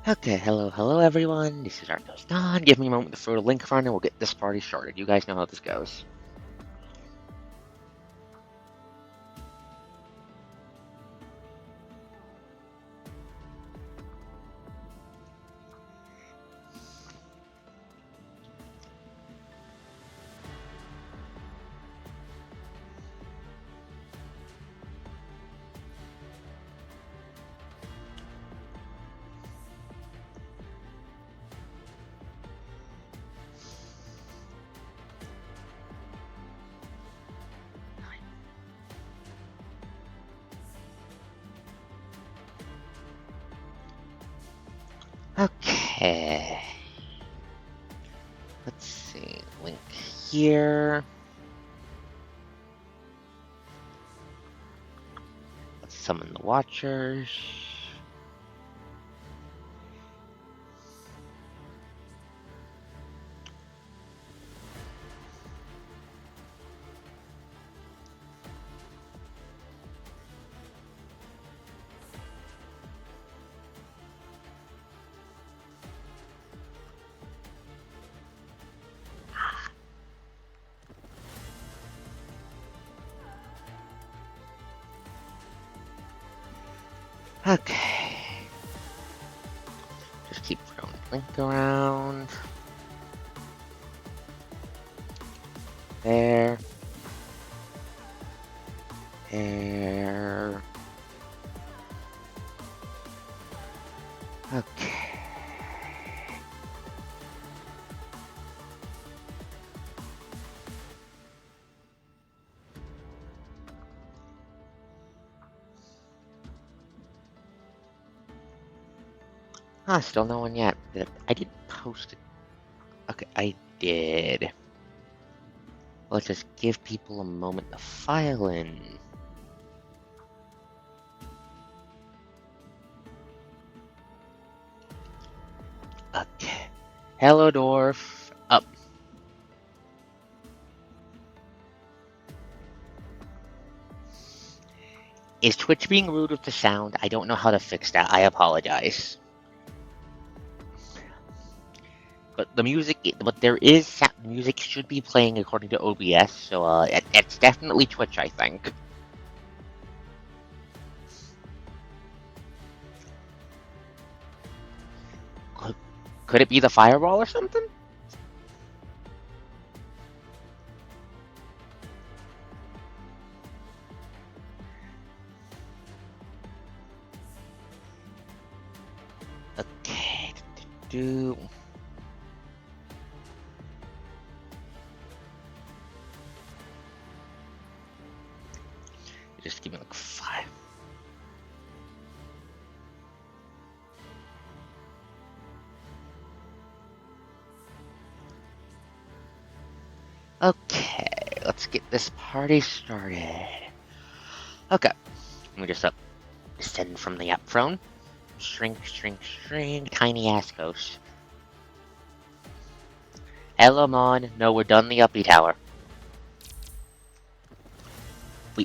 Okay, hello everyone. This is ArkosDawn. Give me a moment to throw the link on and we'll get this party started. You guys know how this goes. Okay. Let's see. Link here. Let's summon the Watchers. Okay. Just keep throwing the link around. There. There. Okay. Still no one yet. I did post it. Okay, I did. Let's just give people a moment to file in. Okay. Hello, Dwarf. Up. Is Twitch being rude with the sound? I don't know how to fix that. I apologize. But the music, music should be playing according to OBS, so it's definitely Twitch, I think. Could it be the firewall or something? Okay. Just give me like 5. Okay, let's get this party started. Okay, let me just descend from the app throne. Shrink, tiny ass ghost. Hello, Mon. No, we're done the uppy tower.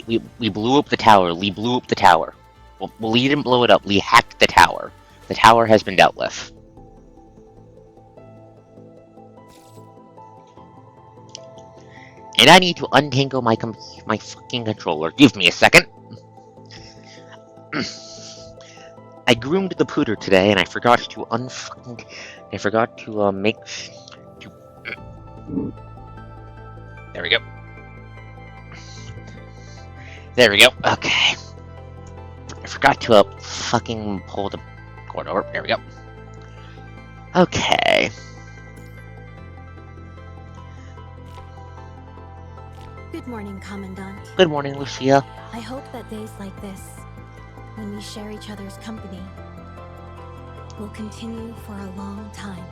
We blew up the tower. We blew up the tower. Well, we didn't blow it up. We hacked the tower. The tower has been dealt with. And I need to untangle my fucking controller. Give me a second. I groomed the pooter today, and I forgot to make. There we go. There we go. Okay. I forgot to fucking pull the cord over. There we go. Okay. Good morning, Commandant. Good morning, Lucia. I hope that days like this, when we share each other's company, will continue for a long time.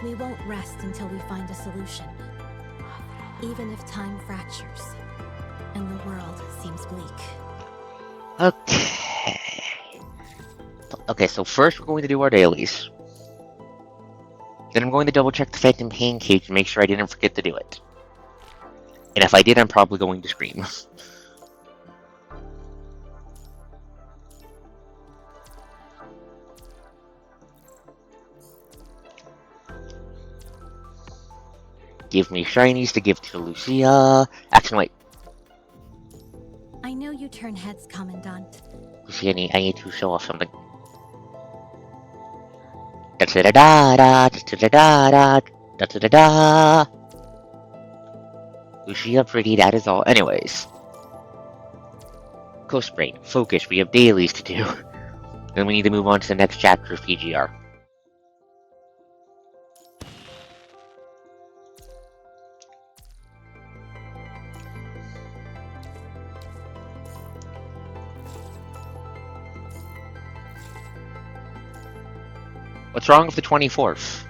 We won't rest until we find a solution, even if time fractures and the world seems bleak. Okay, so first we're going to do our dailies. Then I'm going to double check the Phantom Pain cage and make sure I didn't forget to do it. And if I did, I'm probably going to scream. give me shinies to give to Lucia. Actually, wait. I know you turn heads, Commandant. Lucia, I need to show off something. Da da da da da da da da da da da. Lucia, pretty, that is all. Anyways. Coast Brain, focus, we have dailies to do. Then we need to move on to the next chapter of PGR. What's wrong with the 24th?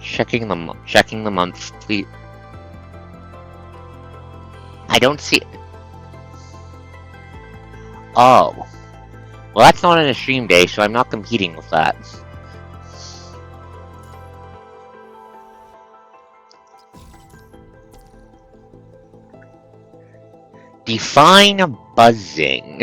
Checking the month, please. I don't see it. Oh. Well, that's not an stream day, so I'm not competing with that. Define buzzing.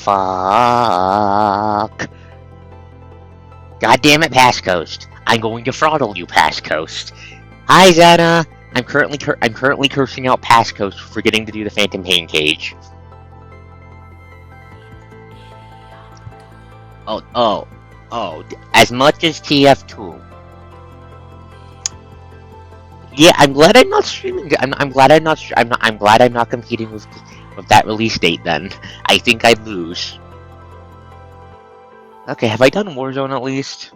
Fuck. God damn it, Pass Coast. I'm going to throttle you, Pass Coast. Hi, Zana. I'm currently cursing out Pass Coast for forgetting to do the Phantom Pain Cage. Oh. As much as TF2. Yeah, I'm glad I'm not streaming. I'm glad I'm not competing with that release date. Then I think I'd lose. Okay, have I done Warzone at least?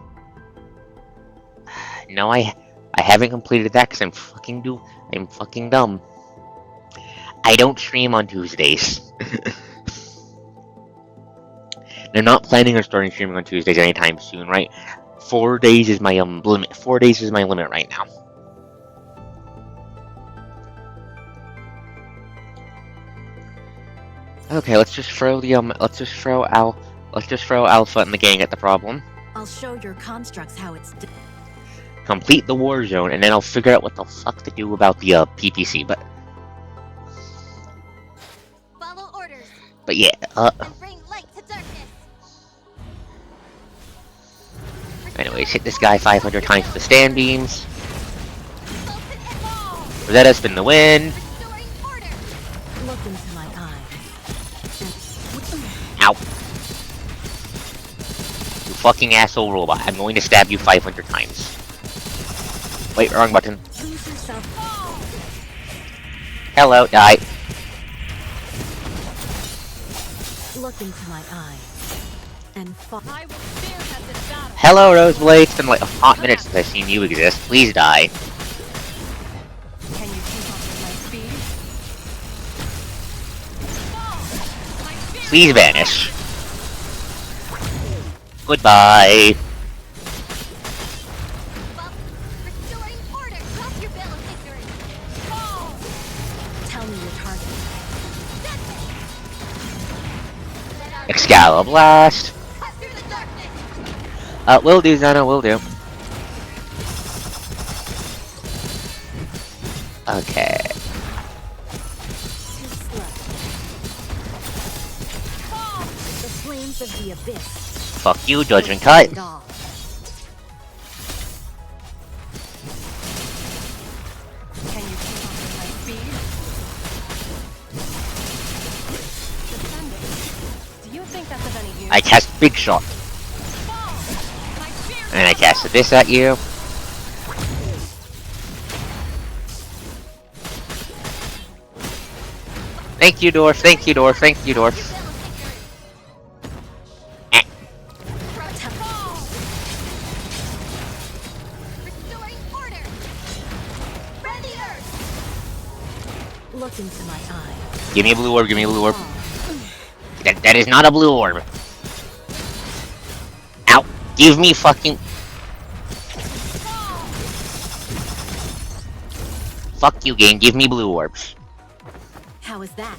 No, I haven't completed that because I'm fucking dumb. I don't stream on Tuesdays. They're not planning on starting streaming on Tuesdays anytime soon, right? 4 days is my limit. 4 days is my limit right now. Okay, let's just throw Alpha and the gang at the problem. I'll show your constructs how it's done. Complete the war zone, and then I'll figure out what the fuck to do about the PPC. But follow orders. But yeah, And bring light to darkness. Anyways, hit this guy 500 times with the stand beams. Rosetta spin the wind. Look into my eyes. Ow. You fucking asshole robot. I'm going to stab you 500 times. Wait, wrong button. Hello, die. Look into my eyes. And hello, Roseblade. It's been like a hot minute since I've seen you exist. Please die. Can you keep up with my speed? Please vanish. Goodbye. Restoring order. Drop your bell of victory. Tell me your target. Excaliblast. Will do, Zana, will do. Okay. The flames of the abyss. Fuck you, Judgment Cut. Can you keep up with my speed? Do you think that's of any use? I cast Big Shot. And I casted this at you. Thank you, Dwarf. Thank you, Dwarf. Thank you, Dwarf. Look into my eyes. Give me a blue orb. Give me a blue orb. That is not a blue orb. Ow. Give me fucking... Fuck you, game. Give me blue orbs. How is that?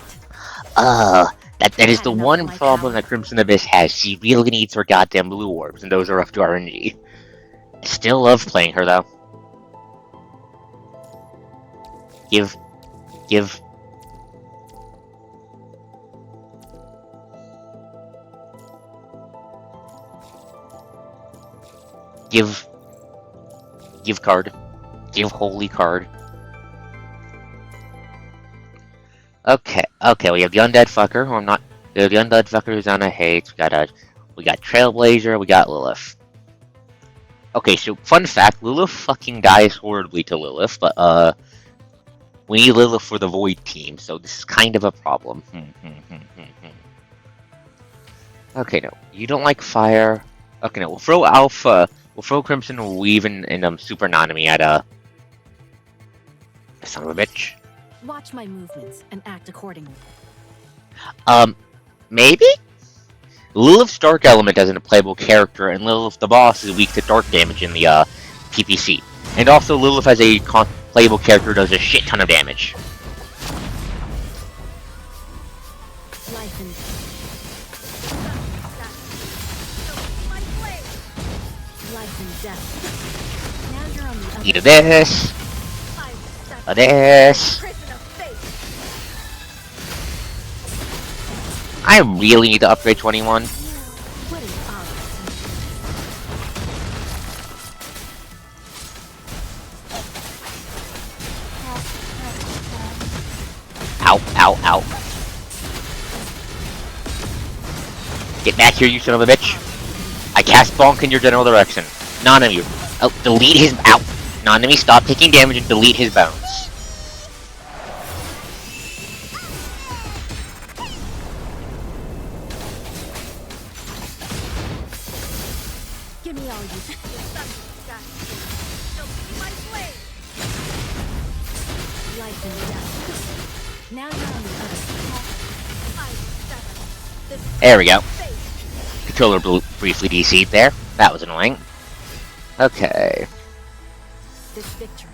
That is Had the enough one of my problem power. that Crimson Abyss has. She really needs her goddamn blue orbs, and those are up to RNG. I still love playing her, though. Give. Give card. Give holy card. Okay, we have the undead fucker, who I'm not. We have the undead fucker who's on a hates. We got Trailblazer, we got Lilith. Okay, so fun fact, Lilith fucking dies horribly to Lilith, but we need Lilith for the Void team, so this is kind of a problem. Okay, no, you don't like fire. Okay, no, we'll throw Alpha, we'll throw Crimson, we'll weave in Super Nanami at son of a bitch. Watch my movements and act accordingly. Maybe? Lilith's Dark Element isn't a playable character, and Lilith the boss is weak to dark damage in the PPC. And also, Lilith as a playable character does a shit ton of damage. Life and death. Now you're on the other Eat a this. A this. I really need to upgrade 21. What is Ow, ow, ow. Get back here, you son of a bitch. I cast Bonk in your general direction. Nanami. Oh, delete his. Ow. Nanami, stop taking damage and delete his bones. Give me all you. Life and death. Now you're on the other. There we go. Controller briefly DC'd there. That was annoying. Okay. This victory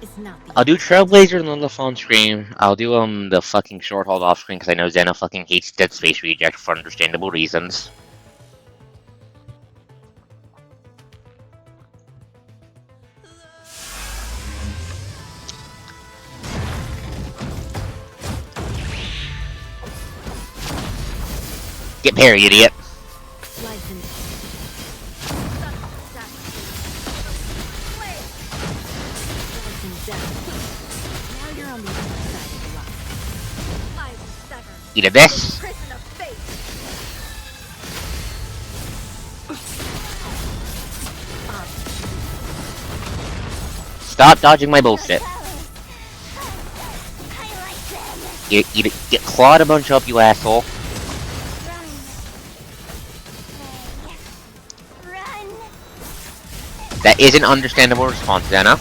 is not the I'll do Trailblazer and Lilith on screen. I'll do the fucking short hold off screen because I know Xena fucking hates Dead Space Reject for understandable reasons. Get parry, idiot. life and death. Now you're on the other side of the rock. Eat a this. Stop dodging my bullshit. Get clawed a bunch up, you asshole. That is an understandable response, Xena.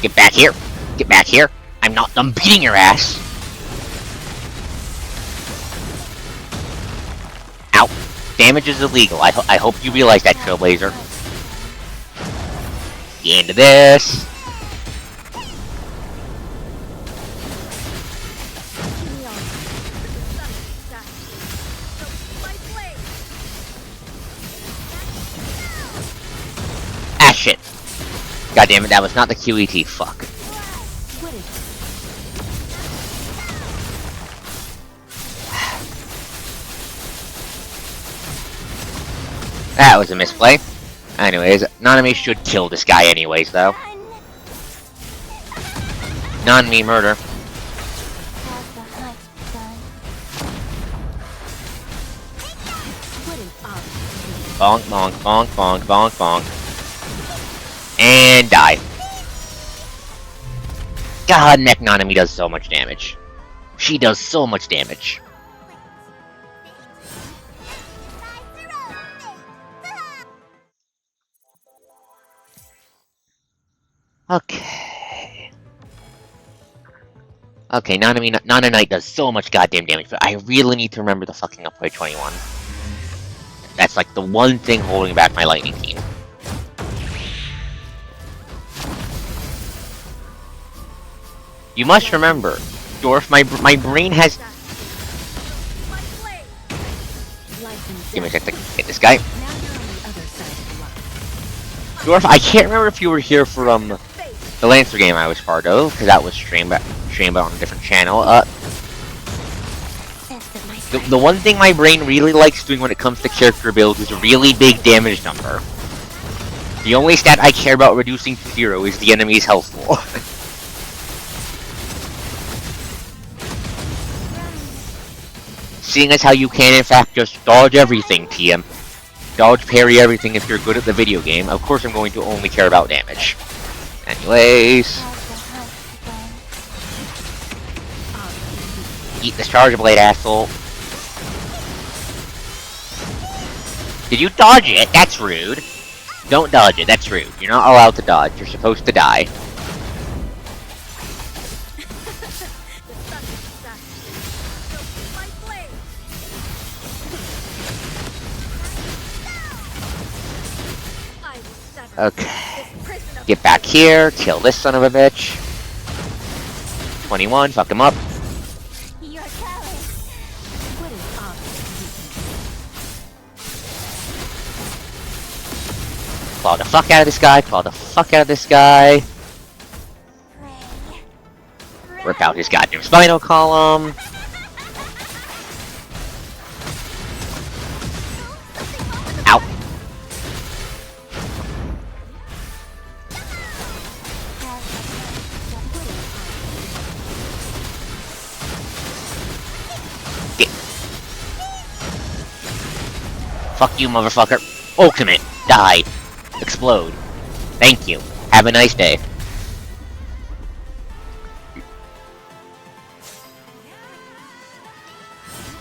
Get back here. Get back here. I'm not done beating your ass. Ow. Damage is illegal. I hope you realize that, Trailblazer. The end of this. Ah, shit. God damn it, that was not the QET. Fuck. That was a misplay. Anyways, Nanami should kill this guy anyways, though. Non-me murder. Bonk, bonk, bonk, bonk, bonk, bonk. And die. God, Mech Nanami does so much damage. She does so much damage. Okay. Okay, Nana Knight does so much goddamn damage, but I really need to remember to fucking upgrade 21. That's like the one thing holding back my lightning team. You must remember, Dwarf, my brain has... Give me a sec to hit this guy. Dwarf, I can't remember if you were here for the Lancer game I was part of, because that was streamed on a different channel. The one thing my brain really likes doing when it comes to character builds is a really big damage number. The only stat I care about reducing to 0 is the enemy's health pool. Seeing as how you can in fact just dodge everything, TM. Dodge, parry everything if you're good at the video game, of course I'm going to only care about damage. Anyways... Eat this Charge Blade, asshole. Did you dodge it? That's rude. Don't dodge it, that's rude. You're not allowed to dodge, you're supposed to die. Okay. Get back here, kill this son of a bitch. 21, fuck him up. Claw the fuck out of this guy, claw the fuck out of this guy. Rip out his goddamn spinal column. Ow. Fuck you, motherfucker. Ultimate. Die. Explode. Thank you. Have a nice day.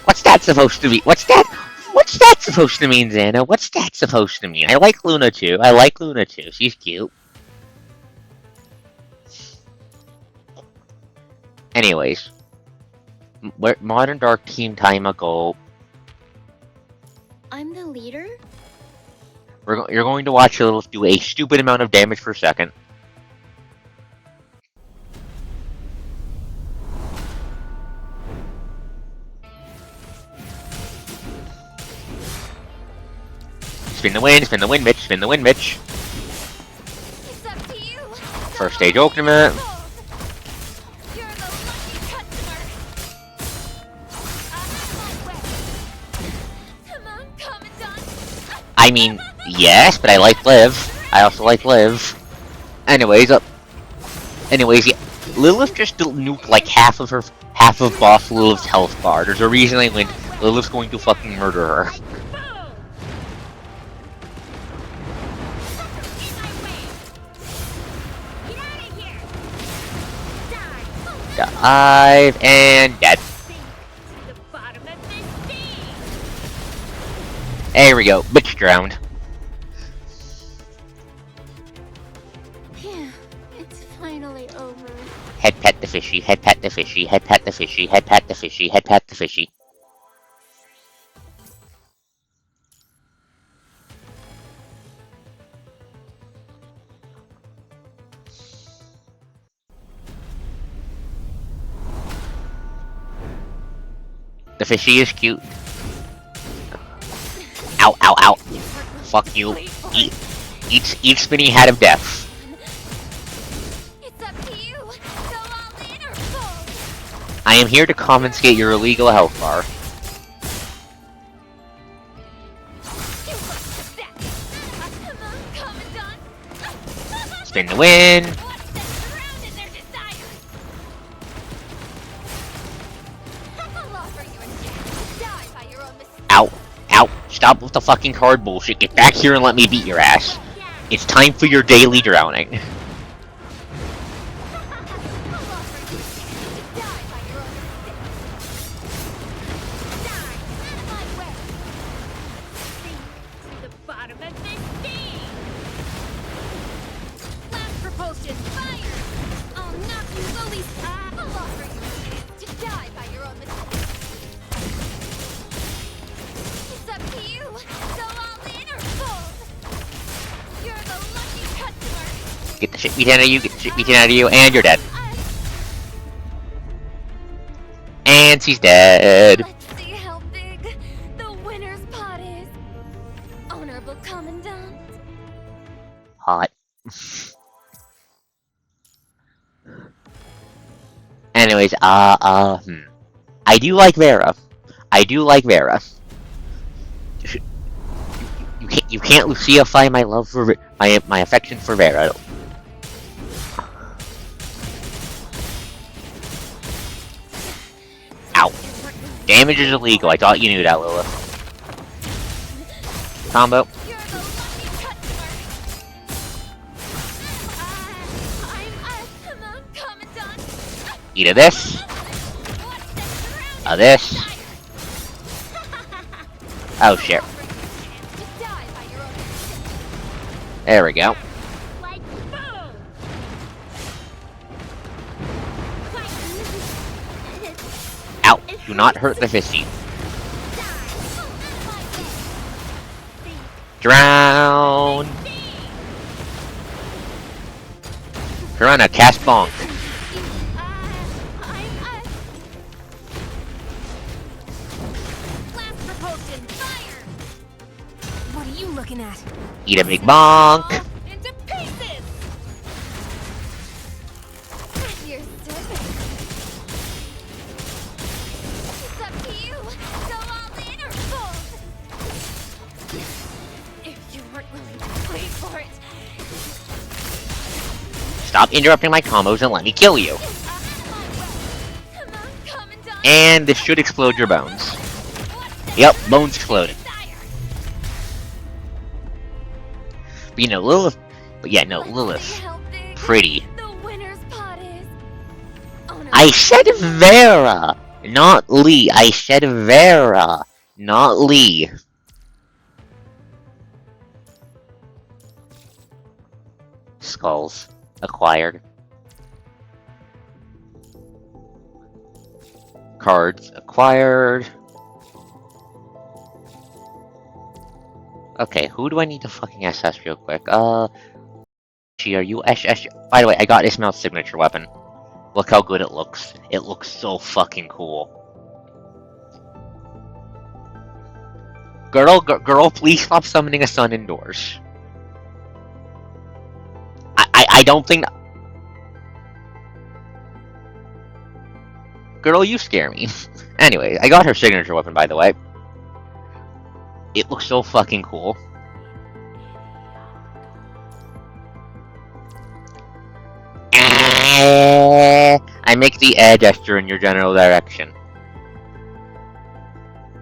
What's that supposed to be? What's that supposed to mean, Xana? What's that supposed to mean? I like Luna too. I like Luna too. She's cute. Anyways. Modern Dark Team time ago. I'm the leader? You're going to watch Lilith do a stupid amount of damage per second. Spin the wind, Mitch, spin the wind, Mitch. It's up to you. First stage ultimate. You're the lucky customer. Come on, Commandant. I mean, yes, but I like Liv. I also like Liv. Anyways, yeah, Lilith just nuked like half of Boss Lilith's health bar. There's a reason I went. Lilith's going to fucking murder her. Dive and dead. There we go. Bitch drowned. Yeah, it's finally over. Head pet the fishy, head pet the fishy, head pet the fishy, head pet the fishy, head pet the fishy. The fishy is cute. Ow, ow, ow. Fuck you. Eat spinny hat of death. It's up to you. Go all in or fold. I am here to confiscate your illegal health bar. Spin the win. Ow. Ow. Stop with the fucking card bullshit. Get back here and let me beat your ass. It's time for your daily drowning. Get the shit beaten out of you, get the shit beaten out of you, and you're dead. And she's dead. Let's see how big the winner's pot is. Honorable Commandant. Hot. Anyways, I do like Vera. I do like Vera. You can't Luciify my love for my affection for Vera. Ow. Damage is illegal. I thought you knew that, Lilith. Combo. You're the lucky customer. I'm Commandant. Eat of this. Of this. Oh shit. There we go. Ow. Do not hurt the fisty. Drown. Piranha, cast bonk. What are you looking at? Eat a big bonk. Into pieces. You're stupid. It's up to you. Go all in or fold. If you weren't willing to pay for it. Stop interrupting my combos and let me kill you. Come on, Commandant. And this should explode your bones. Yep, bones exploded. But you know, Lilith. But yeah, no, Lilith. Pretty. The winner's pot is. I said Vera, not Lee. I said Vera, not Lee. Skulls acquired. Cards acquired. Okay, who do I need to fucking SS real quick? Are you SS? By the way, I got Ismail's signature weapon. Look how good it looks. It looks so fucking cool. Girl, please stop summoning a sun indoors. I don't think... Girl, you scare me. Anyway, I got her signature weapon, by the way. It looks so fucking cool. I make the air gesture in your general direction.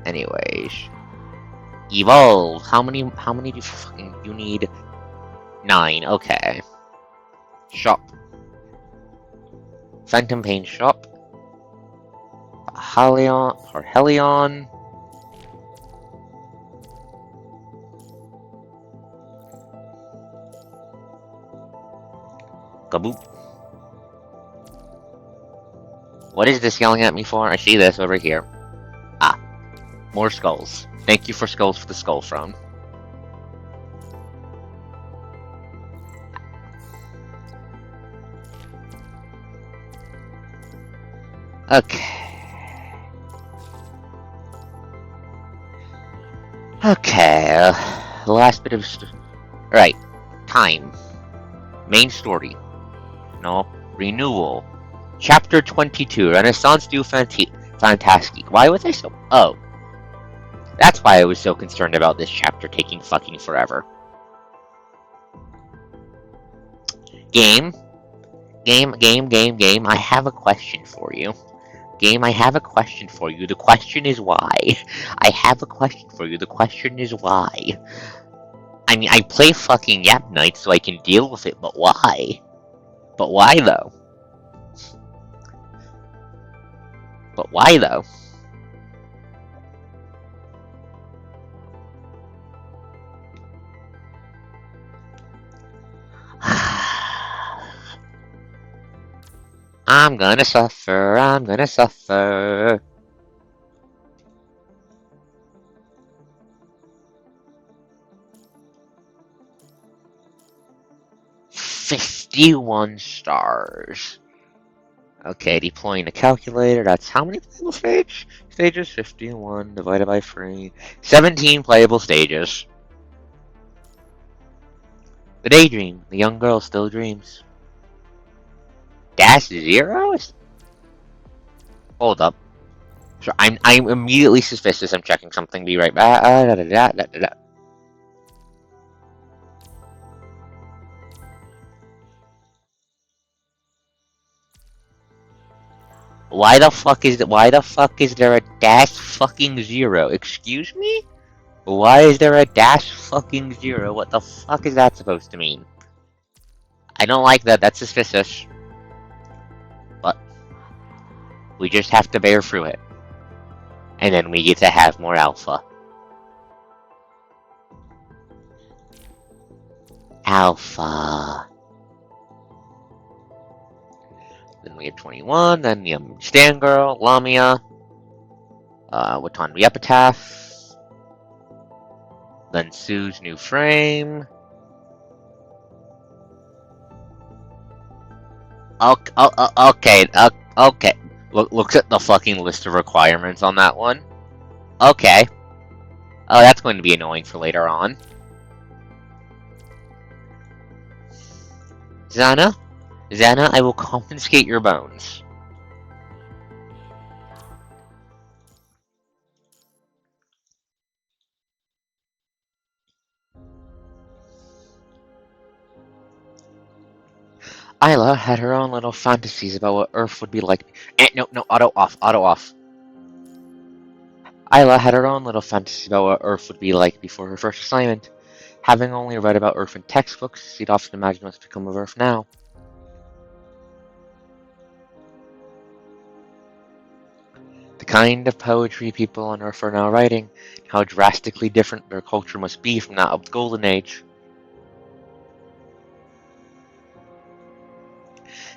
Anyways. Evolve. How many do you fucking... You need... 9. Okay. Shop. Phantom Pain shop. Helion. Kaboop. What is this yelling at me for? I see this over here. Ah. More skulls. Thank you for skulls for the skull throne. Okay. Okay. The last bit of... Alright. Time. Main story. No. Renewal. Chapter 22. Renaissance du Fantastique. Why was I so... Oh. That's why I was so concerned about this chapter taking fucking forever. Game. I have a question for you. Game, I have a question for you. The question is why. I have a question for you. The question is why. I mean, I play fucking Yap Night so I can deal with it, but why? But why, though? But why, though? I'm gonna suffer. 51 stars. Okay, deploying the calculator. That's how many playable stages? 51 divided by 3. 17 playable stages. The daydream. The young girl still dreams. Dash 0? Hold up. So I'm immediately suspicious. I'm checking something. Be right back. Why the fuck is there a dash fucking 0? Excuse me? Why is there a dash fucking 0? What the fuck is that supposed to mean? I don't like that. That's suspicious. But we just have to bear through it. And then we get to have more alpha. Alpha. Then we have 21, then the Stand Girl, Lamia, Watanbe Epitaph, then Sue's new frame. Okay. Look at the fucking list of requirements on that one. Okay. Oh, that's going to be annoying for later on. Xana, I will confiscate your bones. Isla had her own little fantasies about what Earth would be like. No, auto off. Isla had her own little fantasies about what Earth would be like before her first assignment. Having only read about Earth in textbooks, she'd often imagined what's become of Earth now. The kind of poetry people on Earth are now writing, how drastically different their culture must be from that of the Golden Age.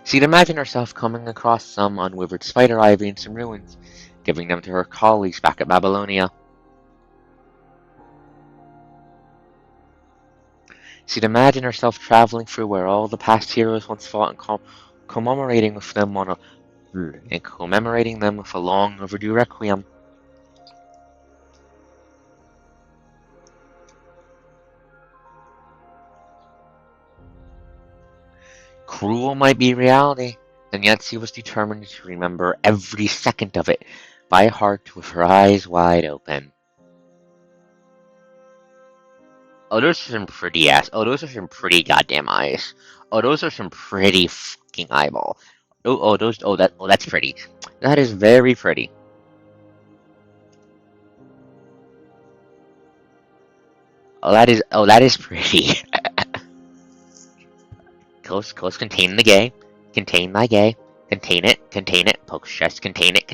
She'd imagined herself coming across some unwithered spider ivy in some ruins, giving them to her colleagues back at Babylonia. She'd imagined herself traveling through where all the past heroes once fought and commemorating with them with a long overdue requiem. Cruel might be reality, and yet she was determined to remember every second of it by heart with her eyes wide open. Oh, those are some pretty ass. Oh, those are some pretty goddamn eyes. Oh, those are some pretty fucking eyeball. Those. That's pretty. That is very pretty. That is pretty. Close, contain the gay. Contain my gay. Contain it. Poke chest, contain it.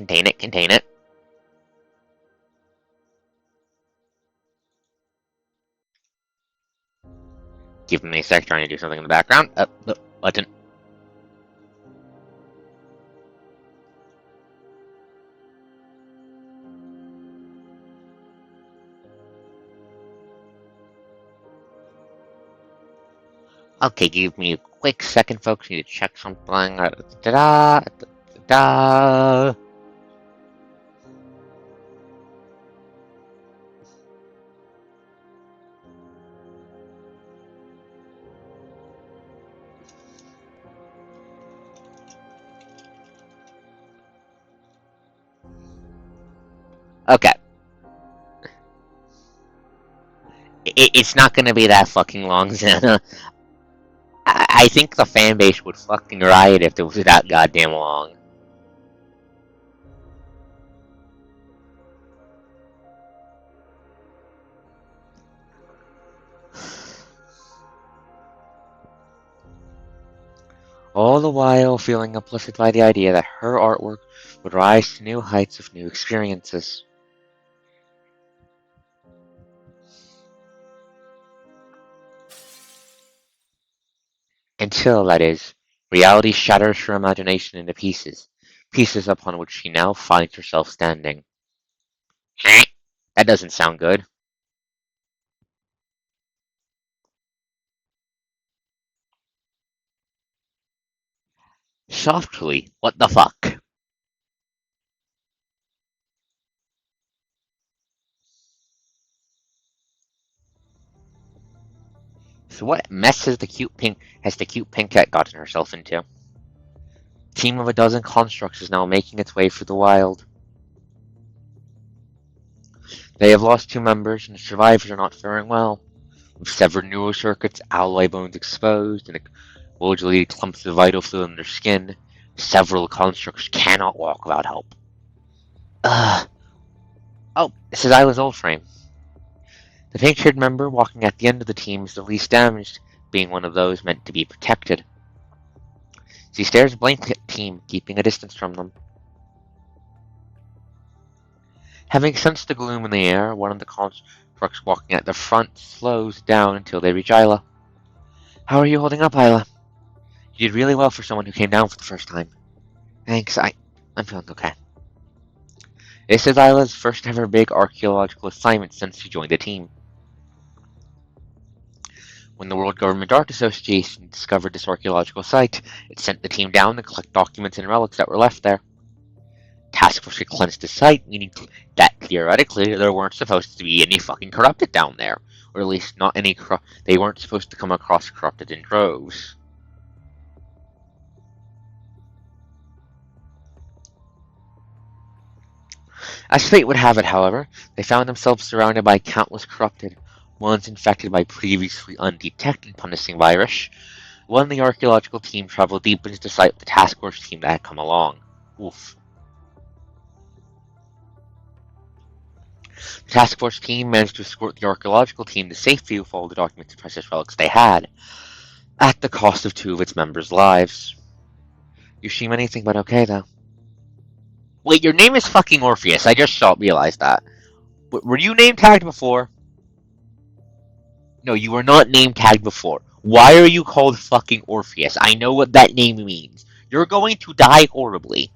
Give me a sec, trying to do something in the background. Button. Okay, give me a quick second, folks. Need to check something. Da da. Okay. It's not gonna be that fucking long, Xana. I think the fan base would fucking riot if it was that goddamn long. All the while feeling uplifted by the idea that her artwork would rise to new heights of new experiences. Until, that is, reality shatters her imagination into pieces, pieces upon which she now finds herself standing. That doesn't sound good. Softly, what the fuck? So what mess has the cute pink cat gotten herself into? Team of a dozen constructs is now making its way through the wild. They have lost 2 members, and the survivors are not faring well. With severed neural circuits, alloy bones exposed, and bulgily clumps of vital fluid in their skin, several constructs cannot walk without help. Ugh. Oh, this is Isla's old frame. The pink-haired member walking at the end of the team is the least damaged, being one of those meant to be protected. She stares blankly at the team, keeping a distance from them. Having sensed the gloom in the air, one of the constructs walking at the front slows down until they reach Isla. How are you holding up, Isla? You did really well for someone who came down for the first time. Thanks, I'm feeling okay. This is Isla's first ever big archaeological assignment since she joined the team. When the World Government Art Association discovered this archaeological site, it sent the team down to collect documents and relics that were left there. Task Force could cleanse the site, meaning that theoretically there weren't supposed to be any fucking corrupted down there, or at least not any they weren't supposed to come across corrupted in droves. As fate would have it, however, they found themselves surrounded by countless corrupted, ones infected by previously undetected punishing virus. One of the archaeological team traveled deep into the site with the task force team that had come along. Oof. The task force team managed to escort the archaeological team to safety with all the documents and precious relics they had, at the cost of 2 of its members' lives. You seem anything but okay, though. Wait, your name is fucking Orpheus. I just realized that. Were you name tagged before? No, you were not name tagged before. Why are you called fucking Orpheus? I know what that name means. You're going to die horribly.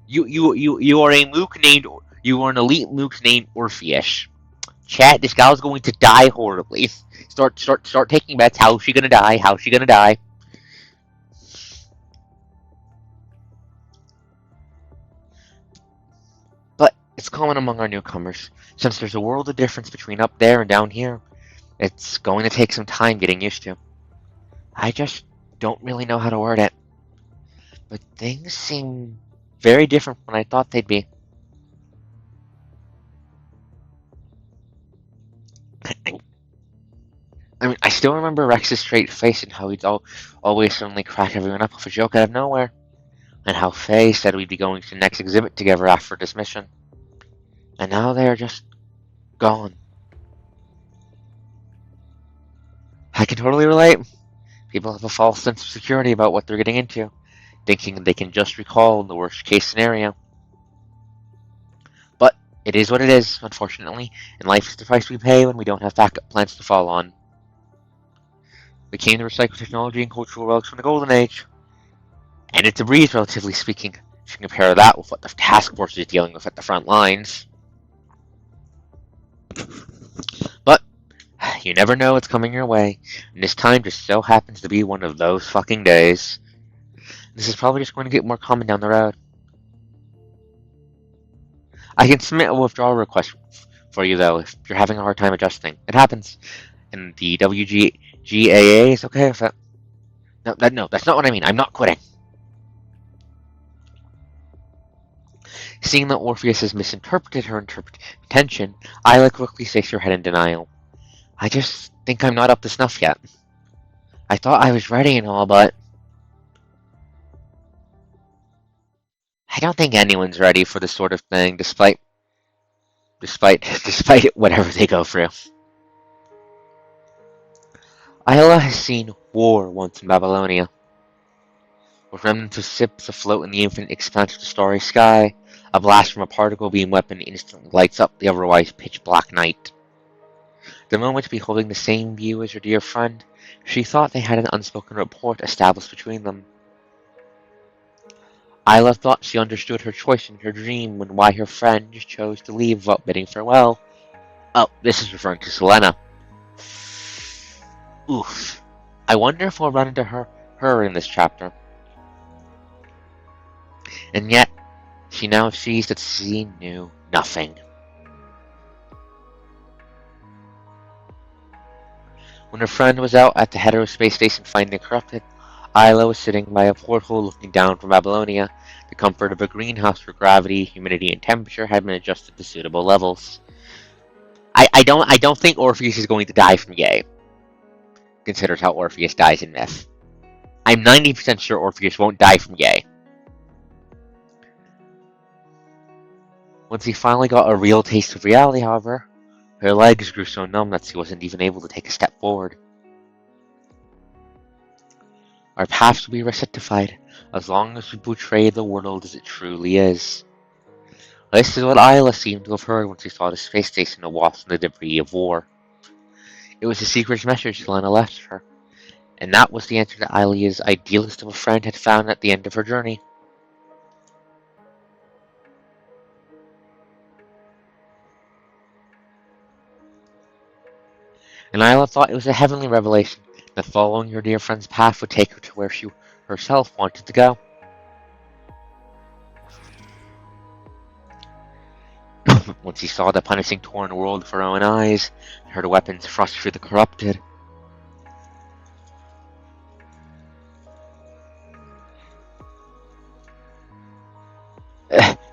You are a mook named. You are an elite mook named Orpheus. Chat, this gal's going to die horribly. Start taking bets. How's she gonna die? How's she gonna die? But it's common among our newcomers. Since there's a world of difference between up there and down here, it's going to take some time getting used to. I just don't really know how to word it. But things seem very different from what I thought they'd be. I mean, I still remember Rex's straight face and how he'd always suddenly crack everyone up with a joke out of nowhere. And how Faye said we'd be going to the next exhibit together after this mission. And now they're just gone. I can totally relate. People have a false sense of security about what they're getting into, thinking they can just recall the worst case scenario. But it is what it is, unfortunately, and life is the price we pay when we don't have backup plans to fall on. We came to recycle technology and cultural relics from the Golden Age. And it's a breeze, relatively speaking, if you compare that with what the task force is dealing with at the front lines. But you never know what's coming your way, and this time just so happens to be one of those fucking days. This is probably just going to get more common down the road. I can submit a withdrawal request for you, though, if you're having a hard time adjusting. It happens. And the WGAA is okay with it. No, that's not what I mean. I'm not quitting. Seeing that Orpheus has misinterpreted her intention, Isla quickly shakes her head in denial. I just think I'm not up to snuff yet. I thought I was ready and all, but I don't think anyone's ready for this sort of thing, despite whatever they go through. Isla has seen war once in Babylonia. With remnants of ships afloat in the infinite expanse of the starry sky, a blast from a particle beam weapon instantly lights up the otherwise pitch-black night. The moment beholding the same view as her dear friend, she thought they had an unspoken rapport established between them. Isla thought she understood her choice in her dream when why her friend just chose to leave without bidding farewell. Oh, this is referring to Selena. Oof. I wonder if we'll run into her in this chapter. And yet, she now sees that she knew nothing. When her friend was out at the hetero space station finding it corrupted, Isla was sitting by a porthole looking down from Babylonia, the comfort of a greenhouse where gravity, humidity, and temperature had been adjusted to suitable levels. I don't think Orpheus is going to die from gay, considers how Orpheus dies in myth. I'm 90% sure Orpheus won't die from gay. Once he finally got a real taste of reality, however, her legs grew so numb that she wasn't even able to take a step forward. Our paths will be rectified as long as we portray the world as it truly is. This is what Isla seemed to have heard when she saw the space station awash in the debris of war. It was a secret message Lena left her, and that was the answer that Isla's idealist of a friend had found at the end of her journey. And Isla thought it was a heavenly revelation that following her dear friend's path would take her to where she herself wanted to go. Once she saw the punishing torn world with her own eyes, and heard weapons thrust through the corrupted.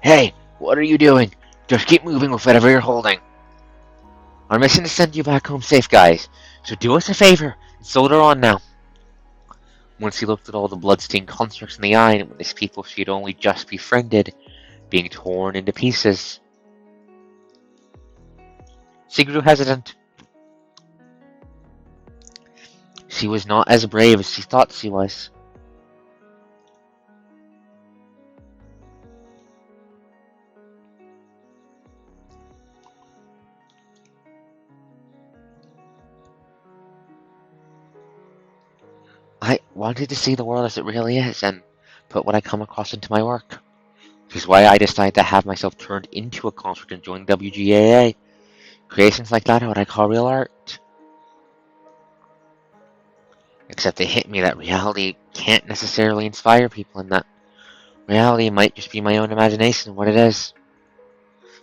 Hey, what are you doing? Just keep moving with whatever you're holding. Our mission is to send you back home safe, guys, so do us a favor and soldier on now. Once he looked at all the bloodstained constructs in the eye and witnessed people she had only just befriended being torn into pieces, she grew hesitant. She was not as brave as she thought she was. I wanted to see the world as it really is and put what I come across into my work. Which is why I decided to have myself turned into a construct and join WGAA. Creations like that are what I call real art. Except it hit me that reality can't necessarily inspire people, and that reality might just be my own imagination of what it is.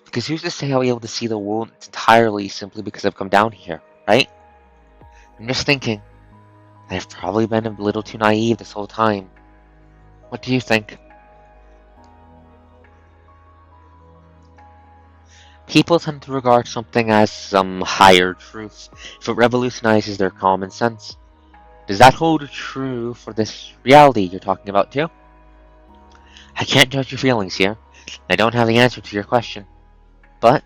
Because who's to say I'll be able to see the world entirely simply because I've come down here, right? I'm just thinking that I've probably been a little too naive this whole time. What do you think? People tend to regard something as some higher truth if it revolutionizes their common sense. Does that hold true for this reality you're talking about too? I can't judge your feelings here. I don't have the answer to your question. But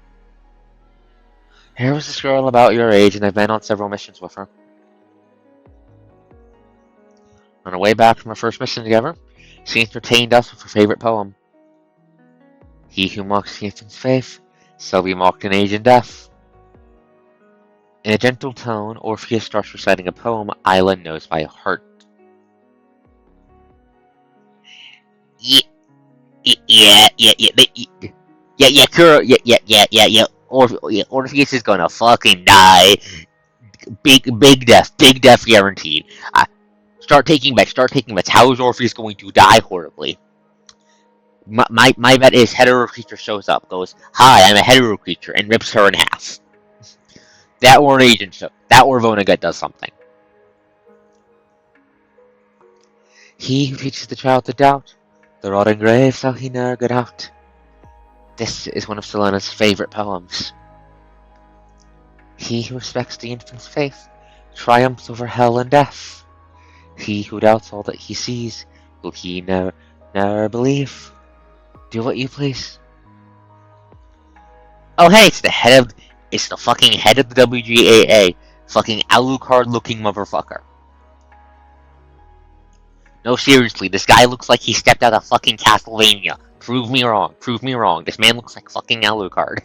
here was this girl about your age, and I've been on several missions with her. On our way back from our first mission together, she entertained us with her favorite poem. He who mocks the infant's faith shall be mocked in age and death. In a gentle tone, Orpheus starts reciting a poem Isla knows by heart. Yeah, Orpheus is gonna fucking die. Big death guaranteed. Start taking bets. How is Orpheus going to die horribly? My bet is hetero creature shows up, goes, "Hi, I'm a hetero creature," and rips her in half. That or an agent show. That or Vonnegut does something. He who teaches the child to doubt, the rod and grave shall he ne'er get out. This is one of Selena's favorite poems. He who respects the infant's faith triumphs over hell and death. He who doubts all that he sees, will he never believe? Do what you please. Oh hey, it's the fucking head of the WGAA, fucking Alucard-looking motherfucker. No, seriously, this guy looks like he stepped out of fucking Castlevania. Prove me wrong. This man looks like fucking Alucard.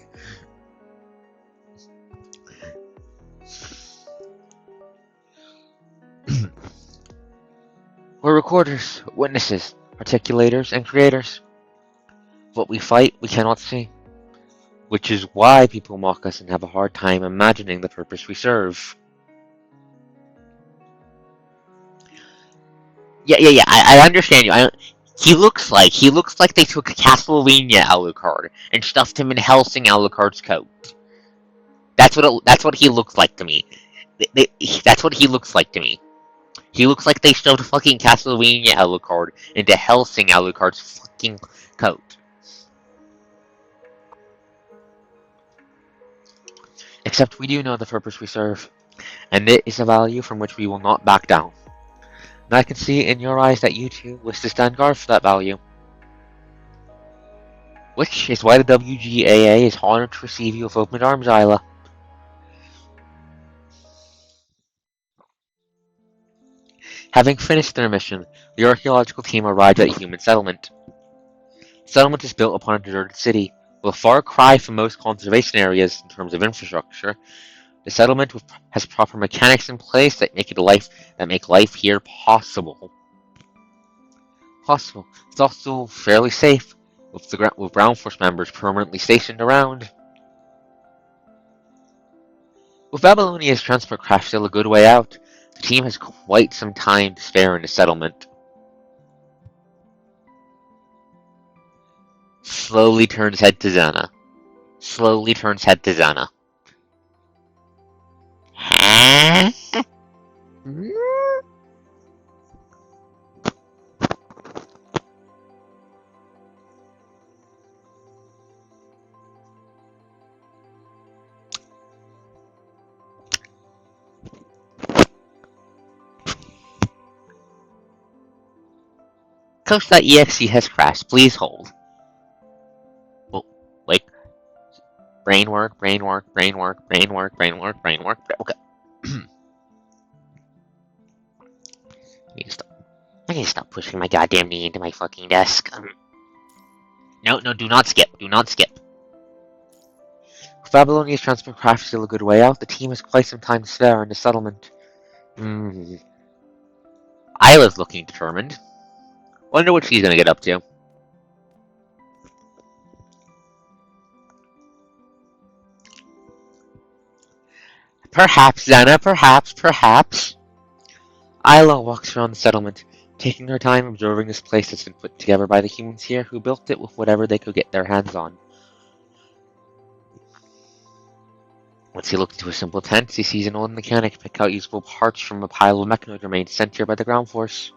We're recorders, witnesses, articulators, and creators. What we fight, we cannot see. Which is why people mock us and have a hard time imagining the purpose we serve. Yeah, I understand you. He looks like they took a Castlevania Alucard and stuffed him in Helsing Alucard's coat. That's what he looks like to me. That's what he looks like to me. He looks like they shoved fucking Castlevania Alucard into Helsing Alucard's fucking coat. Except we do know the purpose we serve, and it is a value from which we will not back down. And I can see in your eyes that you too wish to stand guard for that value. Which is why the WGAA is honored to receive you with open arms, Isla. Having finished their mission, the archaeological team arrived at a human settlement. The settlement is built upon a deserted city. With a far cry from most conservation areas in terms of infrastructure, the settlement has proper mechanics in place that make life here possible. It's also fairly safe, with ground force members permanently stationed around. With Babylonia's transport craft still a good way out, the team has quite some time to spare in the settlement. Slowly turns head to Zana. Huh? Coach.exe has crashed. Please hold. Well, wait. Brain work. Okay. I need to stop pushing my goddamn knee into my fucking desk. No, do not skip. With Babylonia's transport craft still a good way out, the team has quite some time to spare in the settlement. Isla's looking determined. Wonder what she's gonna get up to. Perhaps, Xana, perhaps. Isla walks around the settlement, taking her time observing this place that's been put together by the humans here who built it with whatever they could get their hands on. Once he looks into a simple tent, he sees an old mechanic pick out useful parts from a pile of mechanoid remains sent here by the ground force.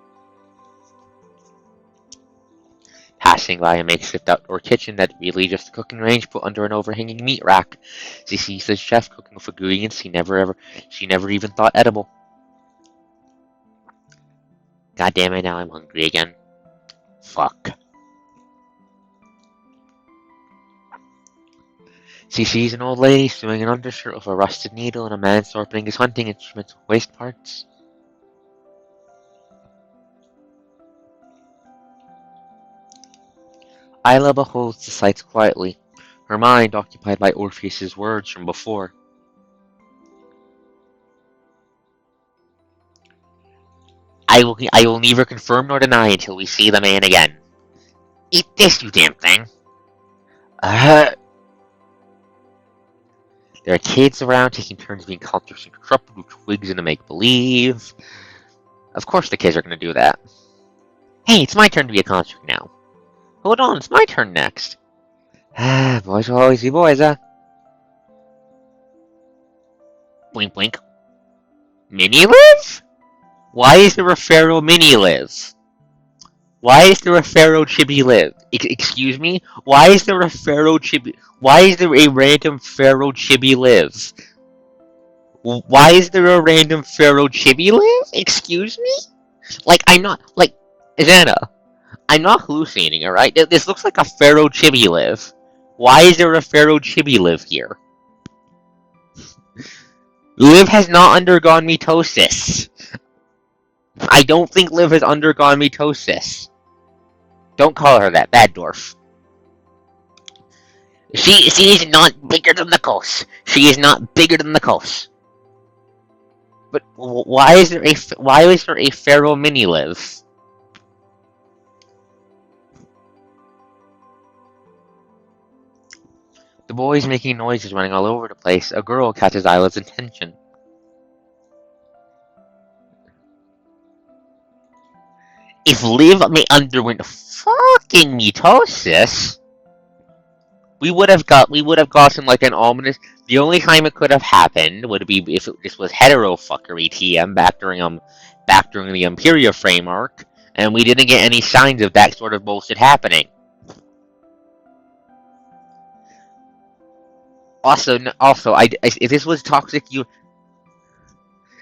Passing by a makeshift outdoor kitchen that really just a cooking range put under an overhanging meat rack, she sees the chef cooking with ingredients she never even thought edible. God damn it, now I'm hungry again. Fuck. She sees an old lady sewing an undershirt with a rusted needle and a man sharpening his hunting instruments with waste parts. Isla beholds the sights quietly, her mind occupied by Orpheus's words from before. I will neither confirm nor deny until we see the man again. Eat this, you damn thing. There are kids around taking turns being constantly corrupted with twigs in a make-believe. Of course the kids are going to do that. Hey, it's my turn to be a construct now. Hold on, it's my turn next. Boys will always be boys, huh? Blink, blink. Mini-live? Why is there a feral mini-live? Why is there a feral chibi live? Excuse me? Why is there a feral chibi? Why is there a random feral chibi live? Why is there a random feral chibi live? Excuse me? I'm not, Xana, I'm not hallucinating, alright? This looks like a feral chibi live. Why is there a feral chibi live here? Liv has not undergone mitosis. I don't think Liv has undergone mitosis. Don't call her that, Bad Dwarf. She is not bigger than the coast. She is not bigger than the coast. But why is there a feral mini Liv? The boy's making noises running all over the place. A girl catches Isla's attention. if Liv may underwent fucking mitosis, we would have gotten like an ominous. The only time it could have happened would be if this was hetero fuckery TM back during the Imperia framework, and we didn't get any signs of that sort of bullshit happening. Also, if this was toxic,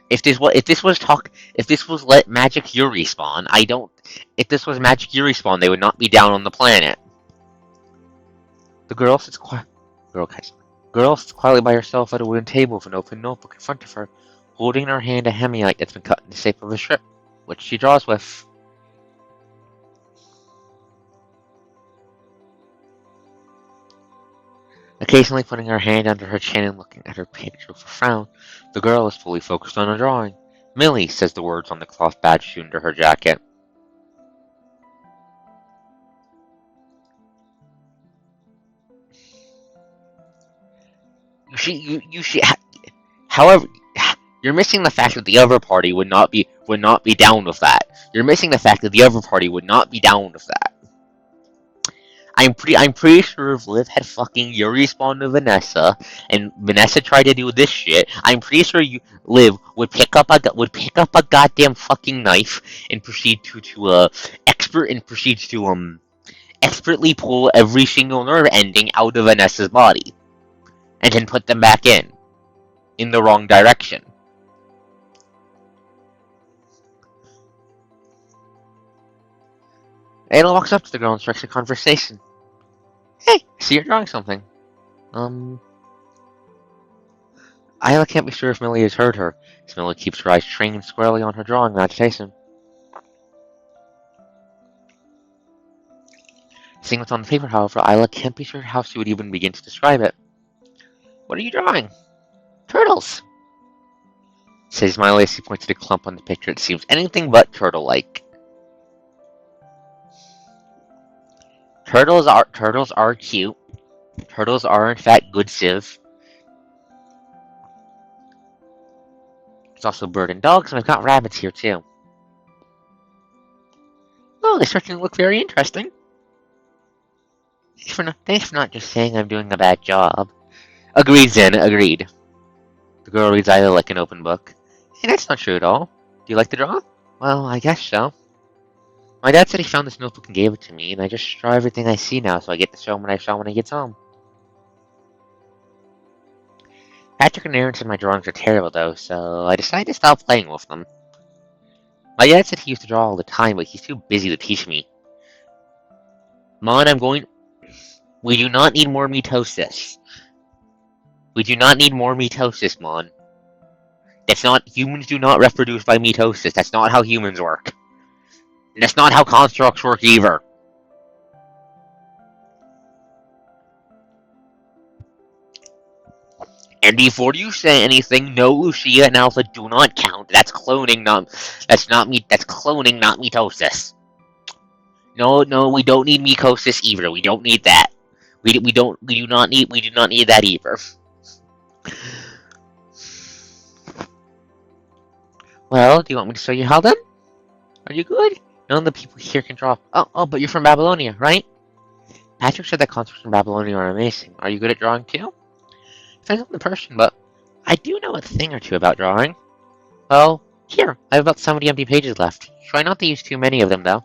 if this was let Magic Yuri spawn, if this was Magic Yuri spawn, they would not be down on the planet. The girl sits quietly by herself at a wooden table with an open notebook in front of her, holding in her hand a hemionite that's been cut in the shape of a strip, which she draws with. Occasionally putting her hand under her chin and looking at her picture with a frown, the girl is fully focused on her drawing. Millie, says the words on the cloth badge under her jacket. However, you're missing the fact that the other party would not be down with that. You're missing the fact that the other party would not be down with that. I'm pretty sure if Liv had fucking Yuri spawned to Vanessa, and Vanessa tried to do this shit, I'm pretty sure Liv would pick up a goddamn fucking knife and proceed to expertly pull every single nerve ending out of Vanessa's body, and then put them back in the wrong direction. Ayla walks up to the girl and strikes a conversation. Hey, I see you're drawing something. Ayla can't be sure if Millie has heard her, as Millie keeps her eyes trained squarely on her drawing in agitation. Seeing what's on the paper, however, Ayla can't be sure how she would even begin to describe it. What are you drawing? Turtles, says Miley as she points to the clump on the picture. It seems anything but turtle-like. Turtles are cute. Turtles are in fact good civ. There's also bird and dogs, and I've got rabbits here too. Oh, they certainly look very interesting. Thanks for not just saying I'm doing a bad job. Agreed, Zen, agreed. The girl reads Ayla like an open book. Hey, that's not true at all. Do you like to draw? Well, I guess so. My dad said he found this notebook and gave it to me, and I just draw everything I see now, so I get to show him what I saw when he gets home. Patrick and Aaron said my drawings are terrible, though, so I decided to stop playing with them. My dad said he used to draw all the time, but he's too busy to teach me. Mon, We do not need more mitosis. We do not need more mitosis, Mon. Humans do not reproduce by mitosis. That's not how humans work. And that's not how constructs work either. And before you say anything, no, Lucia and Alpha do not count. That's cloning, that's cloning, not mitosis. No, we don't need mitosis either. We don't need that. We do not need that either. Well, do you want me to show you how then? Are you good? None of the people here can draw. Oh, but you're from Babylonia, right? Patrick said that constructs from Babylonia are amazing. Are you good at drawing too? Depends on the person, but I do know a thing or two about drawing. Well, here, I have about 70 empty pages left. Try not to use too many of them, though.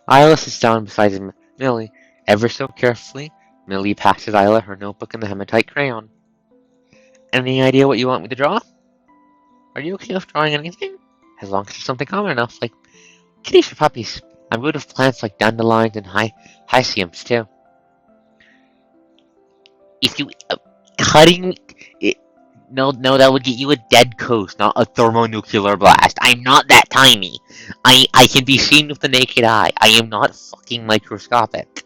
Ayla sits down beside Millie. Ever so carefully, Millie passes Ayla her notebook and the hematite crayon. Any idea what you want me to draw? Are you okay with drawing anything? As long as it's something common enough, like kitties or puppies. I'm good with plants like dandelions and hyacinths, too. If you... cutting... It, no, that would get you a dead coast, not a thermonuclear blast. I'm not that tiny. I can be seen with the naked eye. I am not fucking microscopic.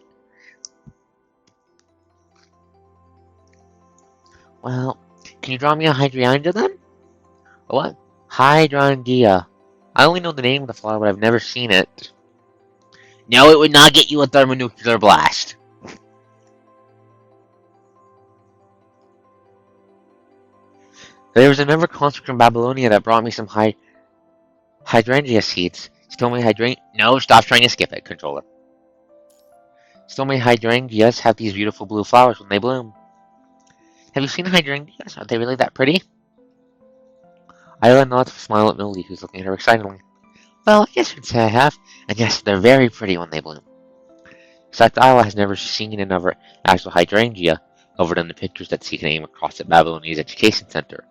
Well, can you draw me a hydrangea then? What? Hydrangea. I only know the name of the flower, but I've never seen it. No, it would not get you a thermonuclear blast. There was another construct in Babylonia that brought me some Hydrangea seeds. No, stop trying to skip it, controller. Stormy hydrangeas have these beautiful blue flowers when they bloom. Have you seen hydrangeas? Are they really that pretty? Isla nods with a smile at Millie, who's looking at her excitedly. Well, I guess you'd say I have. And yes, they're very pretty when they bloom. In fact, Isla has never seen another actual hydrangea, other than the pictures that she came across at Babylonia's Education Center,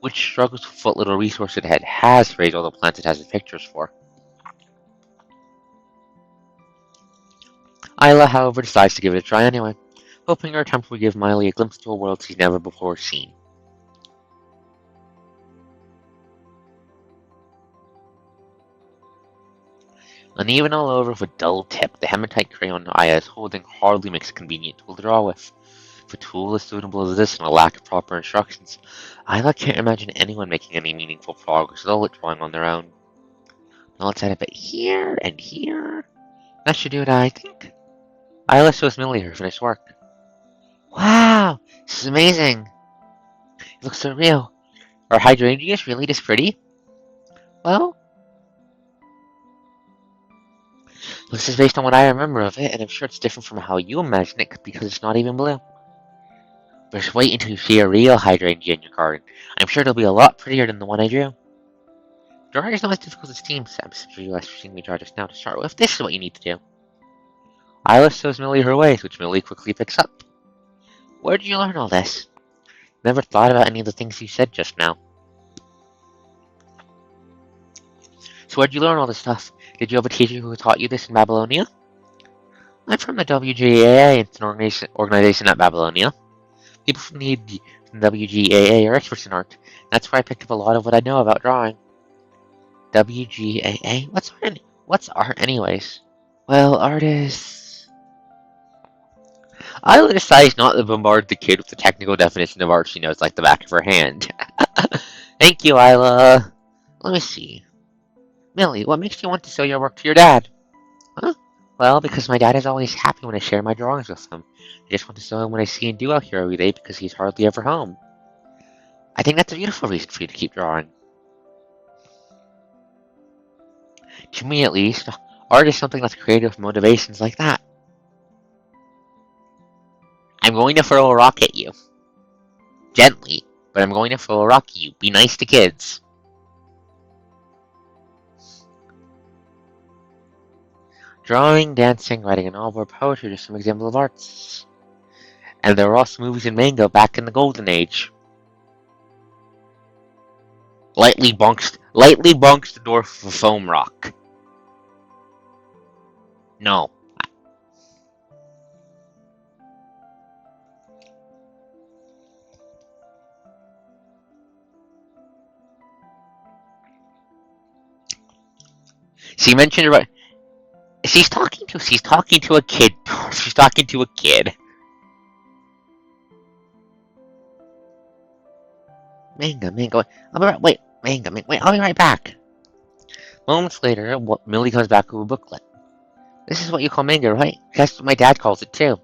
which struggles with what little resource it has to raise all the plants it has the pictures for. Isla, however, decides to give it a try anyway, hoping her attempt will give Miley a glimpse into a world she's never before seen. Uneven all over with a dull tip, the hematite crayon Aya is holding hardly makes a convenient tool to draw with. If a tool as suitable as this and a lack of proper instructions, Isla can't imagine anyone making any meaningful progress at all at drawing on their own. Now let's add a bit here and here. That should do it, I think. Isla shows Millie her finished work. Wow, this is amazing. It looks so real. Are hydrangeas really this pretty? Well, this is based on what I remember of it, and I'm sure it's different from how you imagine it because it's not even blue. Just wait until you see a real hydrangea in your garden. I'm sure it'll be a lot prettier than the one I drew. Drawing is not as difficult as it seems. I'm sure you asked seeing me draw just now to start with. This is what you need to do. Isla shows Millie her ways, which Millie quickly picks up. Where did you learn all this? Never thought about any of the things you said just now. So where did you learn all this stuff? Did you have a teacher who taught you this in Babylonia? I'm from the WGAA. It's an organization at Babylonia. People from the WGAA are experts in art. That's where I picked up a lot of what I know about drawing. WGAA? What's art anyways? Well, art is... Isla decides not to bombard the kid with the technical definition of art she knows like the back of her hand. Thank you, Isla. Let me see. Millie, what makes you want to show your work to your dad? Huh? Well, because my dad is always happy when I share my drawings with him. I just want to show him what I see and do out here every day because he's hardly ever home. I think that's a beautiful reason for you to keep drawing. To me, at least, art is something that's creative with motivations like that. I'm going to throw a rock at you. Gently, but I'm going to throw a rock at you. Be nice to kids. Drawing, dancing, writing a novel, or poetry are just some examples of arts. And there were also movies and manga back in the golden age. Lightly bonks the dwarf with a foam rock. No. She mentioned about... She's talking to a kid. She's talking to a kid. Manga. I'll be right back. Moments later, Millie comes back with a booklet. This is what you call manga, right? That's what my dad calls it too.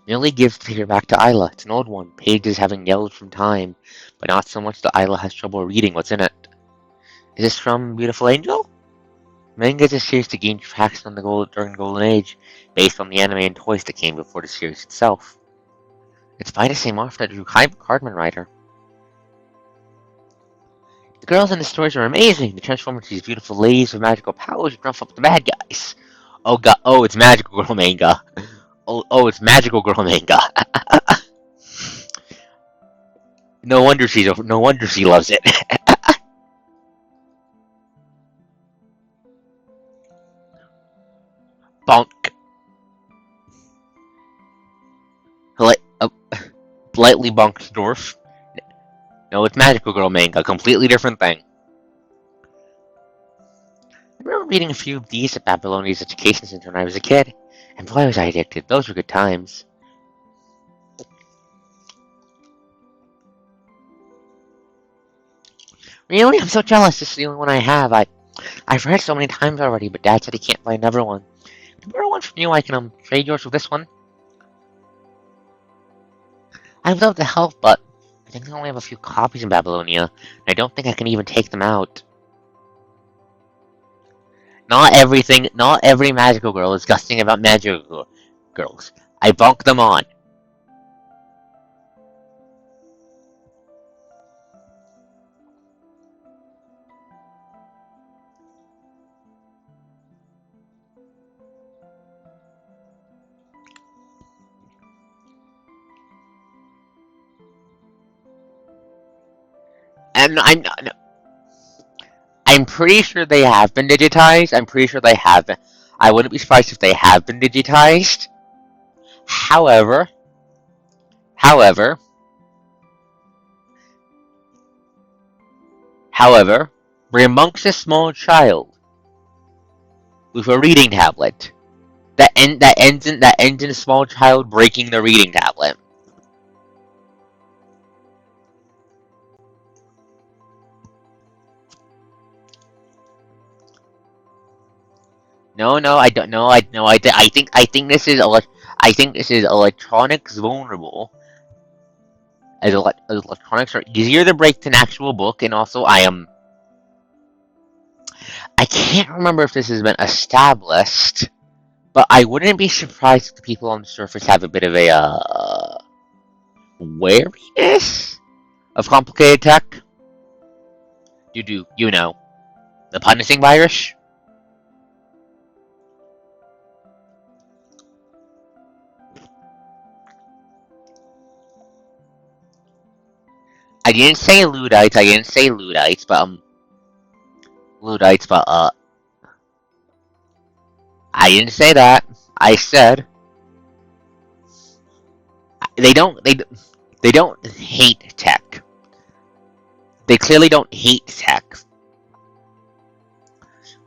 Millie gives the paperback to Isla. It's an old one, pages having yellowed from time, but not so much that Isla has trouble reading what's in it. Is this from Beautiful Angel? Manga is a series to gain traction during the Golden Age, based on the anime and toys that came before the series itself. It's by the same author that drew Cardman Rider. The girls in the stories are amazing. They transform into these beautiful ladies with magical powers and rough up the bad guys. Oh god! Oh, it's magical girl manga. Oh, it's magical girl manga. No wonder she loves it. Bonk. Lightly bonked dwarf. No, it's magical girl manga. Completely different thing. I remember reading a few of these at Babylonia's Education Center when I was a kid, and boy was I addicted. Those were good times. Really? I'm so jealous. This is the only one I have. I've read so many times already, but Dad said he can't buy another one. To borrow one from you, I can trade yours with this one. I'd love to help, but I think they only have a few copies in Babylonia, and I don't think I can even take them out. Not every magical girl is gusting about magical girls. I bunk them on. And I'm pretty sure they have been digitized. I'm pretty sure they have been. I wouldn't be surprised if they have been digitized. However, however, however, we're amongst a small child with a reading tablet that ends in a small child breaking the reading tablet. No, I don't know. I think this is I think this is electronics vulnerable. As electronics are easier to break than actual book, and also I can't remember if this has been established, but I wouldn't be surprised if the people on the surface have a bit of a wariness of complicated tech. You know, the punishing virus. I didn't say Luddites. I didn't say Luddites, but Luddites. But I didn't say that. I said they don't. They don't hate tech. They clearly don't hate tech.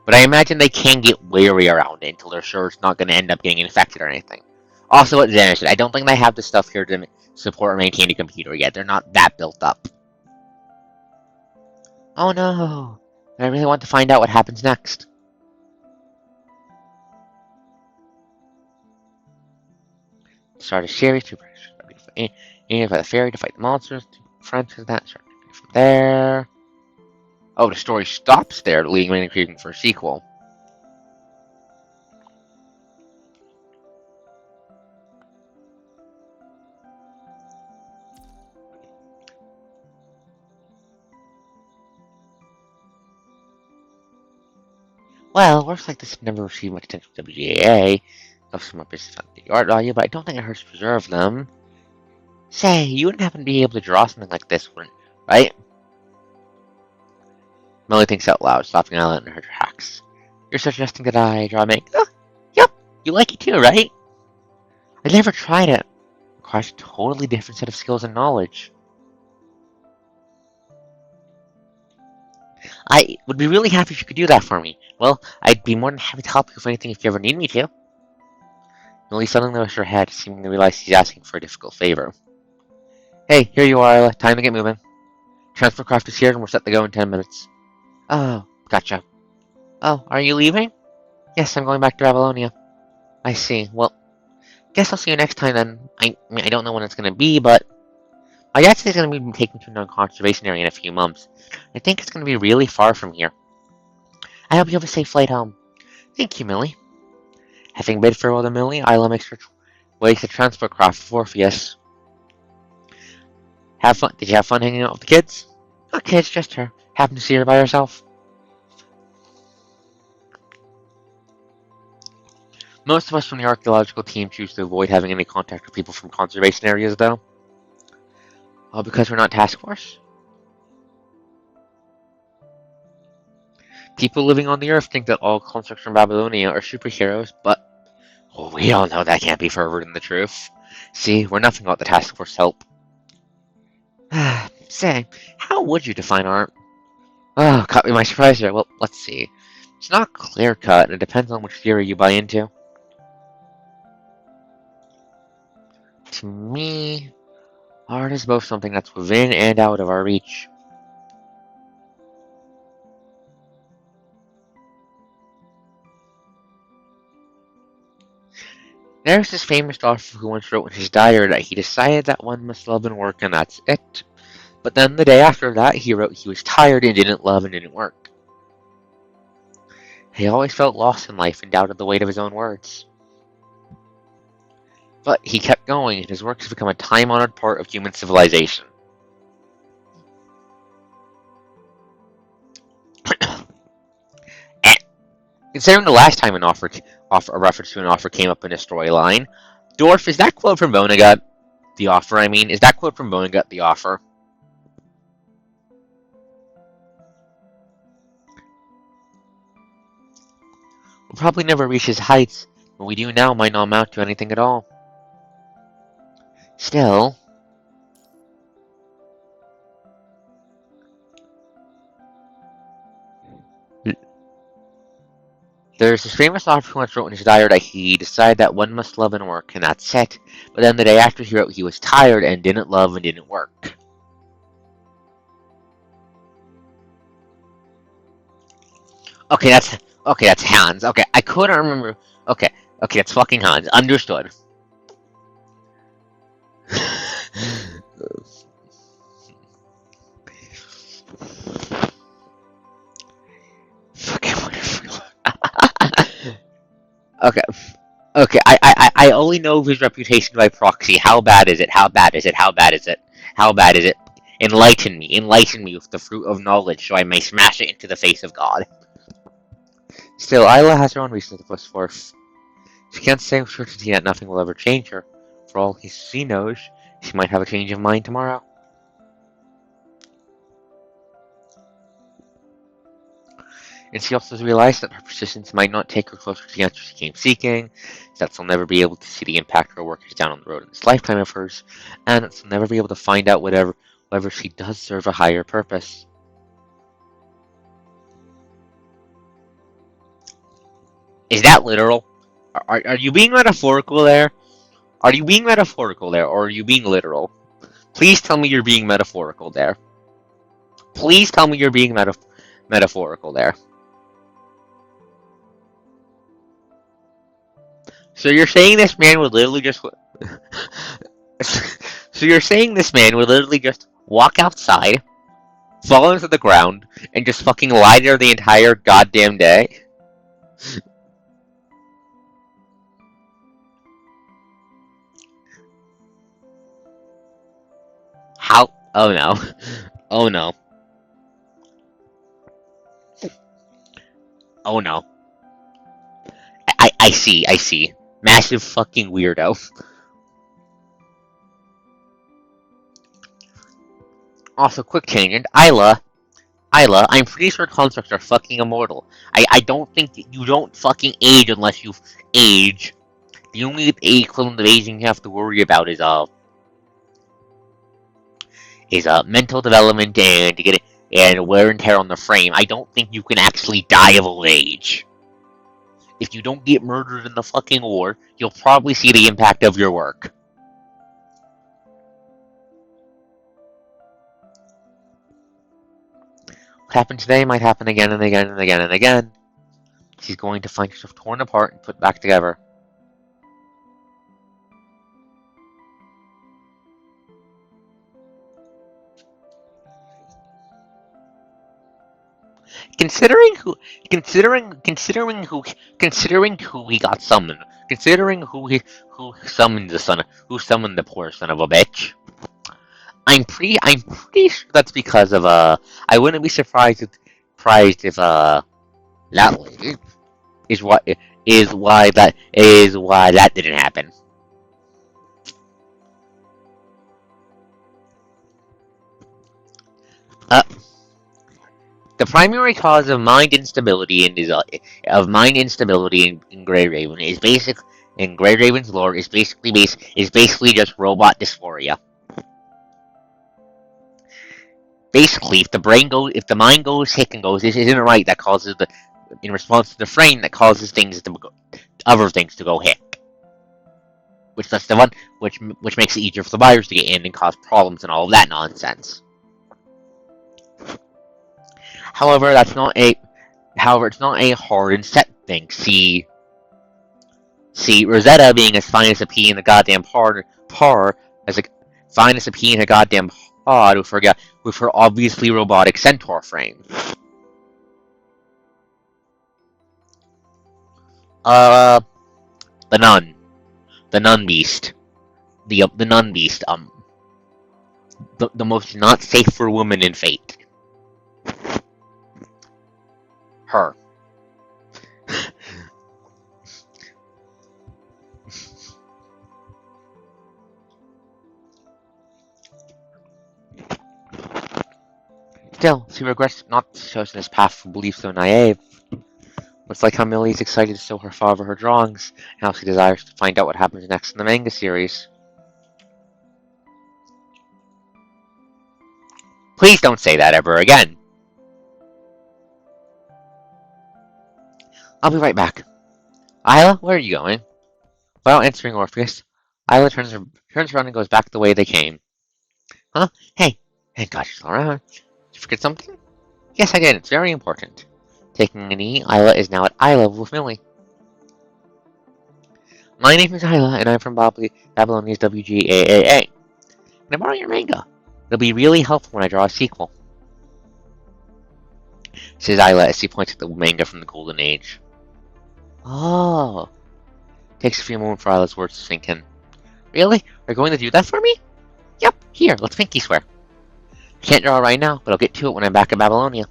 But I imagine they can get wary around it until they're sure it's not going to end up getting infected or anything. Also, what Xander said, I don't think they have the stuff here to support or maintain a computer yet. They're not that built up. Oh no! I really want to find out what happens next. Start a series to aim by the fairy to fight the monsters. Friends with that. Start from there. Oh, the story stops there, leading me to for a sequel. Well, looks like this never received much attention from WGA. Of some business on the art value, but I don't think it hurts to preserve them. Say, you wouldn't happen to be able to draw something like this, right? Melly thinks out loud, stopping Alan in her tracks. You're suggesting that I draw make? Oh, yep, you like it too, right? I never tried it. It requires a totally different set of skills and knowledge. I would be really happy if you could do that for me. Well, I'd be more than happy to help you with anything if you ever need me to. Millie suddenly lifts her head, seeming to realize he's asking for a difficult favor. Hey, here you are, Isla. Time to get moving. Transfer craft is here and we're set to go in 10 minutes. Oh, gotcha. Oh, are you leaving? Yes, I'm going back to Babylonia. I see. Well, guess I'll see you next time then. I mean, I don't know when it's gonna be, but my dad said he's gonna be taken to a non-conservation area in a few months. I think it's gonna be really far from here. I hope you have a safe flight home. Thank you, Millie. Having bid farewell to Millie, Isla makes her way to the transport craft with Orpheus. Have fun? Did you have fun hanging out with the kids? Not kids, just her. Happened to see her by herself. Most of us from the archaeological team choose to avoid having any contact with people from conservation areas, though. All because we're not task force? People living on the Earth think that all constructs from Babylonia are superheroes, but we all know that can't be further than the truth. See, we're nothing without the task force help. Say, how would you define art? Oh, caught me by surprise there. Well, let's see. It's not clear-cut, and it depends on which theory you buy into. To me, art is both something that's within and out of our reach. There's this famous author who once wrote in his diary that he decided that one must love and work and that's it. But then the day after that, he wrote he was tired and didn't love and didn't work. He always felt lost in life and doubted the weight of his own words. But he kept going, and his work has become a time-honored part of human civilization. Considering the last time a reference to an offer came up in a storyline, Dorf, is that quote from Vonnegut? The offer, I mean. Is that quote from Vonnegut the offer? We'll probably never reach his heights. What we do now might not amount to anything at all. Still, there's this famous author who once wrote in his diary that he decided that one must love and work, and that's it. But then the day after he wrote he was tired and didn't love and didn't work. Okay, that's Hans. Okay, I couldn't remember. Okay, that's fucking Hans. Understood. Fucking wonderful. Okay. I only know his reputation by proxy. How bad is it? How bad is it? How bad is it? How bad is it? Enlighten me with the fruit of knowledge, so I may smash it into the face of God. Still, Isla has her own reasons to push forth. She can't say with certainty that nothing will ever change her. For all she knows, she might have a change of mind tomorrow. And she also realized that her persistence might not take her closer to the answer she came seeking, that she'll never be able to see the impact her work has down on the road in this lifetime of hers, and that she'll never be able to find out whatever she does serve a higher purpose. Is that literal? Are you being metaphorical there? Are you being metaphorical there, or are you being literal? Please tell me you're being metaphorical there. Please tell me you're being metaphorical there. So you're saying this man would literally just... So you're saying this man would literally just walk outside, fall into the ground, and just fucking lie there the entire goddamn day? How? Oh no. Oh no. Oh no. I see. Massive fucking weirdo. Also, quick tangent. Isla, I'm pretty sure constructs are fucking immortal. I don't think that you don't fucking age unless you age. The only equivalent of aging you have to worry about is mental development and wear and tear on the frame. I don't think you can actually die of old age. If you don't get murdered in the fucking war, you'll probably see the impact of your work. What happened today might happen again and again and again and again. She's going to find herself torn apart and put back together. Considering who he got summoned, considering who summoned the poor son of a bitch. I'm pretty sure that's because of I wouldn't be surprised if that is why that didn't happen. The primary cause of mind instability in Grey Raven is in Grey Raven's lore is basically just robot dysphoria. Basically, if the mind goes hick and goes, this isn't right, that causes in response to the frame that causes other things to go hick, which makes it easier for the virus to get in and cause problems and all of that nonsense. However, it's not a hard and set thing. See, Rosetta being as fine as a pea in the goddamn par as a fine as a pea in a goddamn Oh, I forgot. With her obviously robotic centaur frame. Uh, the nun. The nun beast. The nun beast. The most not safe for women in Fate. Her. Still, she regrets not choosing this path for belief so naive. Looks like how Millie's excited to show her father her drawings, and how she desires to find out what happens next in the manga series. Please don't say that ever again. I'll be right back. Isla, where are you going? Without answering Orpheus, Isla turns around and goes back the way they came. Huh? Hey, thank God she's all around. Did you forget something? Yes, I did. It's very important. Taking a knee, Isla is now at eye level with Millie. My name is Isla, and I'm from Babylonia's WGAAA. Can I borrow your manga? It'll be really helpful when I draw a sequel, says Isla as she points at the manga from the Golden Age. Oh. Takes a few moments for Isla's words to sink in. Really? Are you going to do that for me? Yep, here, let's pinky swear. I can't draw right now, but I'll get to it when I'm back in Babylonia.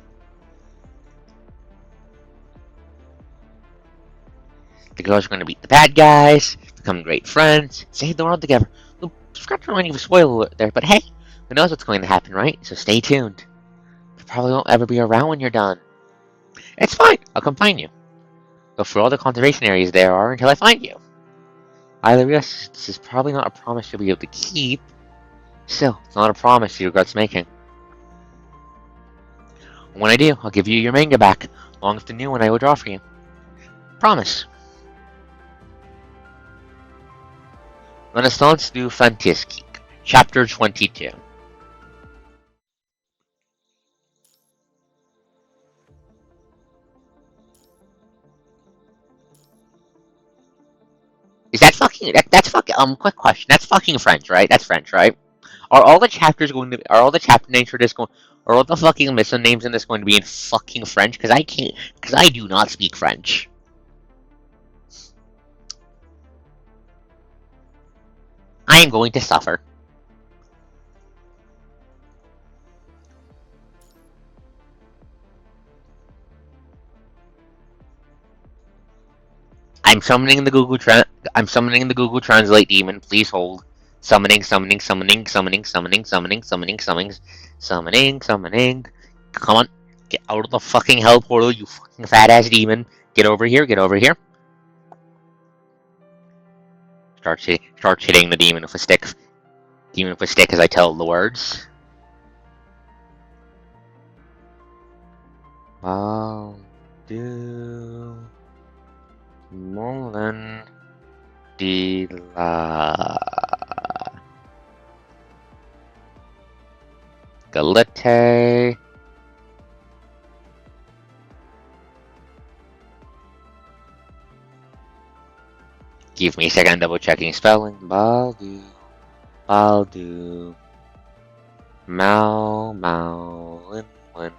The girls are going to beat the bad guys, become great friends, save the world together. Ooh, forgot to remind you of a spoiler alert there, but hey, who knows what's going to happen, right? So stay tuned. You probably won't ever be around when you're done. It's fine, I'll come find you. Go through all the conservation areas there are until I find you. Isla realizes this is probably not a promise she'll be able to keep. Still, it's not a promise she regrets making. When I do, I'll give you your manga back, along with the new one I will draw for you. Promise. Renaissance du Fantastique, Chapter 22. Is that fucking that's fucking quick question. That's fucking French, right? That's French, right? Are all the chapters going to are all the chapter names for this going are all the fucking mission names in this going to be in fucking French? Because I do not speak French. I am going to suffer. I'm summoning the Google Translate demon. Please hold. Summoning. Come on, get out of the fucking hell portal, you fucking fat ass demon. Get over here. Start hitting the demon with a stick. As I tell the words. I'll do Moulin de la Galette. Give me a second, double checking spelling. Baldu. Lin.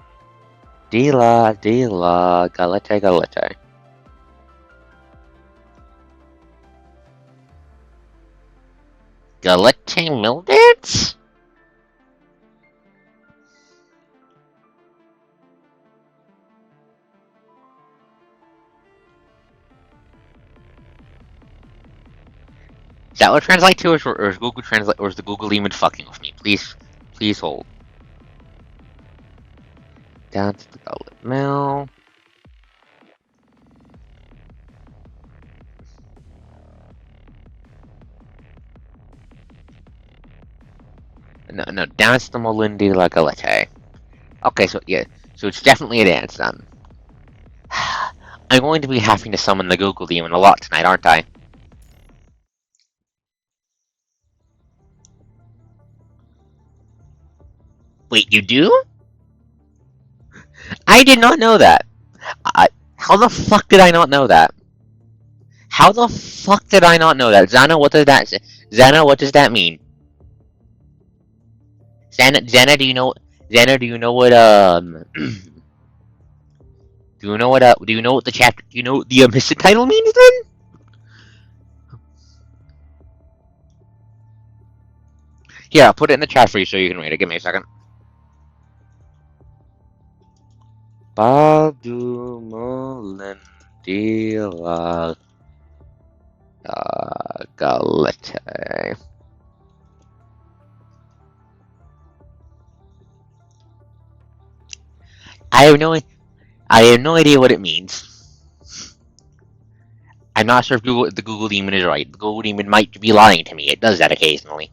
Dila, Galette. Galette Mildance? Is that what translate to, or is Google Translate, or is the Google even fucking with me? Please hold. Down to the Gullet Mill. No, down to the Moulin de la Galette. Okay, so yeah, so it's definitely a dance then. I'm going to be having to summon the Google Demon a lot tonight, aren't I? Wait, you do? I did not know that. How the fuck did I not know that? How the fuck did I not know that? Zana, what does that mean? Xana, do you know? Xana, do you know what do you know what the chapter? Do you know what the mystic title means then? Yeah, I'll put it in the chat for you so you can read it. Give me a second. Badumulendila Galete. I have no idea what it means. I'm not sure if the Google Demon is right. The Google Demon might be lying to me. It does that occasionally.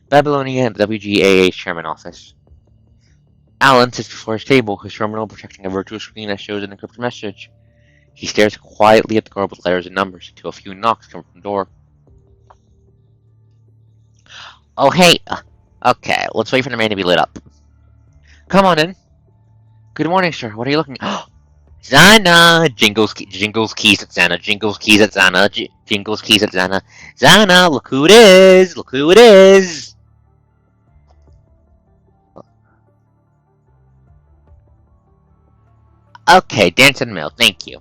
Babylonia WGAA's chairman office. Alan sits before his table, his terminal protecting a virtual screen that shows an encrypted message. He stares quietly at the garbled letters and numbers until a few knocks come from the door. Oh, hey. Okay, let's wait for the man to be lit up. Come on in. Good morning, sir. What are you looking at? Zana! Jingles keys at Zana. Jingles keys at Zana. Jingles keys at Zana. Zana, look who it is! Look who it is! Okay, dance in the mill. Thank you.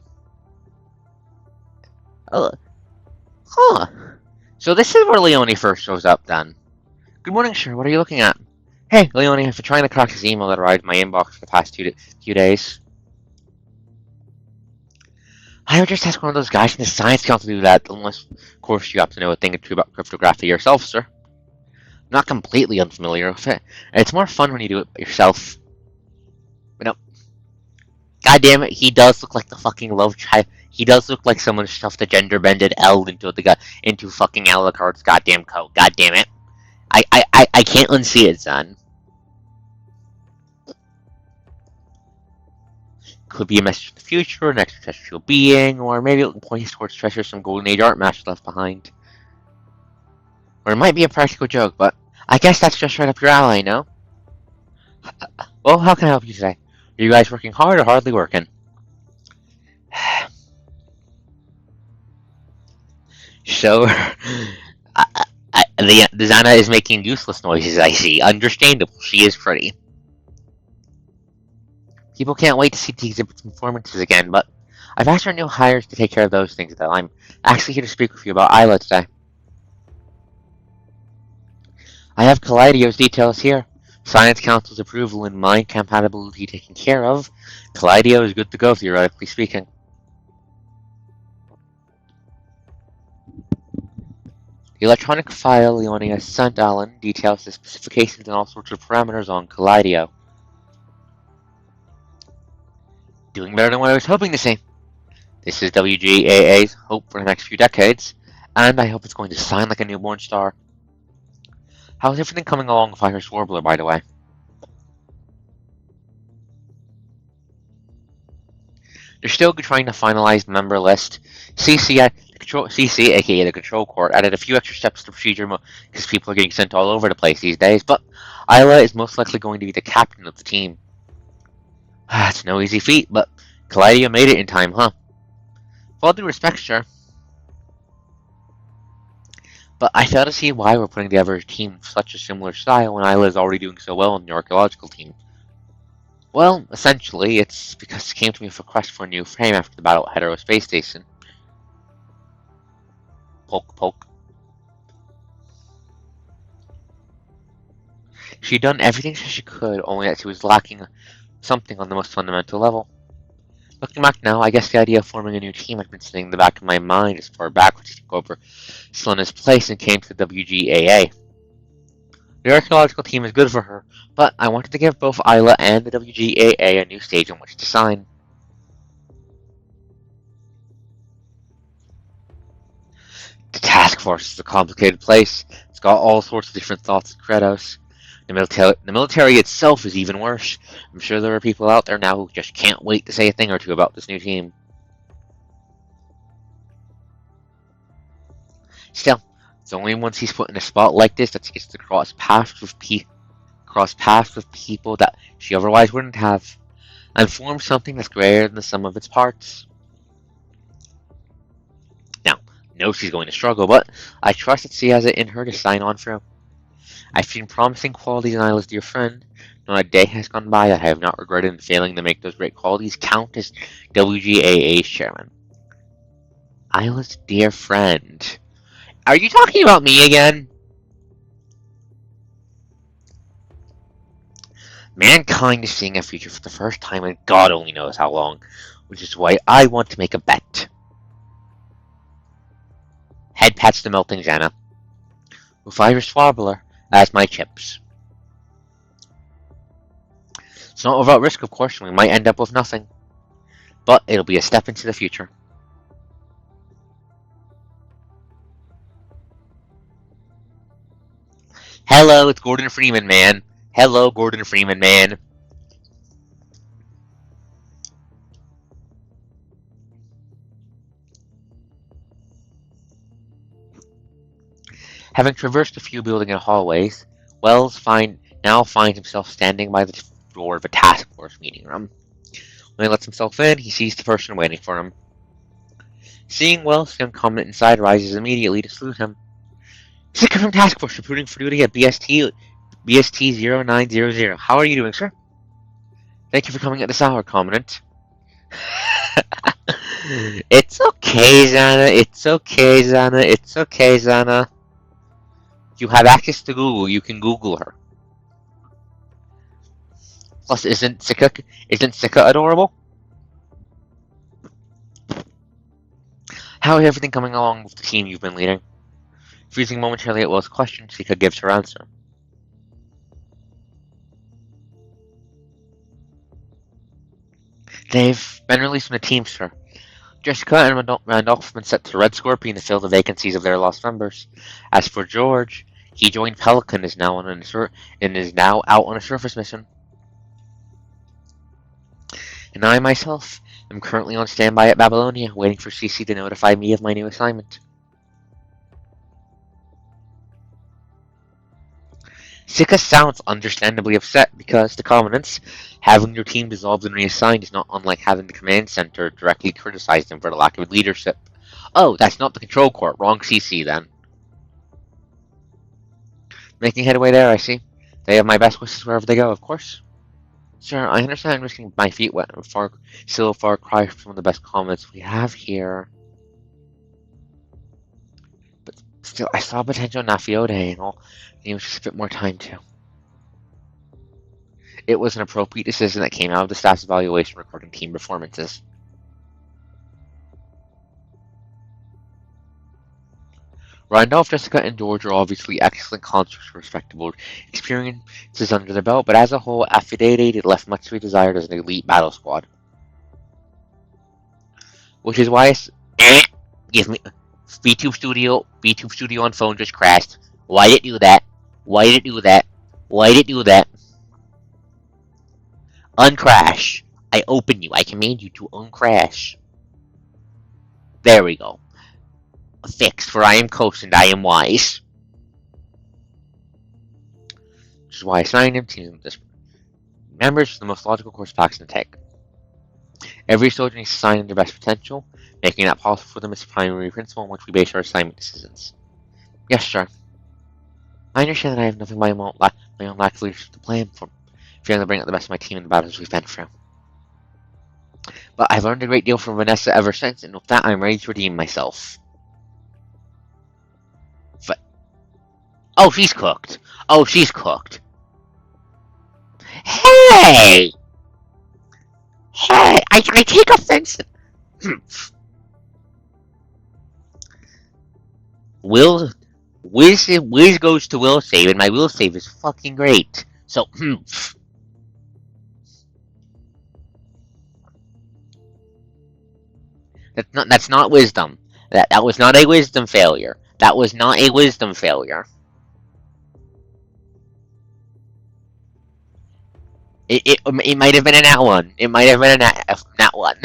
Huh. So this is where Leone first shows up, then. Good morning, sir. What are you looking at? Hey, Leone, I've been trying to crack this email that arrived in my inbox for the past few days. I would just ask one of those guys from the Science Council to do that, unless, of course, you happen to know a thing or two about cryptography yourself, sir. I'm not completely unfamiliar with it, and it's more fun when you do it yourself. But no. God damn it, he does look like the fucking love child. He does look like someone stuffed a gender-bended L into fucking Alucard's goddamn coat. God damn it. I can't unsee it, son. Could be a message from the future, an extraterrestrial being, or maybe it points towards treasures some Golden Age art masters left behind. Or it might be a practical joke, but I guess that's just right up your alley, no? Well, how can I help you today? Are you guys working hard or hardly working? So, the Zana is making useless noises, I see. Understandable. She is pretty. People can't wait to see the exhibit's performances again, but I've asked our new hires to take care of those things, though. I'm actually here to speak with you about Isla today. I have Kaleidio's details here. Science Council's approval and mind compatibility taken care of. Kaleidio is good to go, theoretically speaking. The electronic file Leone has sent Alan details the specifications and all sorts of parameters on Kaleidio. Doing better than what I was hoping to see. This is WGAA's hope for the next few decades, and I hope it's going to shine like a newborn star. How's everything coming along with Fire's Warbler, by the way? They're still trying to finalize the member list. CC, aka the Control Court, added a few extra steps to the procedure because people are getting sent all over the place these days, but Isla is most likely going to be the captain of the team. It's no easy feat, but Kaleidio made it in time, huh? With all due respect, sure. But I fail to see why we're putting together a team of such a similar style when Isla is already doing so well in the archaeological team. Well, essentially, it's because it came to me with a request for a new frame after the battle at Hetero Space Station. Poke, poke. She'd done everything she could, only that she was lacking something on the most fundamental level. Looking back now, I guess the idea of forming a new team had been sitting in the back of my mind as far back when she took over Selena's place and came to the WGAA. The archaeological team is good for her, but I wanted to give both Isla and the WGAA a new stage on which to shine. The task force is a complicated place. It's got all sorts of different thoughts and credos. The military itself is even worse. I'm sure there are people out there now who just can't wait to say a thing or two about this new team. Still, it's only once he's put in a spot like this that she gets to cross paths with people that she otherwise wouldn't have, and form something that's greater than the sum of its parts. Now, I know she's going to struggle, but I trust that she has it in her to sign on through. I've seen promising qualities in Isla's dear friend. Not a day has gone by that I have not regretted in failing to make those great qualities count as WGAA's chairman. Isla's dear friend. Are you talking about me again? Mankind is seeing a future for the first time and God only knows how long, which is why I want to make a bet. Head pats the melting Xana. With Irish Warbler as my chips. It's not without risk, of course, and we might end up with nothing. But it'll be a step into the future. Hello, it's Gordon Freeman, man. Hello, Gordon Freeman, man. Having traversed a few building and hallways, Wells now finds himself standing by the door of a task force meeting room. When he lets himself in, he sees the person waiting for him. Seeing Wells, the young commandant inside rises immediately to salute him. Sicker from task force, reporting for duty at BST 0900. How are you doing, sir? Thank you for coming at this hour, Commandant. It's okay, Xana. It's okay, Xana. It's okay, Xana. You have access to Google. You can Google her. Plus, isn't Sika adorable? How is everything coming along with the team you've been leading? Freezing momentarily at Will's question, Sika gives her answer. They've been released from the team, sir. Jessica and Randolph have been set to Red Scorpion to fill the vacancies of their lost members. As for George, he joined Pelican and is now out on a surface mission. And I myself am currently on standby at Babylonia, waiting for CC to notify me of my new assignment. Sika sounds understandably upset because the Commandants, having their team dissolved and reassigned is not unlike having the command center directly criticize them for the lack of leadership. Oh, that's not the control court. Wrong CC then. Making headway there, I see. They have my best wishes wherever they go, of course. Sir, I understand risking my feet wet and still a far cry from the best comments we have here. But still, I saw potential in Nafiode and all. It was just a bit more time too. It was an appropriate decision that came out of the staff's evaluation regarding team performances. Randolph, Jessica, and George are obviously excellent constructs with respectable experiences under their belt, but as a whole, Affidavit left much to be desired as an elite battle squad. Which is why give me Vtuber Studio on phone just crashed. Why did it do that? Why did it do that? Why did it do that? Uncrash. I open you. I command you to uncrash. There we go. Fixed, for I am coast and I am wise. Which is why I assigned him to this members for the most logical course of action to take. Every soldier needs to assign their best potential, making that possible for them is the primary principle on which we base our assignment decisions. Yes, sir. I understand that I have nothing but my own lack of leadership to blame for failing to bring out the best of my team in the battles we've been through. But I've learned a great deal from Vanessa ever since, and with that I'm ready to redeem myself. Oh, she's cooked. Oh, she's cooked. Hey! Hey, I take offense. Wiz goes to will save, and my will save is fucking great. So, that's not wisdom. That was not a wisdom failure. That was not a wisdom failure. It might have been a nat one. It might have been a nat one.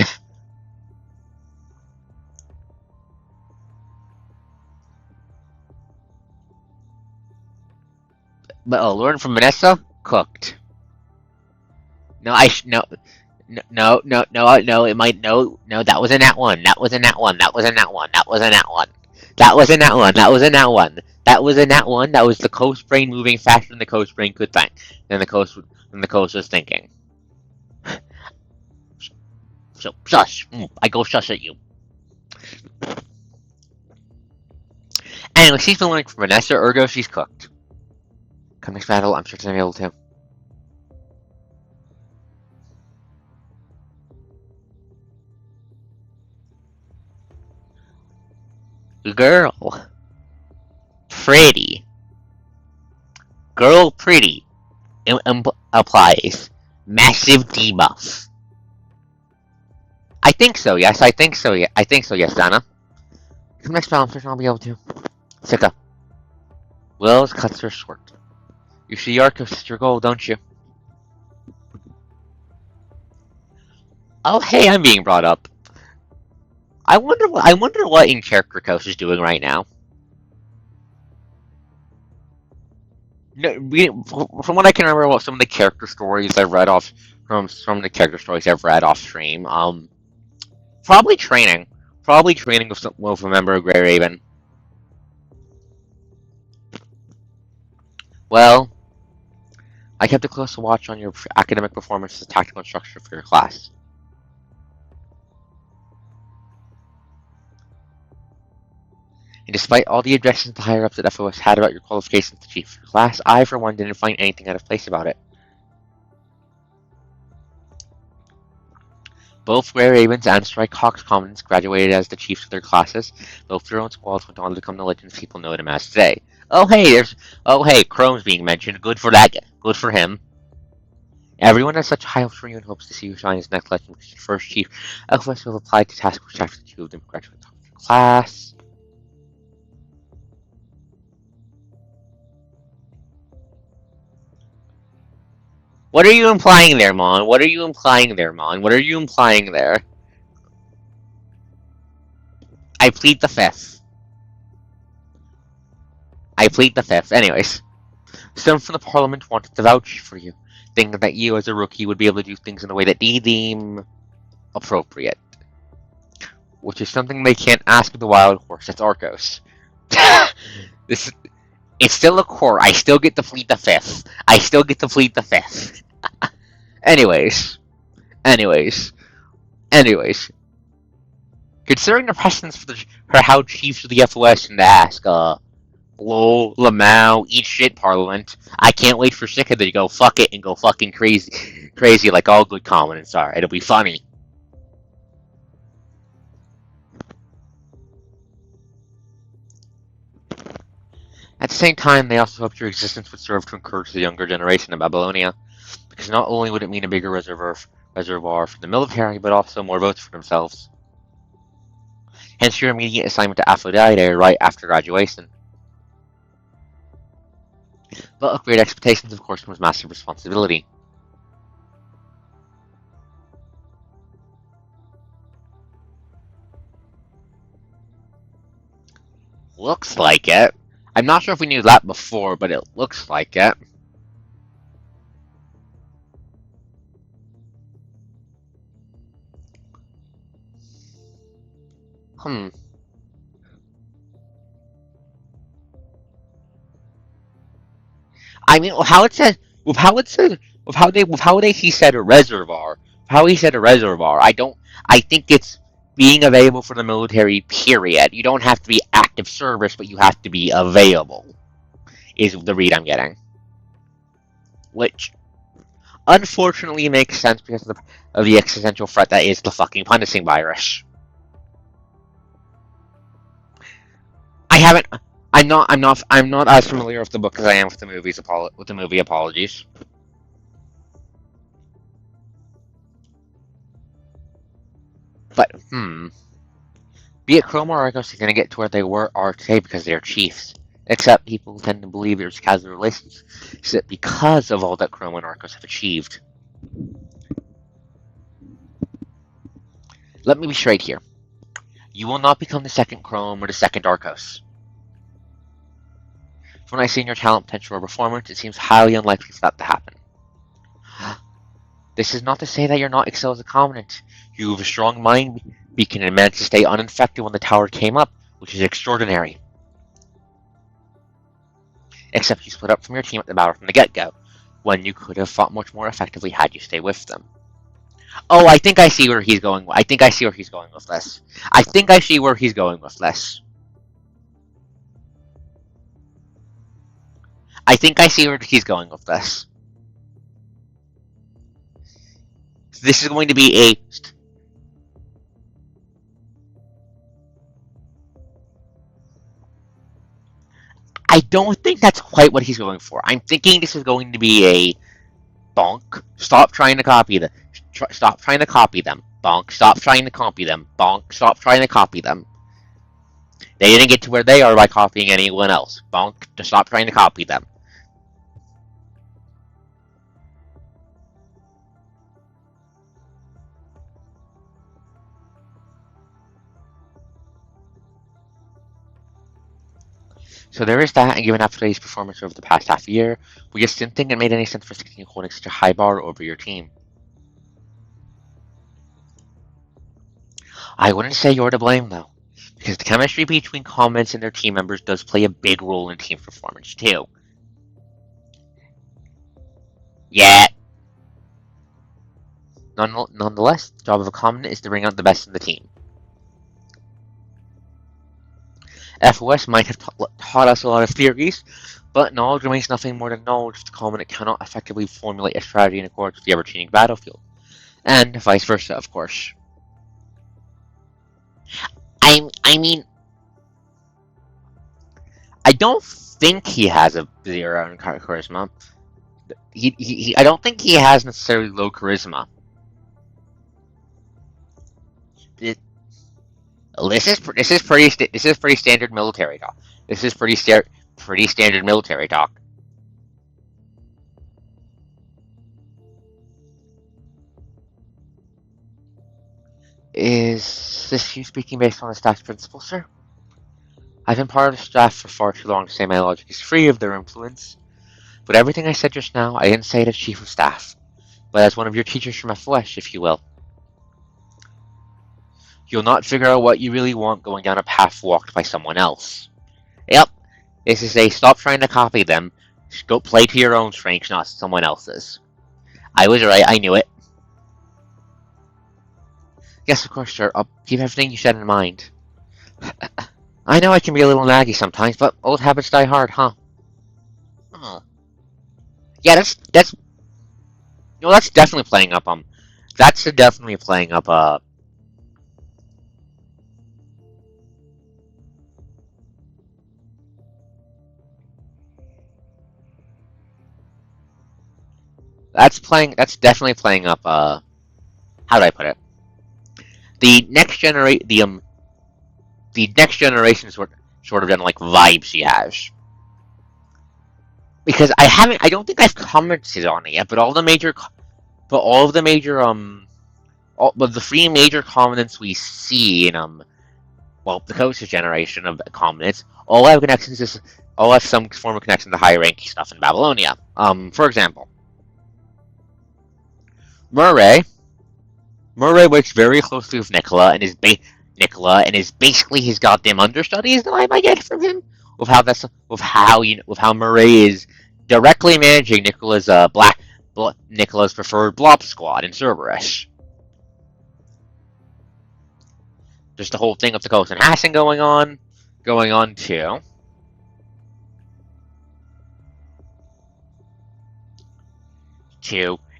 But learn from Vanessa. Cooked. No, no. It might no. That was a nat one. That was a nat one. That was a nat one. That was a nat one. That was a nat one. That was a nat one. That was a nat 1. That was the coast brain moving faster than the coast brain could think. Than the coast was thinking. So, shush. I go shush at you. Anyway, she's been learning from Vanessa, ergo she's cooked. Come next battle, I'm certain I'm able to. Girl. Pretty. Girl pretty. Applies. Massive debuff. I think so, yes. I think so, yes, Donna. Come next battle, I'm certain I'll be able to. Sika. Will's cuts her short. You see Arcos is your goal, don't you? Oh, hey, I'm being brought up. I wonder what in character Coast is doing right now. No, from what I can remember, what some of the character stories I've read off from some of the character stories I've read off stream, probably training with a member of Grey Raven. Well, I kept a close watch on your academic performance as a tactical instructor for your class. And despite all the objections the higher ups at FOS had about your qualifications to chief of your class, I, for one, didn't find anything out of place about it. Both Grey Ravens and Strike Hawk's Commons graduated as the chiefs of their classes. Both their own squads went on to become the legends people know them as today. Oh hey, Chrome's being mentioned. Good for that. Good for him. Everyone has such high hopes for you and hopes to see you shine as next legend because your first chief. FOS will have applied to task force after the two of them graduate top of your class. What are you implying there, Mon? What are you implying there, Mon? What are you implying there? I plead the fifth. I plead the fifth. Anyways, some from the Parliament wanted to vouch for you, thinking that you, as a rookie, would be able to do things in the way that they deem appropriate. Which is something they can't ask of the wild horse. That's Arcos. It's still a core. I still get to plead the fifth. Anyways. Considering the precedence for how chiefs of the FOS and to ask, Lol, Lamau, eat shit, Parliament. I can't wait for Sika to go fuck it and go fucking crazy like all good commoners are. It'll be funny. At the same time, they also hoped your existence would serve to encourage the younger generation of Babylonia, because not only would it mean a bigger reservoir for the military, but also more votes for themselves. Hence your immediate assignment to Aphrodite right after graduation. But with great expectations, of course, comes massive responsibility. Looks like it. I'm not sure if we knew that before, but it looks like it. I mean, how he said a reservoir. I think it's being available for the military. Period. You don't have to be active service, but you have to be available. Is the read I'm getting, which unfortunately makes sense because of the existential threat that is the fucking punishing virus. I'm not as familiar with the book as I am with the movies. With the movie, apologies. But be it Chrome or Argos are going to get to where they are today because they are chiefs. Except people tend to believe there's causal relations because of all that Chrome and Arcos have achieved. Let me be straight here. You will not become the second Chrome or the second Arcos. From what I see in your talent, potential, or performance, it seems highly unlikely for that to happen. This is not to say that you're not excelled as a Covenant. You have a strong mind beacon and managed to stay uninfected when the tower came up, which is extraordinary. except you split up from your team at the battle from the get-go, when you could have fought much more effectively had you stayed with them. Oh, I think I see where he's going. I think I see where he's going with this. I think I see where he's going with this. I think I see where he's going with this. This is going to be a... I don't think that's quite what he's going for. I'm thinking this is going to be a... Bonk. Stop trying to copy them. Stop trying to copy them. Bonk. Stop trying to copy them. Bonk. Stop trying to copy them. They didn't get to where they are by copying anyone else. Bonk. To stop trying to copy them. So there is that, and given after today's performance over the past half a year, we just didn't think it made any sense for 16 holding such a high bar over your team. I wouldn't say you're to blame, though, because the chemistry between comments and their team members does play a big role in team performance, too. Yeah. Nonetheless, the job of a comment is to bring out the best in the team. FOS might have taught us a lot of theories, but knowledge remains nothing more than knowledge if the comment cannot effectively formulate a strategy in accordance with the ever-changing battlefield. And vice versa, of course. I mean, I don't think he has a 0 in charisma. I don't think he has necessarily low charisma. This is pretty standard military talk. This is pretty standard military talk. Is this you speaking based on the staff's principle, sir? I've been part of the staff for far too long to say my logic is free of their influence. But everything I said just now, I didn't say it as chief of staff, but as one of your teachers from FOS, if you will. You'll not figure out what you really want going down a path walked by someone else. Yep, this is a stop trying to copy them. Go play to your own strengths, not someone else's. I was right, I knew it. Yes, of course, sir. I'll keep everything you said in mind. I know I can be a little naggy sometimes, but old habits die hard, huh? Oh. Yeah, that's definitely playing up that's definitely playing up that's definitely playing up how do I put it? The next generation sort of done like vibes he has. Because I don't think I've commented on it yet, but all of the major but the 3 major comments we see in the Coach's generation of comments all have some form of connection to higher ranking stuff in Babylonia. For example, Murray works very closely with Nicola and is basically his goddamn understudy is the vibe I get from him. With how Murray is directly managing Nicola's preferred blob squad in Cerberus. Just the whole thing with the Ghost and Hassan going on too.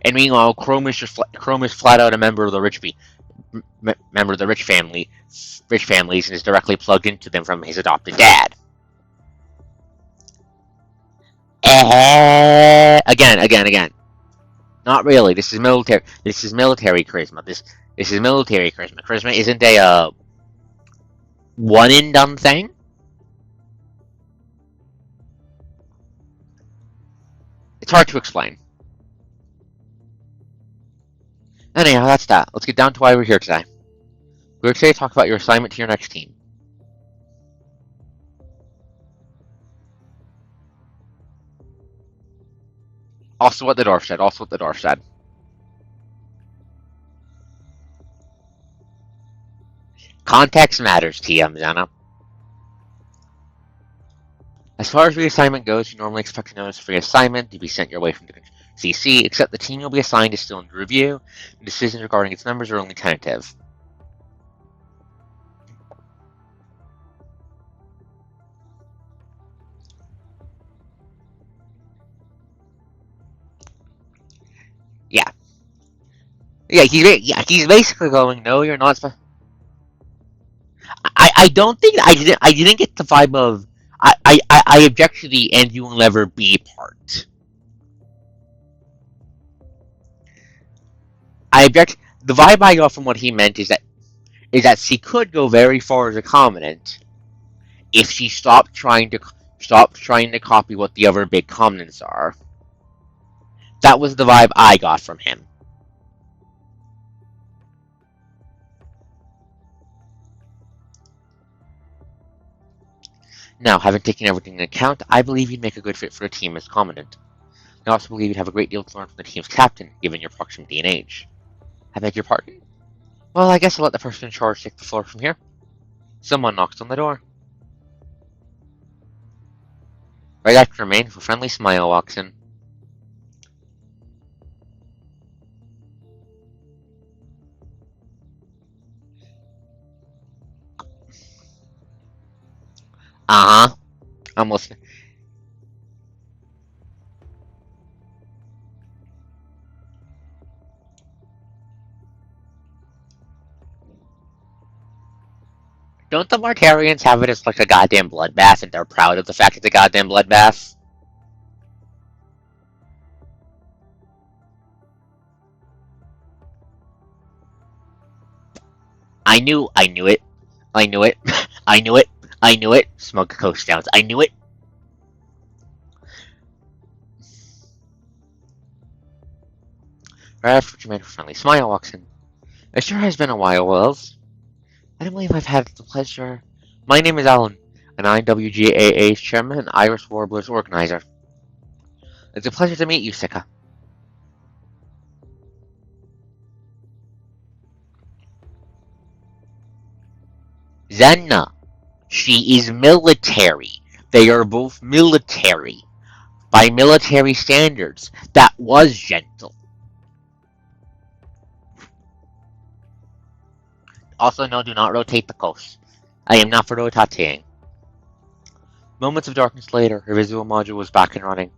And meanwhile, Chrome is flat out a member of the rich families, and is directly plugged into them from his adopted dad. Again. Not really. This is military charisma. This is military charisma. Charisma isn't a one and done thing. It's hard to explain. Anyhow, that's that. Let's get down to why we're here today. We're here to talk about your assignment to your next team. Also what the dwarf said. Context matters, TM, Zana. As far as reassignment goes, you normally expect a notice of reassignment to be sent your way from the CC, except the team you'll be assigned is still under review, and decisions regarding its members are only tentative. Yeah. Yeah, he's basically going, no, you're not. I don't think I didn't get the vibe of I object to the and you will never be part. I object. The vibe I got from what he meant is that she could go very far as a commentant if she stopped trying to copy what the other big comments are. That was the vibe I got from him. Now, having taken everything into account, I believe you'd make a good fit for the team as commentant. I also believe you'd have a great deal to learn from the team's captain, given your proximity and age. I beg your pardon? Well, I guess I'll let the person in charge take the floor from here. Someone knocks on the door. Right after a man with a friendly smile walks in. Uh-huh. I'm listening. Don't the Martarians have it as like a goddamn bloodbath and they're proud of the fact it's a goddamn bloodbath? I knew it. I knew it. I knew it. I knew it. Smug coast downs. I knew it. Right after man with a friendly smile walks in. It sure has been a while, Wells. I don't believe I've had the pleasure. My name is Alan, and I'm WGAA's chairman and Irish Warbler's organizer. It's a pleasure to meet you, Sika. Zenna. She is military. They are both military. By military standards, that was gentle. Also, no, do not rotate the coast. I am not for rotating. Moments of darkness later, her visual module was back and running.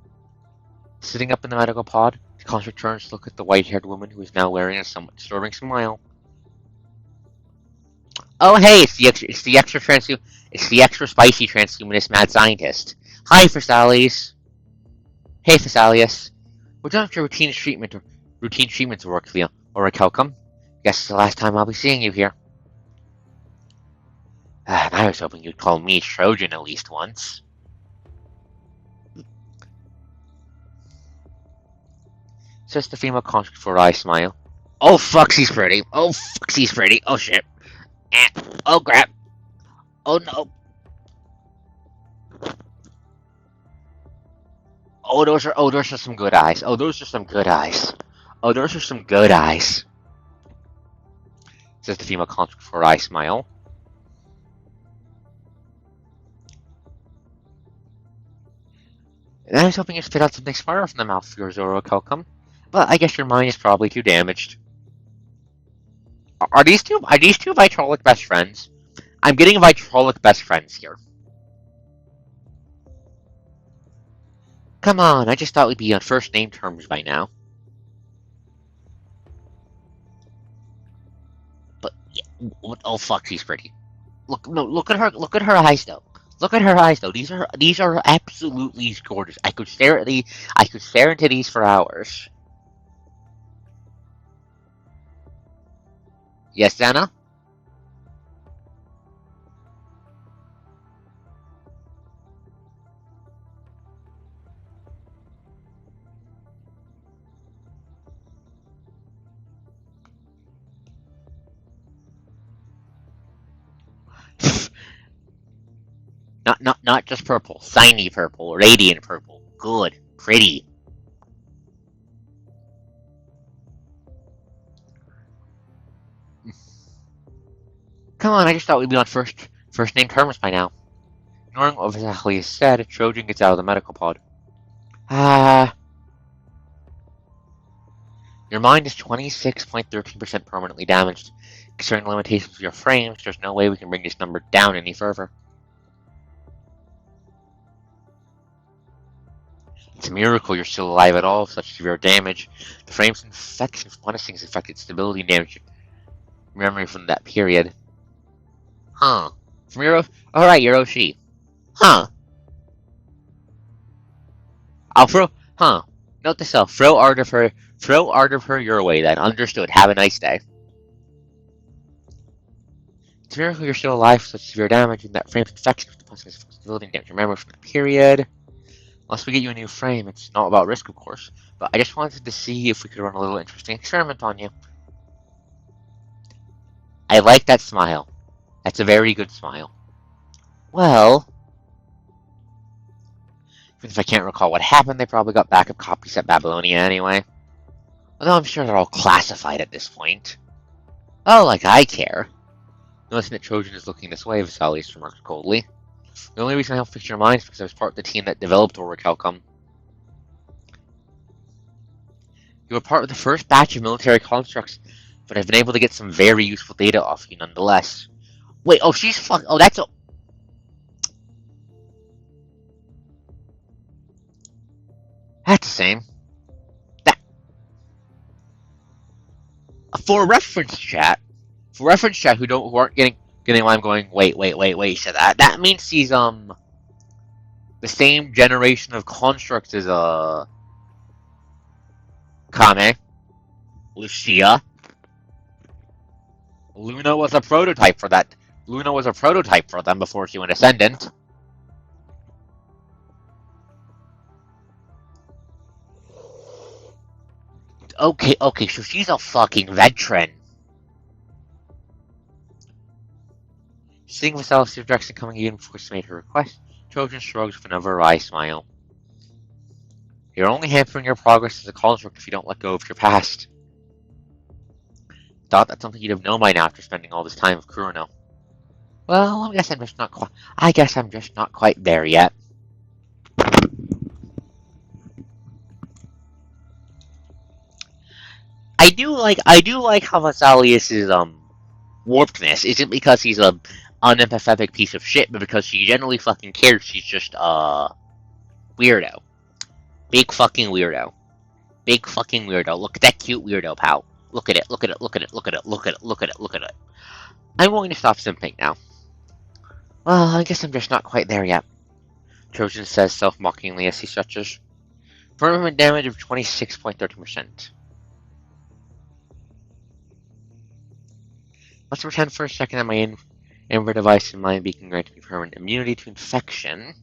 Sitting up in the medical pod, the conscious turns to look at the white-haired woman who is now wearing a somewhat disturbing smile. Oh hey, it's the extra spicy transhumanist mad scientist. Hi, Phasalis. Hey, Phasalius. We're done with your routine treatment work, or Kelcom. Guess it's the last time I'll be seeing you here. And I was hoping you'd call me Trojan at least once. Says the female conscious for a smile. Oh fuck, she's pretty. Oh fuck, she's pretty. Oh shit. Oh crap. Oh no. Those are some good eyes. Oh, those are some good eyes. Oh, those are some good eyes. Says the female conscious for a smile. And I was hoping you'd spit out something smarter from the mouth of your Zoro Kelcom. But I guess your mind is probably too damaged. Are these two vitrolic best friends? I'm getting vitrolic best friends here. Come on, I just thought we'd be on first name terms by now. But yeah, oh fuck, she's pretty. Look at her eyes though. Look at her eyes though. These are absolutely gorgeous. I could stare into these for hours. Yes, Anna? Not just purple. Shiny purple. Radiant purple. Good. Pretty. Come on, I just thought we'd be on first name terms by now. Ignoring what Vasily has said, Trojan gets out of the medical pod. Ah. Your mind is 26.13% permanently damaged. Considering the limitations of your frames, there's no way we can bring this number down any further. It's a miracle you're still alive at all with such severe damage. The frame's infection from one of things affected stability and damage memory from that period. Huh. From Alright, Hiroshi. Huh. I'll throw. Huh. Note to self. Throw art of her your way then. Understood. Have a nice day. It's a miracle you're still alive with such severe damage and that frame's infection with the possibility of stability and damage memory from that period. Unless we get you a new frame, it's not about risk, of course. But I just wanted to see if we could run a little interesting experiment on you. I like that smile. That's a very good smile. Well, even if I can't recall what happened, they probably got backup copies at Babylonia anyway. Although I'm sure they're all classified at this point. Oh, like I care. Noticing that Trojan is looking this way, Vasily remarked coldly. The only reason I helped fix your mind is because I was part of the team that developed Orichalcum. You were part of the first batch of military constructs, but I've been able to get some very useful data off you nonetheless. Wait, oh, she's fuck. Oh, that's a. That's the same. That. For reference chat, who aren't getting why I'm going. Wait. So that means he's the same generation of constructs as Kame, Lucia. Luna was a prototype for that. Luna was a prototype for them before she went Ascendant. Okay, so she's a fucking veteran. Seeing Vasalis' direction coming in before she made her request, Trojan shrugs with another wry smile. You're only hampering your progress as a construct if you don't let go of your past. Thought that's something you'd have known by now after spending all this time with Kurono. Well, I guess I'm just not quite there yet. I do like how Vasalius' warpedness isn't because he's a unempathetic piece of shit, but because she generally fucking cares. She's just weirdo. Big fucking weirdo. Look at that cute weirdo, pal. Look at it. I'm going to stop simping now. Well, I guess I'm just not quite there yet. Trojan says self-mockingly as he stretches. Permanent damage of 26.13%. Let's pretend for a second that my Amber device and mind beacon grant me permanent immunity to infection.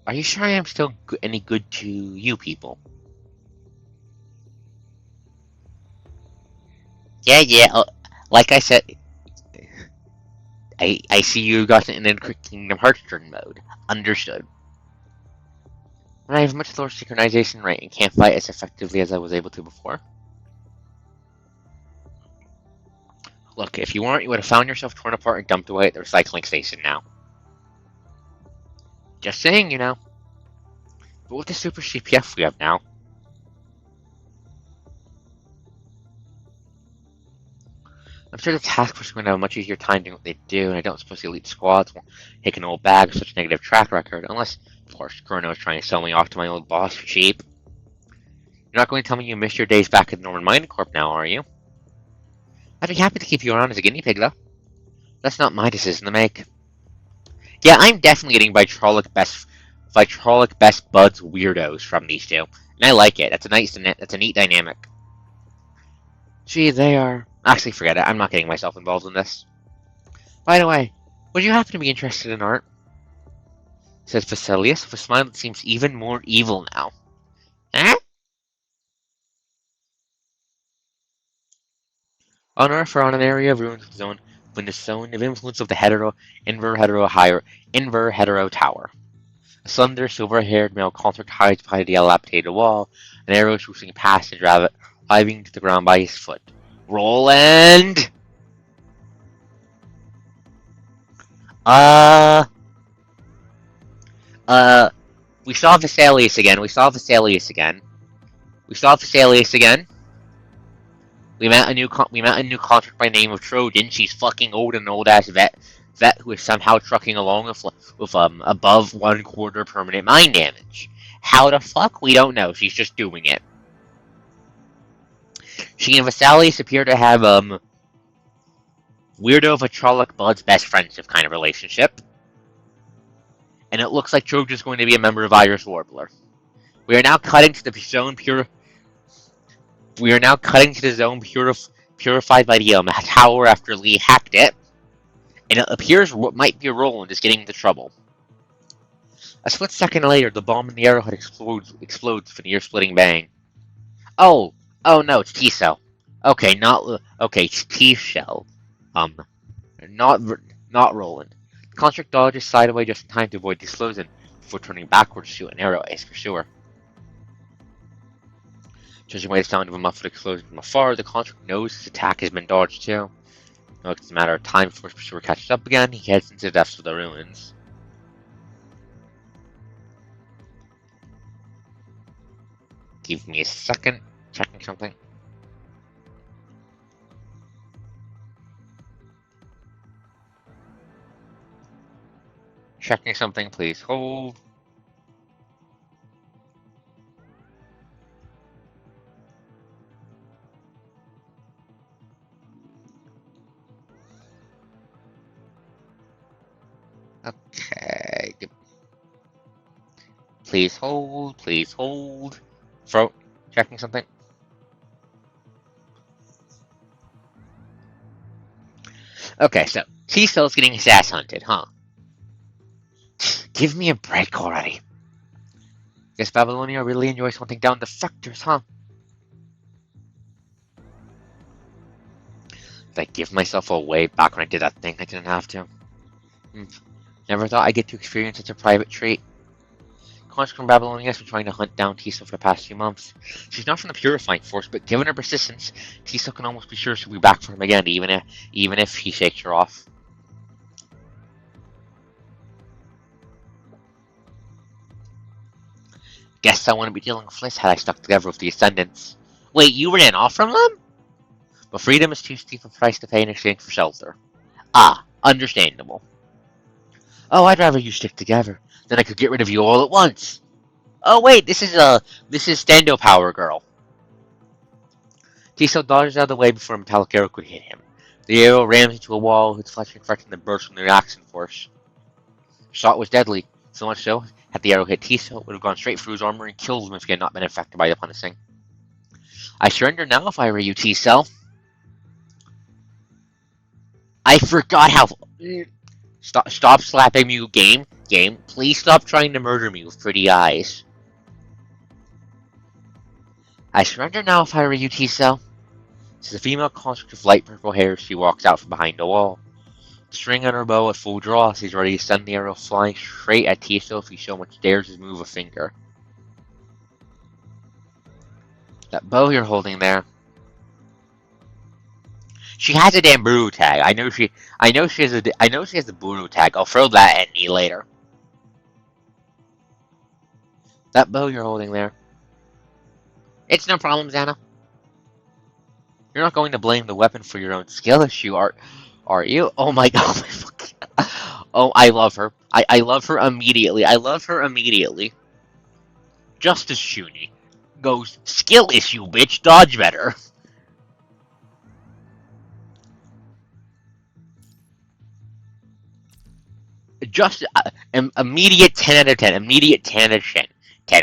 Are you sure I am still any good to you people? Yeah. Like I said, I see you got in Kingdom Hearts turn mode. Understood. When I have much lower synchronization rate and can't fight as effectively as I was able to before. Look, if you weren't, you would have found yourself torn apart and dumped away at the recycling station now. Just saying, you know. But with the super CPF we have now. I'm sure the task force is going to have a much easier time doing what they do, and I don't suppose the elite squads won't take an old bag with such a negative track record, unless, of course, Kurono is trying to sell me off to my old boss for cheap. You're not going to tell me you missed your days back at the Norman Mining Corp now, are you? I'd be happy to keep you around as a guinea pig, though. That's not my decision to make. Yeah, I'm definitely getting Vitrolic best buds weirdos from these two, and I like it. That's a neat dynamic. Gee, they are. Actually, forget it. I'm not getting myself involved in this. By the way, would you happen to be interested in art? Says Vasilius with a smile that seems even more evil now. Eh? On Earth, we're on an area of ruins zone within the zone of influence of the Inver Hetero Tower. A slender, silver-haired male construct hides behind the dilapidated wall, an arrow swooping past and driving to the ground by his foot. Roland! Uh, we saw Vesalius again. We met a new contract by name of Trojan. She's fucking old, an old ass vet who is somehow trucking along with above 1/4 permanent mind damage. How the fuck? We don't know. She's just doing it. She and Vesalius appear to have weirdo Vitrolic Bud's best friendship kind of relationship. And it looks like Trojan's going to be a member of Iris Warbler. We are now cutting to the zone purified by the tower after Lee hacked it, and it appears what might be Roland is getting into trouble. A split second later, the bomb in the arrowhead explodes with an ear-splitting bang. Oh no, it's T-Cell. Okay, it's T-Shell. Not Roland. The construct dodges sideways just in time to avoid the explosion before turning backwards to shoot an arrow at his pursuer. Judging by the sound of a muffled explosion from afar, the construct knows his attack has been dodged too. No, it's a matter of time before his pursuer catches up again. He heads into the depths of the ruins. Give me a second. Checking something. Checking something, please hold. Okay. Please hold. Checking something. Okay, so T-Cell's getting his ass hunted, huh? Give me a break already. Guess Babylonia really enjoys hunting down defectors, huh? Did I give myself away back when I did that thing I didn't have to? Never thought I'd get to experience such a private treat. Construct from Babylonia has been trying to hunt down T-Cell for the past few months. She's not from the Purifying Force, but given her persistence, T-Cell can almost be sure she'll be back for him again, even if he shakes her off. Guess I wouldn't be dealing with Fliss had I stuck together with the Ascendants. Wait, you ran off from them? But freedom is too steep a price to pay in exchange for shelter. Ah, understandable. Oh, I'd rather you stick together. Then I could get rid of you all at once. Oh wait, this is Stando Power Girl. T-Cell dodges out of the way before a metallic arrow could hit him. The arrow rams into a wall, its flesh reflecting the burst from the reaction force. The shot was deadly, so much so, had the arrow hit T-Cell, it would have gone straight through his armor and killed him if he had not been affected by the punishing. I surrender now if I were you, T-Cell. I forgot how... Stop slapping me, game. Please stop trying to murder me with pretty eyes. I surrender now if I were you, T-Cell. This is a female construct with light purple hair. She walks out from behind a wall. String on her bow at full draw. She's ready to send the arrow flying straight at T-Cell if he so much dares to move a finger. That bow you're holding there. She has a damn Buru tag. I know she has a Buru tag. I'll throw that at me later. That bow you're holding there. It's no problem, Xana. You're not going to blame the weapon for your own skill issue, are you? Oh my god. Oh, I love her. I love her immediately. Justice Shuni goes, skill issue, bitch. Dodge better. Just immediate 10 out of 10. Immediate 10 out of 10.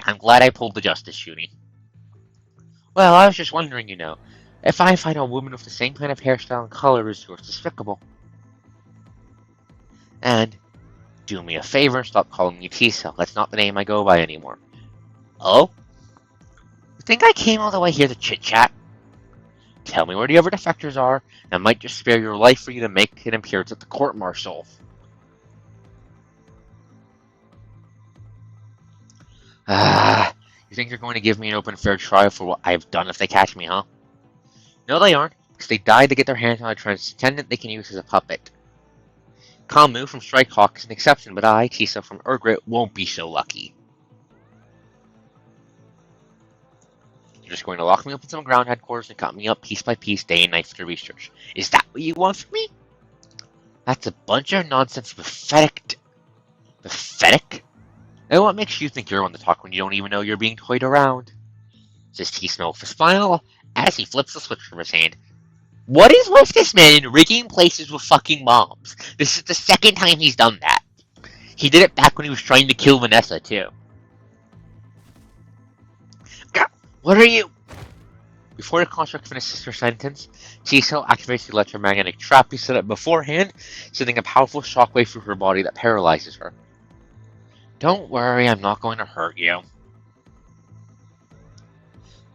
I'm glad I pulled the Justice Shuni. Well, I was just wondering, if I find a woman with the same kind of hairstyle and color as yours despicable. And do me a favor, stop calling me T-Cell. That's not the name I go by anymore. Oh? You think I came all the way here to chit-chat? Tell me where the other defectors are, and I might just spare your life for you to make an appearance at the court-martial. You think you're going to give me an open fair trial for what I've done if they catch me, huh? No, they aren't, because they died to get their hands on a transcendent they can use as a puppet. Kamu from Strikehawk is an exception, but I, Tisa from Urgrit, won't be so lucky. You're just going to lock me up in some ground headquarters and cut me up piece by piece, day and night for the research. Is that what you want from me? That's a bunch of nonsense, pathetic. Pathetic? And what makes you think you're one to talk when you don't even know you're being toyed around? Says T-Snow with a smile as he flips the switch from his hand. What is with this man in rigging places with fucking bombs? This is the second time he's done that. He did it back when he was trying to kill Vanessa, too. What are you? Before the construct finishes her sentence, T-Cell activates the electromagnetic trap he set up beforehand, sending a powerful shockwave through her body that paralyzes her. Don't worry, I'm not going to hurt you.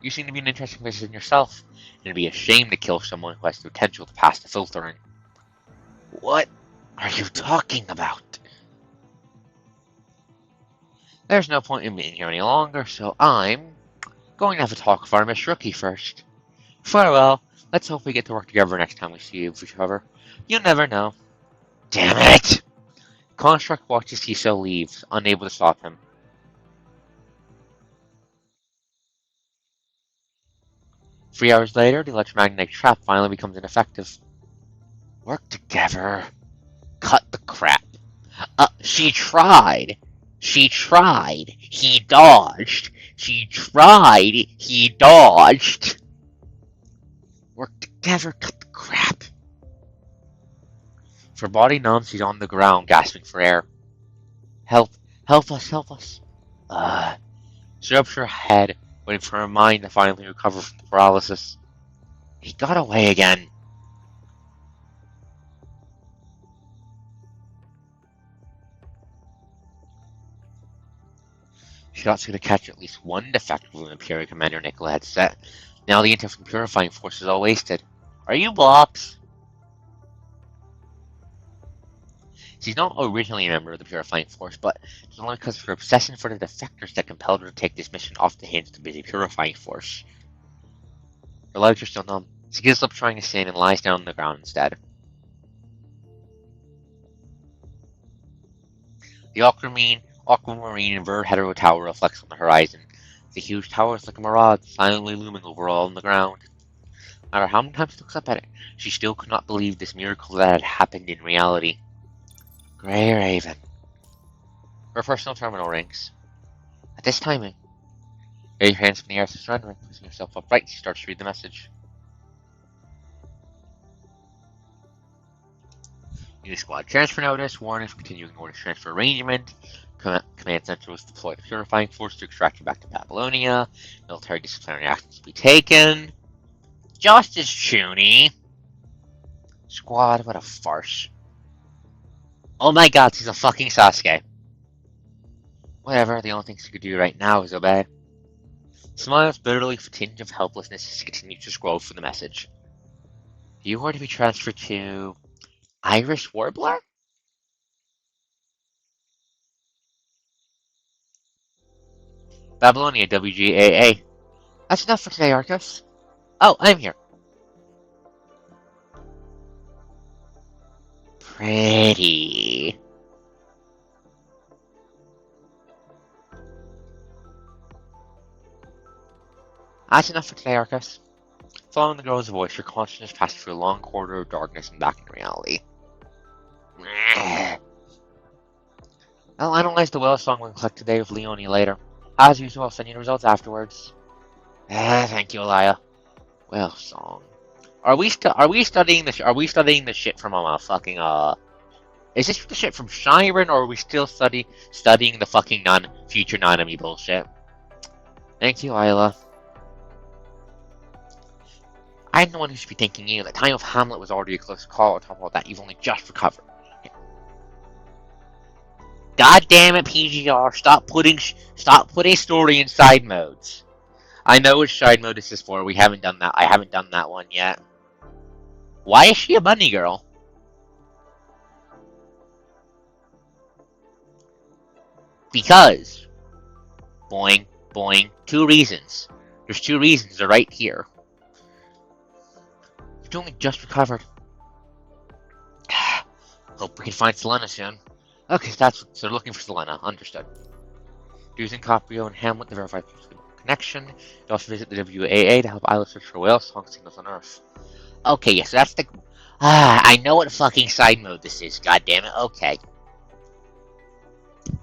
You seem to be an interesting person yourself, and it'd be a shame to kill someone who has the potential to pass the filtering. What are you talking about? There's no point in being here any longer, so I'm going to have a talk with our Miss Rookie first. Farewell. Let's hope we get to work together next time we see each other. You never know. Damn it! Construct watches T-Cell leaves, unable to stop him. 3 hours later, the electromagnetic trap finally becomes ineffective. Work together. Cut the crap. She tried. She tried. He dodged. She tried. He dodged. Work together. Cut the crap. Her body numb, she's on the ground, gasping for air. Help. Help us. Help us. She rubs her head, waiting for her mind to finally recover from the paralysis. He got away again. She thought she could catch at least one defective when Imperial Commander Nicola had set. Now the intel from Purifying Force is all wasted. Are you Blops? She's not originally a member of the Purifying Force, but it's only because of her obsession for the defectors that compelled her to take this mission off the hands of the busy Purifying Force. Her legs are still numb. She gives up trying to stand and lies down on the ground instead. The aquamarine and Verd Hetero Tower reflects on the horizon. The huge tower is like a mirage, silently looming over all on the ground. No matter how many times she looks up at it, she still could not believe this miracle that had happened in reality. Grey Raven. Her personal terminal rings. At this timing, raise your hands from the air to surrendering, pushing yourself upright, she starts to read the message. New squad transfer notice. Warning for continuing order transfer arrangement. Command Center was deployed to Purifying Force to extract you back to Babylonia. Military disciplinary actions to be taken. Justice Chuny. Squad, what a farce. Oh my god, she's a fucking Sasuke. Whatever, the only thing she could do right now is obey. Smiles bitterly with a tinge of helplessness as she continues to scroll through the message. You are to be transferred to Irish Warbler? Babylonia, WGAA. That's enough for today, Arcos. Oh, I'm here. Pretty. That's enough for today, Arcos. Following the girl's voice, your consciousness passes through a long corridor of darkness and back into reality. I'll analyze the whale song when collected today with Leonie later. As usual, I'll send you the results afterwards. Thank you, Elia. Whale song. Are we studying the shit from fucking Is this the shit from Shyren, or are we still studying the fucking future Nanami bullshit? Thank you, Isla. I'm the one who should be thanking you. The time of Hamlet was already a close call. On top of all that, you've only just recovered. God damn it, PGR! Stop putting story in side modes. I know which side mode this is for. We haven't done that. I haven't done that one yet. Why is she a bunny girl? Because. Boing, boing. 2 reasons. There's 2 reasons. They're right here. You've only just recovered. Hope we can find Selena soon. Okay, so they're looking for Selena. Understood. Using Caprio and Hamlet to verify connection. You also visit the WAA to help Isla search for whale song signals on Earth. Okay, yes, that's the. I know what fucking side mode this is. God damn it. Okay,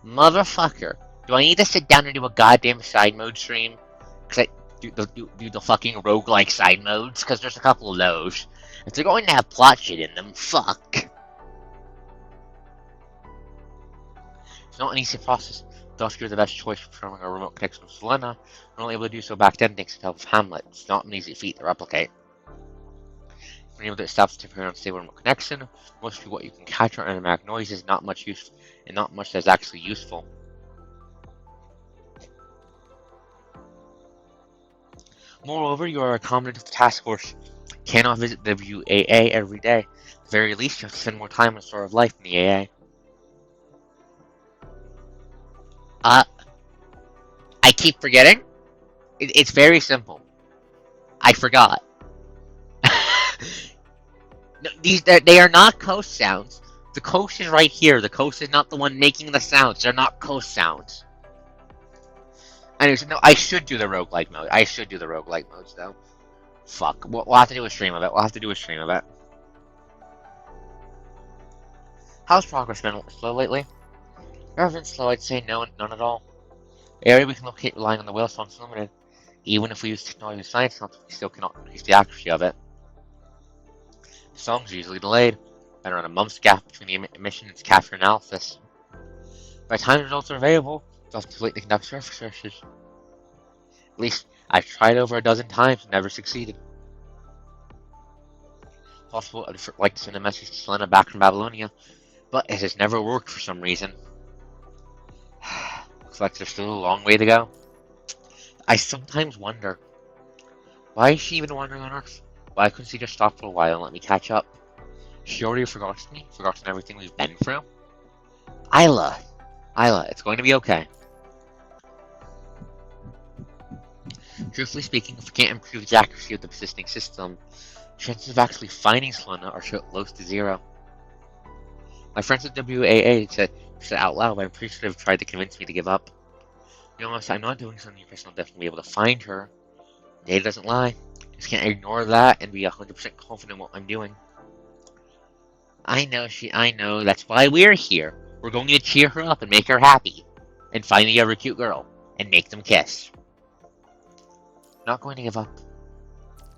motherfucker. Do I need to sit down and do a goddamn side mode stream? Cause I do the fucking roguelike side modes? Cause there's a couple of those. If they're going to have plot shit in them, fuck. It's not an easy process. Thus, you're the best choice for forming a remote connection with Selena. We're only able to do so back then thanks to the help of Hamlet. It's not an easy feat to replicate. When you're able to establish a temporary unstable remote connection, mostly what you can capture on automatic noise is not much use, and not much that's actually useful. Moreover, you are a competent of the task force. You cannot visit the WAA every day. At the very least, you have to spend more time on the Store of Life in the AA. I keep forgetting. It's very simple. I forgot. No, they are not coast sounds. The coast is right here. The coast is not the one making the sounds. They're not coast sounds. Anyways, no, I should do the roguelike mode. I should do the roguelike modes, though. Fuck. We'll have to do a stream of it. How's progress been slow lately? Ever been slow, I'd say no, none at all. The area we can locate relying on the whale song is limited. Even if we use technology and science, we still cannot increase the accuracy of it. The songs are usually delayed, and around a month's gap between the emission and its capture analysis. By the time the results are available, it's often too late to conduct surface searches. At least, I've tried over a dozen times and never succeeded. It's possible I'd like to send a message to Selena back from Babylonia, but it has never worked for some reason. Looks like there's still a long way to go. I sometimes wonder, why is she even wandering on Earth? Why couldn't she just stop for a while and let me catch up? She already forgotten me? Forgotten everything we've been through? Isla, it's going to be okay. Truthfully speaking, if we can't improve the accuracy of the persisting system, chances of actually finding Selena are close to zero. My friends at WAA said out loud, but I'm pretty sure they've tried to convince me to give up. To be honest, I'm not doing something personal death to be able to find her. Data doesn't lie. Just can't ignore that and be 100% confident in what I'm doing. I know, that's why we're here. We're going to cheer her up and make her happy. And find the other cute girl. And make them kiss. Not going to give up.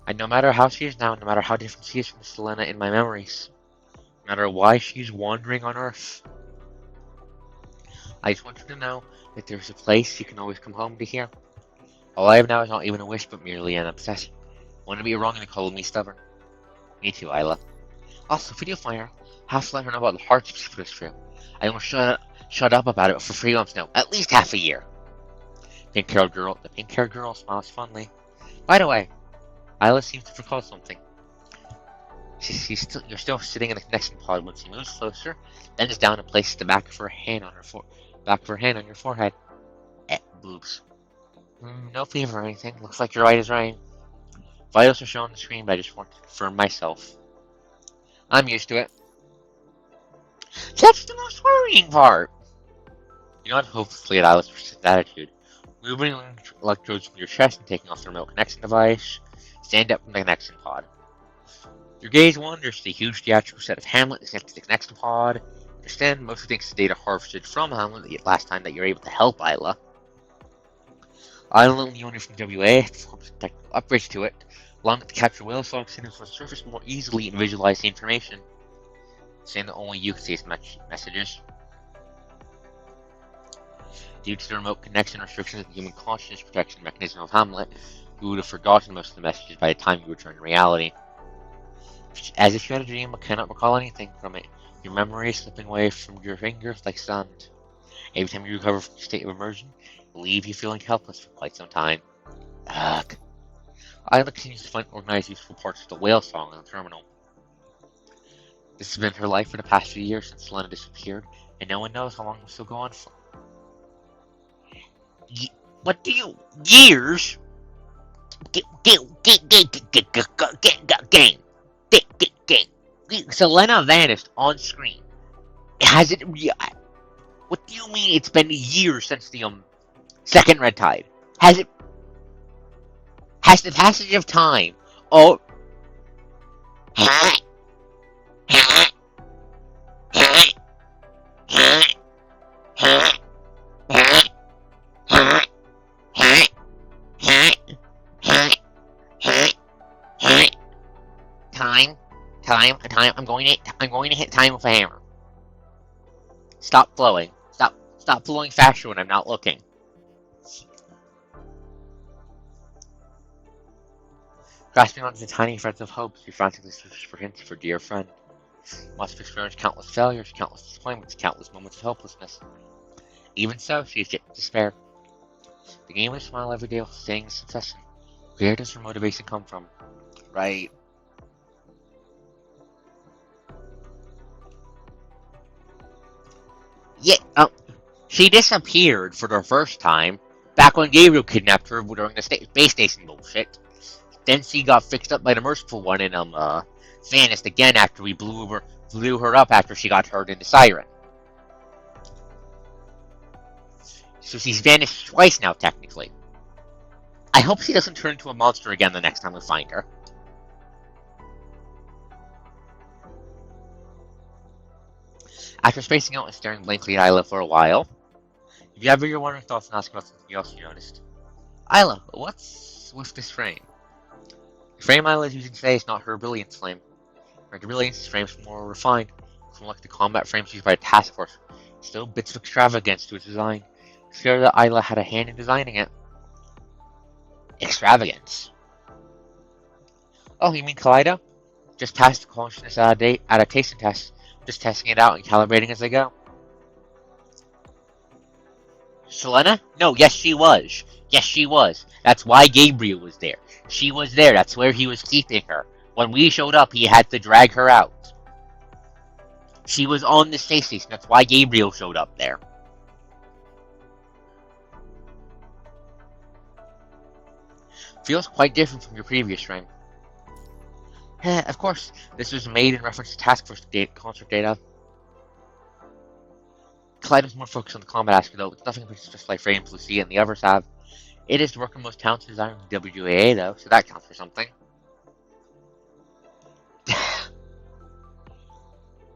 And no matter how she is now, no matter how different she is from Selena in my memories, no matter why she's wandering on Earth, I just want you to know that there's a place you can always come home to here. All I have now is not even a wish, but merely an obsession. Want to be wrong and call me stubborn. Me too, Isla. Also, if we do find her, have to let her know about the hardships she put us through. I won't shut up about it for 3 months now, at least half a year. The pink-haired girl smiles fondly. By the way, Isla seems to recall something. You're still sitting in the connection pod when she moves closer, bends down and places the back of her hand on your forehead. Boobs. No fever or anything. Looks like your right is right. Vitals are shown on the screen, but I just want to confirm myself. I'm used to it. That's the most worrying part! You nod hopefully at Alice's persistent attitude. Moving electrodes from your chest and taking off the remote connection device. Stand up from the connection pod. Your gaze wanders to the huge theatrical set of Hamlet that's next to the connection pod. Understand, mostly thanks to data harvested from Hamlet the last time that you're able to help Isla. Isla and the owner from WA performed some technical upgrades to it, allowing it to capture whale song signals from the surface more easily and visualize the information. Saying that only you can see its messages. Due to the remote connection restrictions of the human consciousness protection mechanism of Hamlet, you would have forgotten most of the messages by the time you return to reality. As if you had a dream but cannot recall anything from it, your memory is slipping away from your fingers like sand. Every time you recover from the state of immersion, it will leave you feeling helpless for quite some time. Ugh. Isla continues to find organized useful parts of the whale song on the terminal. This has been her life for the past few years since Selena disappeared, and no one knows how long it will still go on for. What do you... Years? Game. Selena vanished on screen. Has it? What do you mean? It's been years since the second red tide. Has it? Has the passage of time? Oh. Time. I'm going to hit time with a hammer. Stop flowing. Stop flowing faster when I'm not looking. Grasping onto the tiny threads of hope, she frantically searches for hints for dear friend. Must have experienced countless failures, countless disappointments, countless moments of hopelessness. Even so, she is yet to despair. The game will smile every day while staying success. Where does her motivation come from? Right. Yeah, she disappeared for the first time back when Gabriel kidnapped her during the space station bullshit. Then she got fixed up by the Merciful One and vanished again after we blew her up after she got hurt in the siren. So she's vanished twice now, technically. I hope she doesn't turn into a monster again the next time we find her. After spacing out and staring blankly at Isla for a while, if you ever your wondering thoughts and ask about something else you noticed. Isla, what's with this frame? The frame Isla is using today is not her brilliance flame. Her brilliance frame is more refined, from like the combat frames used by the task force. Still bits of extravagance to its design. It's clear that Isla had a hand in designing it. Extravagance. Oh, you mean Kaleido? Just passed the consciousness adaptation test. Just testing it out and calibrating as I go. Selena? No, yes she was. Yes she was. That's why Gabriel was there. She was there. That's where he was keeping her. When we showed up, he had to drag her out. She was on the space station. That's why Gabriel showed up there. Feels quite different from your previous frame. Of course, this was made in reference to task force concert data. Kaleido's more focused on the combat aspect, though. It's nothing but just like frames Lucia and the others have. It is the work of most talented designer in the WAA, though, so that counts for something.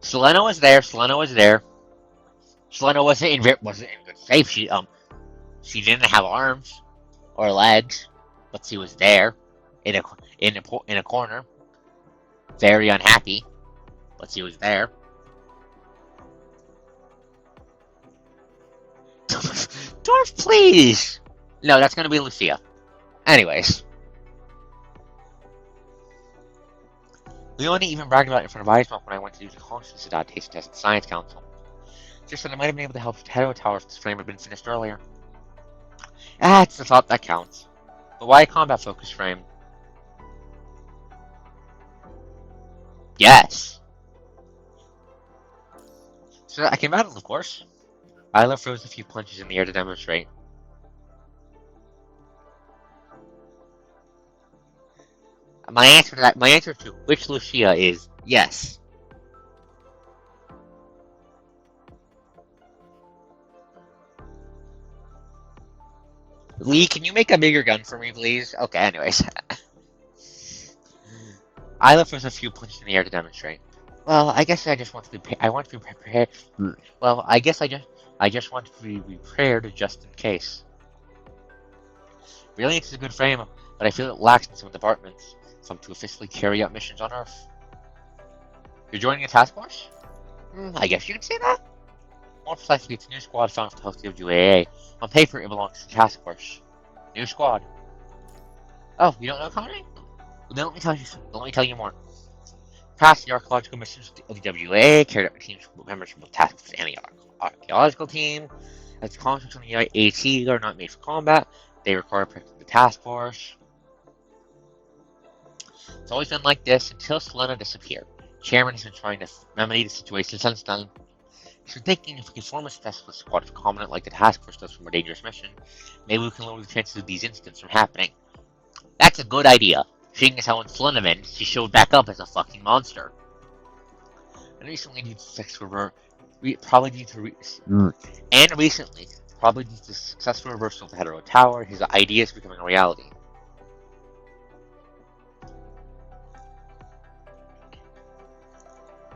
Selena was there. Selena wasn't in good shape. She didn't have arms or legs, but she was there in a corner, very unhappy, but she was there. Dorf, please! No, that's gonna be Lucia. Anyways. Leonie even bragged about it in front of Eisma when I went to do the consciousness adaptation test at the Science Council. Just that I might have been able to help Hetero Tower if this frame had been finished earlier. It's the thought that counts. But why a combat-focused frame? Yes. So I can battle, of course. Isla throws a few punches in the air to demonstrate. My answer to which Lucia is yes. Lee, can you make a bigger gun for me, please? Okay, anyways. Isla throws a few punches in the air to demonstrate. Well, I guess I just want to be prepared. Well, I guess I just want to be prepared just in case. Really, it's a good frame, but I feel it lacks in some departments. Some to officially carry out missions on Earth. You're joining a task force? I guess you could say that. More precisely, it's a new squad found with the host of WAA. On paper, it belongs to the task force. New squad. Oh, you don't know Connery? Well, then let me tell you more. Past the archaeological missions of the WAA carried out teams with members from both task force and the archaeological team. As the constructs on the AT are not made for combat, they require protecting the task force. It's always been like this until Selena disappeared. Chairman has been trying to remedy the situation since then. So thinking if we can form a specialist squad of competent like the task force does from a dangerous mission, maybe we can lower the chances of these incidents from happening. That's a good idea, seeing as how in Selena she showed back up as a fucking monster. And recently due to sex And recently, probably due to the successful reversal of the Hetero Tower, his ideas becoming a reality.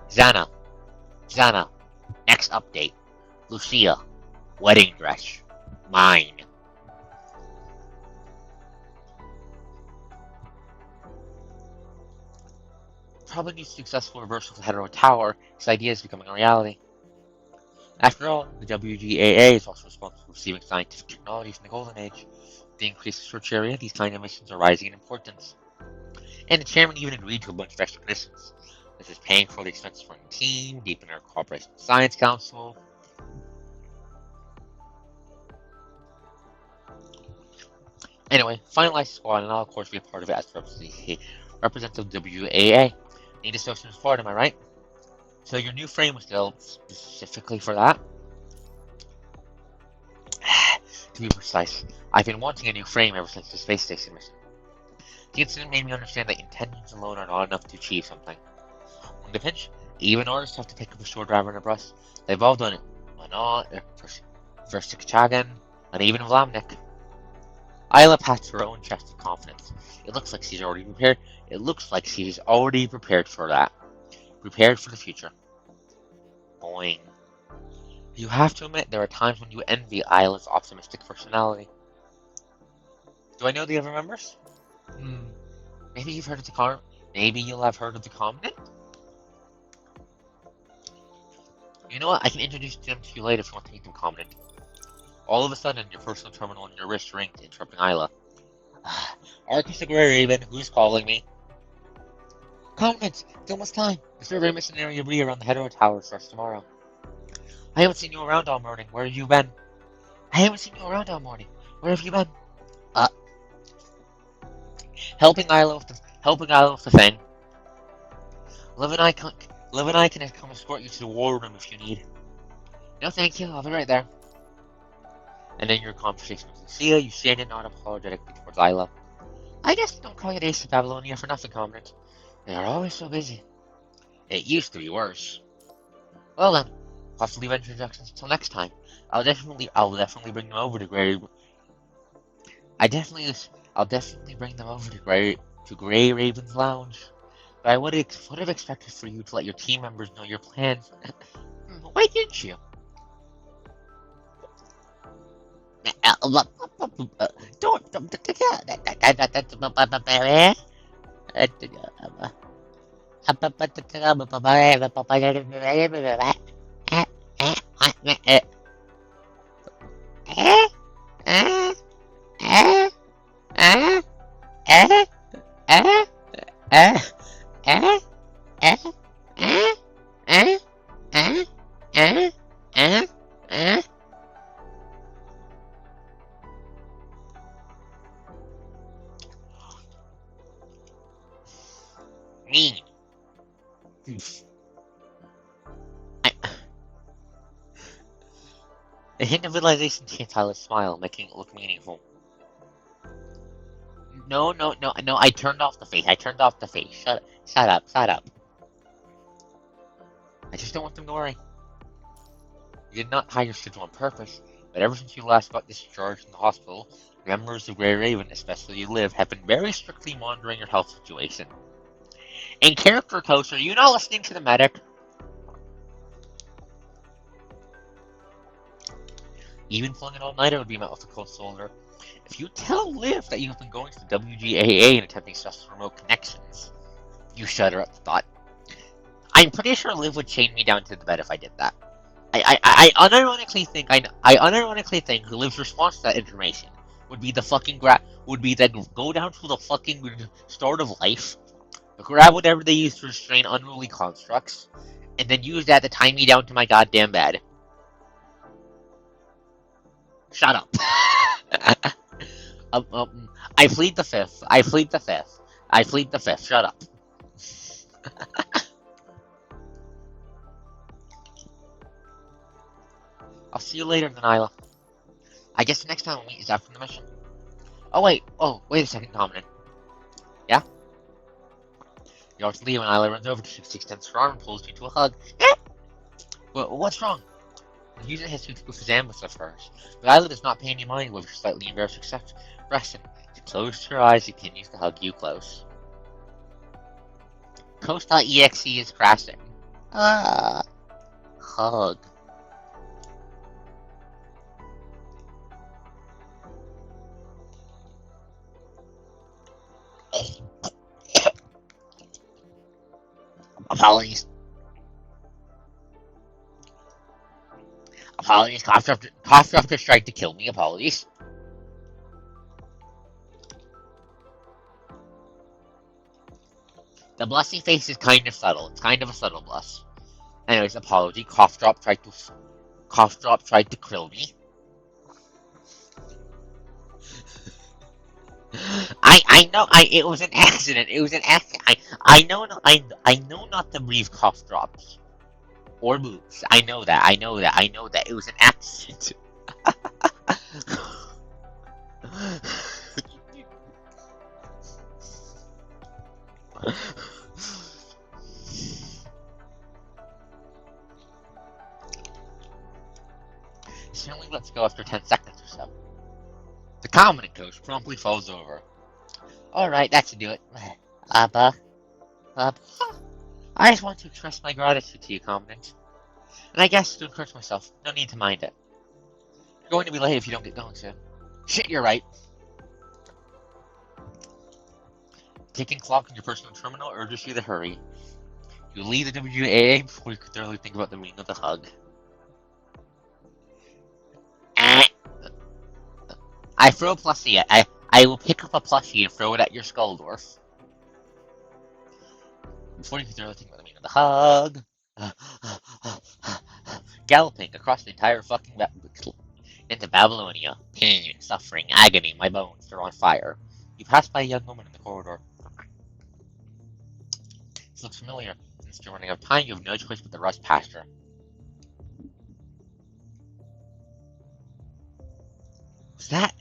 Xana, next update. Lucia, wedding dress, mine. Probably due to the successful reversal of the Hetero Tower, his ideas becoming a reality. After all, the WGAA is also responsible for receiving scientific technology from the Golden Age. With the increased research area, these kind of missions are rising in importance. And the chairman even agreed to a bunch of extra conditions. This is paying for the expenses for the team, deepening our cooperation with the Science Council. Anyway, finalize the squad, and I'll of course be a part of it as representative of WAA. Need a social support, am I right? So your new frame was built specifically for that? To be precise, I've been wanting a new frame ever since the space station mission. The incident made me understand that intentions alone are not enough to achieve something. On the pinch, even artists have to pick up a shore driver and a brush. They've all done it. Manat, Versikchagan, and even Vlamnik. Isla pats her own chest with confidence. It looks like she's already prepared. It looks like she's already prepared for that. Prepared for the future. Boing. You have to admit, there are times when you envy Isla's optimistic personality. Do I know the other members? Maybe you've heard of the Maybe you'll have heard of the Commandant? You know what? I can introduce them to you later if you want to meet them, Commandant. All of a sudden, your personal terminal on your wrist rings, interrupting Isla. Arcus the Grey Raven, who's calling me? Commandant, it's almost time. The survey mission area will be around the Hetero Tower starts tomorrow. I haven't seen you around all morning. Where have you been? Where have you been? Helping Isla with the thing. Liv and I can come escort you to the war room if you need. No, thank you. I'll be right there. And then your conversation with Lucia, you stand and nod apologetically towards Isla. I guess they don't call you the Ace of Babylonia for nothing, Commandant. They are always so busy. It used to be worse. Well then, I'll have to leave introductions until next time. I'll definitely bring them over to Grey. I'll definitely bring them over to Grey Raven's Lounge. But I would have expected for you to let your team members know your plans. Why didn't you? Mean. A hint of realization changed Tyler's smile, making it look meaningful. No, I turned off the face. Shut up. I just don't want them to worry. You did not hide your schedule on purpose, but ever since you last got discharged from the hospital, members of Grey Raven, especially Liv, have been very strictly monitoring your health situation. In character, Coach, are you not listening to the medic? Even pulling an all-nighter would be met with a cold shoulder. If you tell Liv that you've been going to the WGAA and attempting such remote connections, you shudder at the thought. I'm pretty sure Liv would chain me down to the bed if I did that. I unironically think Liv's response to that information would be the go down to the fucking start of life, grab whatever they use to restrain unruly constructs, and then use that to tie me down to my goddamn bed. Shut up. I plead the fifth. Shut up. I'll see you later, Nyla. I guess the next time we'll meet is after the mission. Wait a second, Commandant. Yeah? You're to leave when Nyla runs over to you, extends her arm and pulls you to a hug. Well, what's wrong? The user has to go for his ambush at first. But Isla does not pay any mind with her slightly embarrassed expression. She closed her eyes and continues to hug you close. Coast.exe is crashing. Hug. Apologies. Apologies. Cough after strike to kill me. Apologies. The blushing face is kind of subtle. It's kind of a subtle blush. Anyways, apology. Cough drop tried to kill me. I know it was an accident. It was an accident. I know not to breathe cough drops or moves. I know that it was an accident. Certainly let's go after 10 seconds or so. The Commandant Coach promptly falls over. Alright, that should do it. I just want to express my gratitude to you, Commandant. And I guess to encourage myself, no need to mind it. You're going to be late if you don't get going soon. Shit, you're right. Ticking clock in your personal terminal urges you to hurry. You leave the WAA before you could thoroughly think about the meaning of the hug. I throw a plushie. I will pick up a plushie and throw it at your skull, dwarf. Before you can thoroughly think about the meaning of the hug. Galloping across the entire fucking into Babylonia. Pain, suffering, agony, my bones are on fire. You pass by a young woman in the corridor. This looks familiar. Since you're running out of time, you have no choice but to rush past her. What's that?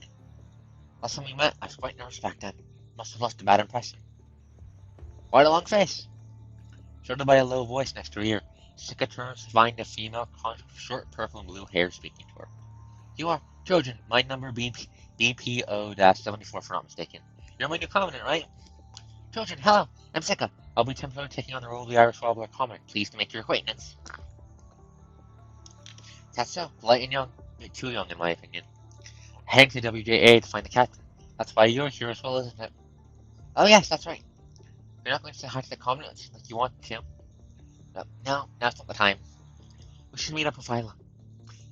Last time we met, I was quite nervous back then. Must have left a bad impression. Quite a long face. Shouted by a low voice next to her ear. Sika turns to find a female conscious with short purple and blue hair speaking to her. You are Trojan, my number BPO-74 if I'm not mistaken. You're my new Commandant, right? Trojan, hello, I'm Sika. I'll be temporarily taking on the role of the Irish Warbler Commandant. Pleased to make your acquaintance. That's so, polite and young. You're too young in my opinion. Heading to WJA to find the captain. That's why you're here as well, isn't it? Oh yes, that's right. You're not going to say hi to the Commandant like you want to. No, now's not the time. We should meet up with Isla.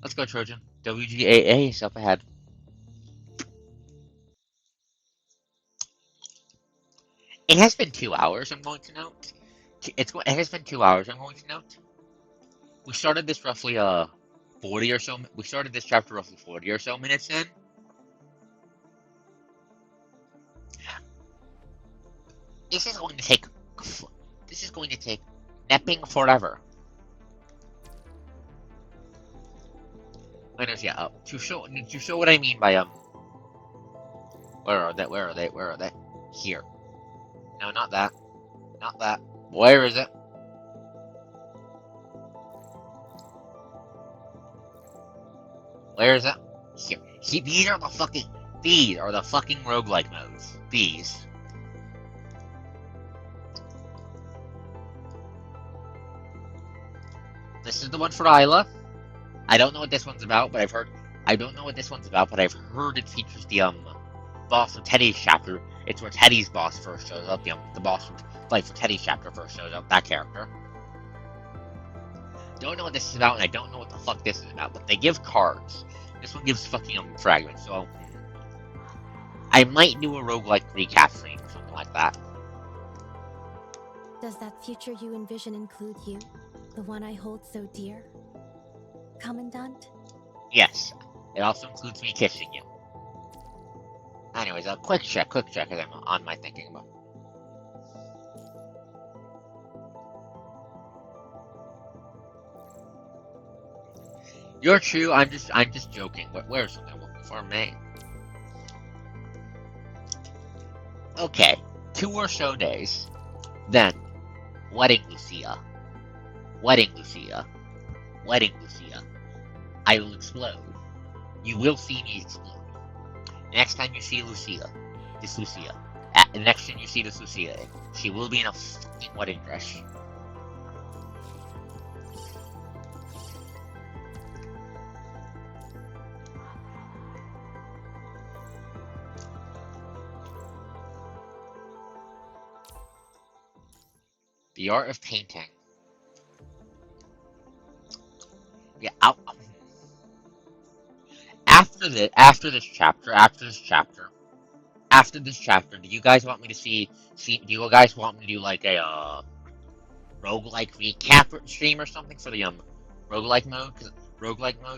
Let's go, Trojan. WGAA is up ahead. It has been 2 hours, I'm going to note. It has been 2 hours, I'm going to note. We started this roughly, 40 or so, we started this chapter roughly 40 or so minutes in. This is going to take nepping forever. I know, yeah, to show what I mean by, where are they? Here. No, not that. Where is it? Where is it? Here. These are the fucking roguelike modes. These. This is the one for Isla. I don't know what this one's about, but I've heard it features the, boss of Teddy's chapter. It's where Teddy's boss first shows up. The boss from Life for Teddy's chapter first shows up. That character. Don't know what this is about, and I don't know what the fuck this is about, but they give cards. This one gives fucking fragments, so I might do a roguelike recap stream or something like that. Does that future you envision include you? The one I hold so dear? Commandant? Yes. It also includes me kissing you. Anyways, a quick check as I'm on my thinking about. You're true, I'm just joking. Where's what I'm looking for, mate? Okay, 2 or so days. Then, Wedding Lucia. wedding, Lucia. I will explode. You will see me explode. Next time you see Lucia, this Lucia. The next time you see this Lucia, she will be in a fucking wedding dress. The art of painting. Yeah, after this chapter, do you guys want me to do you guys want me to do like a roguelike recap stream or something for the roguelike mode?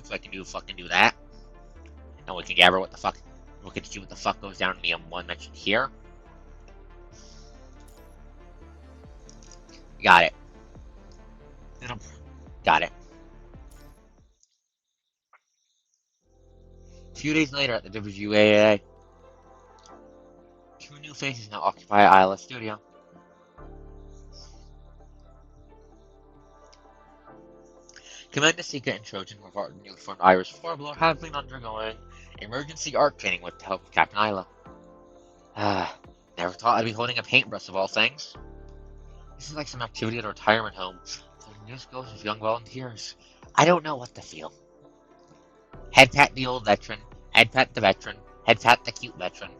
So I can do that, and we can gather what the fuck, we can see what the fuck goes down in the one mentioned here. Got it. Got it. A few days later at the WAA, two new faces now occupy Isla's studio. Commander Seeker and Trojan, with our newly formed Irish Warbler, have been undergoing emergency art training with the help of Captain Isla. Never thought I'd be holding a paintbrush of all things. This is like some activity at a retirement home. So the news goes with young volunteers. I don't know what to feel. Head pat the old veteran, head pat the veteran, head pat the cute veteran.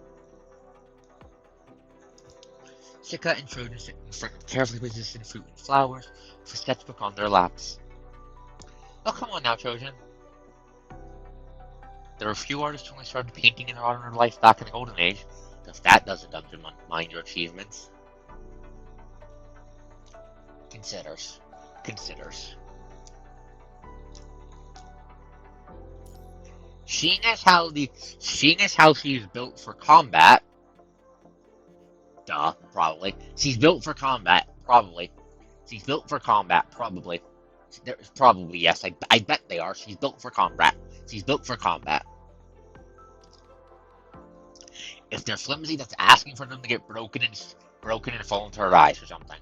Sika and Trojan sit in front of carefully positioned fruit and flowers with a sketchbook on their laps. Oh, come on now, Trojan. There were a few artists who only started painting in their ordinary life back in the Golden Age. If that doesn't undermine your achievements. Considers. Seeing as how she's built for combat, probably. She's built for combat, probably. Probably, yes. I bet they are. She's built for combat. If they're flimsy, that's asking for them to get broken and fall into her eyes or something.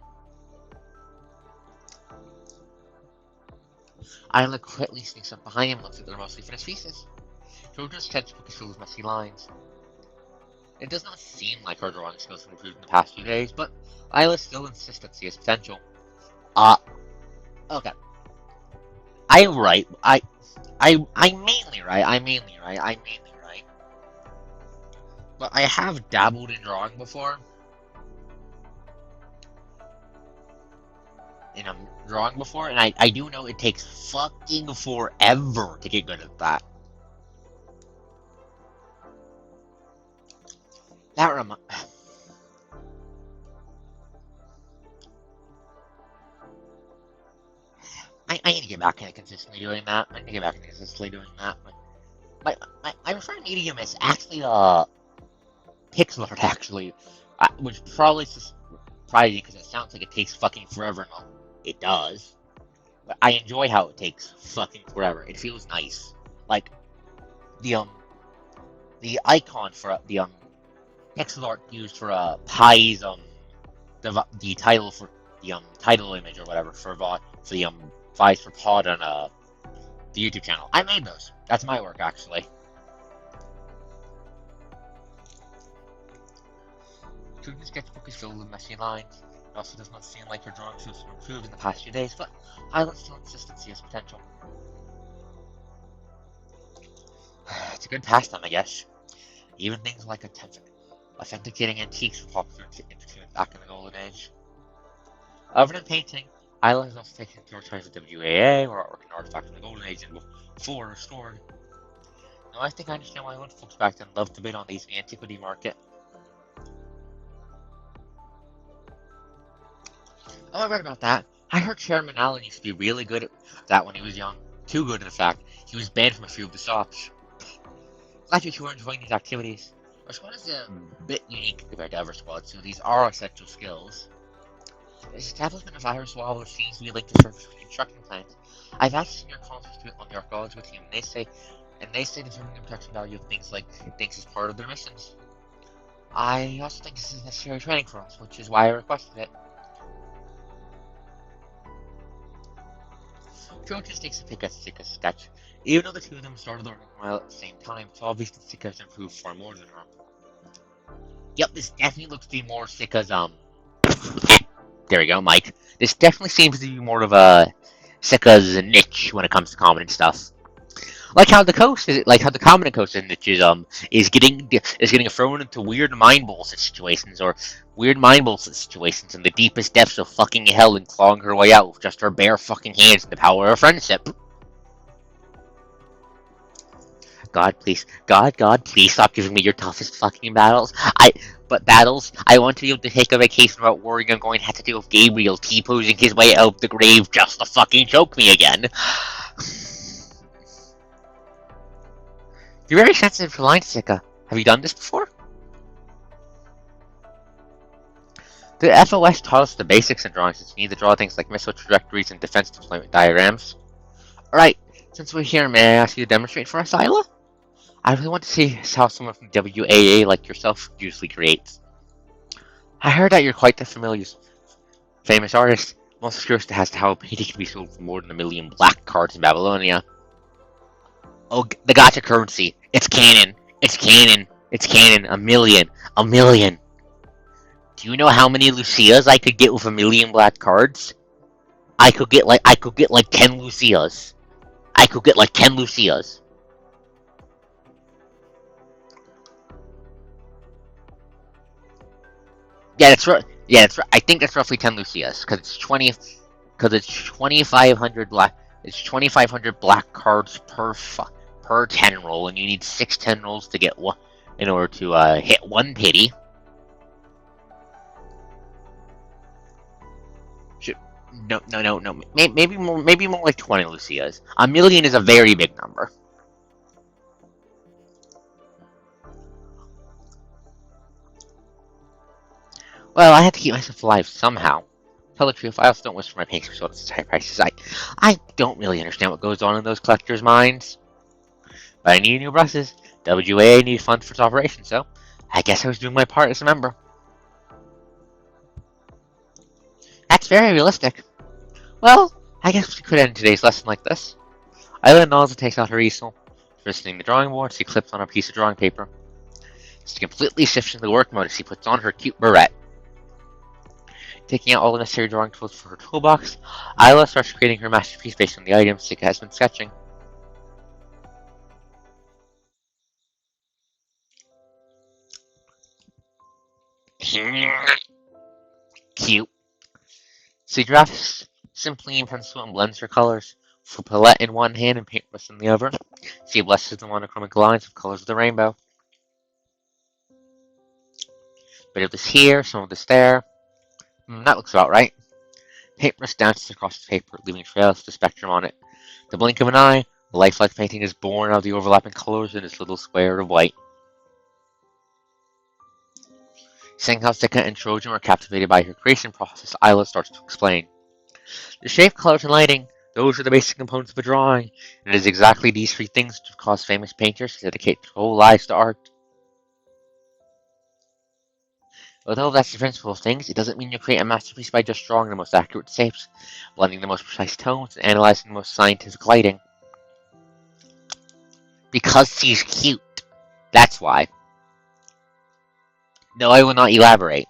Isla quickly sneaks up behind him and looks at their mostly finished pieces. Trojan's sketchbook is filled with messy lines. It does not seem like her drawing skills have improved in the past few days, but Isla still insists that she has potential. Okay. I'm mainly right. But I have dabbled in drawing before. And I do know it takes fucking forever to get good at that. I need to get back into consistently doing that. My preferred medium is actually pixel art, actually, which probably surprising because it sounds like it takes fucking forever. No, it does, but I enjoy how it takes fucking forever. It feels nice, like the icon for the pixel art used for Pi's the title for the title image or whatever for the Vice for Pod on the YouTube channel. I made those. That's my work, actually. Trudy's sketchbook is filled with messy lines. It also does not seem like her drawing skills have improved in the past few days, but Isla still insists that she has potential. It's a good pastime, I guess. Even things like authenticating antiques were popular entertainment back in the Golden Age. Other than painting, Isla has also taken pure charge of WAA, or artwork and artifacts from the Golden Age and before restored. Now I think I understand why folks back then loved to bid on these in the antiquity market. Oh, I read about that. I heard Chairman Allen used to be really good at that when he was young. Too good, in fact. He was banned from a few of the shops. Glad you are enjoying these activities. Our squad is a bit unique compared to other squads, so these are essential skills. The establishment of Irish Warbler seems to be linked to surface construction plants. I've asked senior consultants on the archaeological team, and they say determining the protection value of things is part of their missions. I also think this is necessary training for us, which is why I requested it. George just takes a pick at Sika's sketch. Even though the two of them started learning while at the same time, it's obvious that Sika's improved far more than her. Yep, this definitely looks to be more Sika's, there we go, Mike. This definitely seems to be more of a Sika's niche when it comes to comedy stuff. Like how the comedy coast niche is getting thrown into weird mind bowl situations in the deepest depths of fucking hell and clawing her way out with just her bare fucking hands and the power of friendship. God, please stop giving me your toughest fucking battles. I want to be able to take a vacation without worrying I'm going to have to deal with Gabriel T-posing his way out of the grave just to fucking choke me again. You're very sensitive to lines, Sika. Have you done this before? The FOS taught us the basics in drawing since we need to draw things like missile trajectories and defense deployment diagrams. Alright, since we're here, may I ask you to demonstrate for us, Isla? I really want to see how someone from WAA like yourself usually creates. I heard that you're quite the famous artist. I'm also curious as to how a painting can be sold for more than 1 million black cards in Babylonia. Oh, the gacha currency. It's canon. It's canon. It's canon. 1 million. 1 million. Do you know how many Lucias I could get with 1 million black cards? I could get like 10 Lucias. I could get like 10 Lucias. Yeah, that's right. Yeah, that's right. I think that's roughly 10 Lucias because it's 2,500 black. It's 2,500 black cards per 10 roll, and you need 6 10 rolls to get one in order to hit one pity. No. Maybe more like 20 Lucias. 1 million is a very big number. Well, I have to keep myself alive somehow. Tell the truth, I also don't wish for my paintings to sell at such high prices. I don't really understand what goes on in those collectors' minds. But I need new brushes. WAA needs funds for its operation, so I guess I was doing my part as a member. That's very realistic. Well, I guess we could end today's lesson like this. Isla nods and takes out her easel, visiting the drawing board. She clips on a piece of drawing paper. She completely shifts into work mode as she puts on her cute beret. Taking out all the necessary drawing tools for her toolbox, Isla starts creating her masterpiece based on the items Sika has been sketching. Cute. She drafts simply in pencil and blends her colors, with a palette in one hand and paintbrush in the other. She blesses the monochromatic lines with colors of the rainbow. Bit of this here, some of this there. That looks about right. Paintbrush dances across the paper, leaving trails of the spectrum on it. The blink of an eye, the lifelike painting is born out of the overlapping colors in this little square of white. Seeing how Sika and Trojan were captivated by her creation process, Isla starts to explain. The shape, colors, and lighting, those are the basic components of a drawing, and it is exactly these three things which have caused famous painters to dedicate their whole lives to art. Although that's the principle of things, it doesn't mean you create a masterpiece by just drawing the most accurate shapes, blending the most precise tones, and analyzing the most scientific lighting. Because she's cute. That's why. No, I will not elaborate.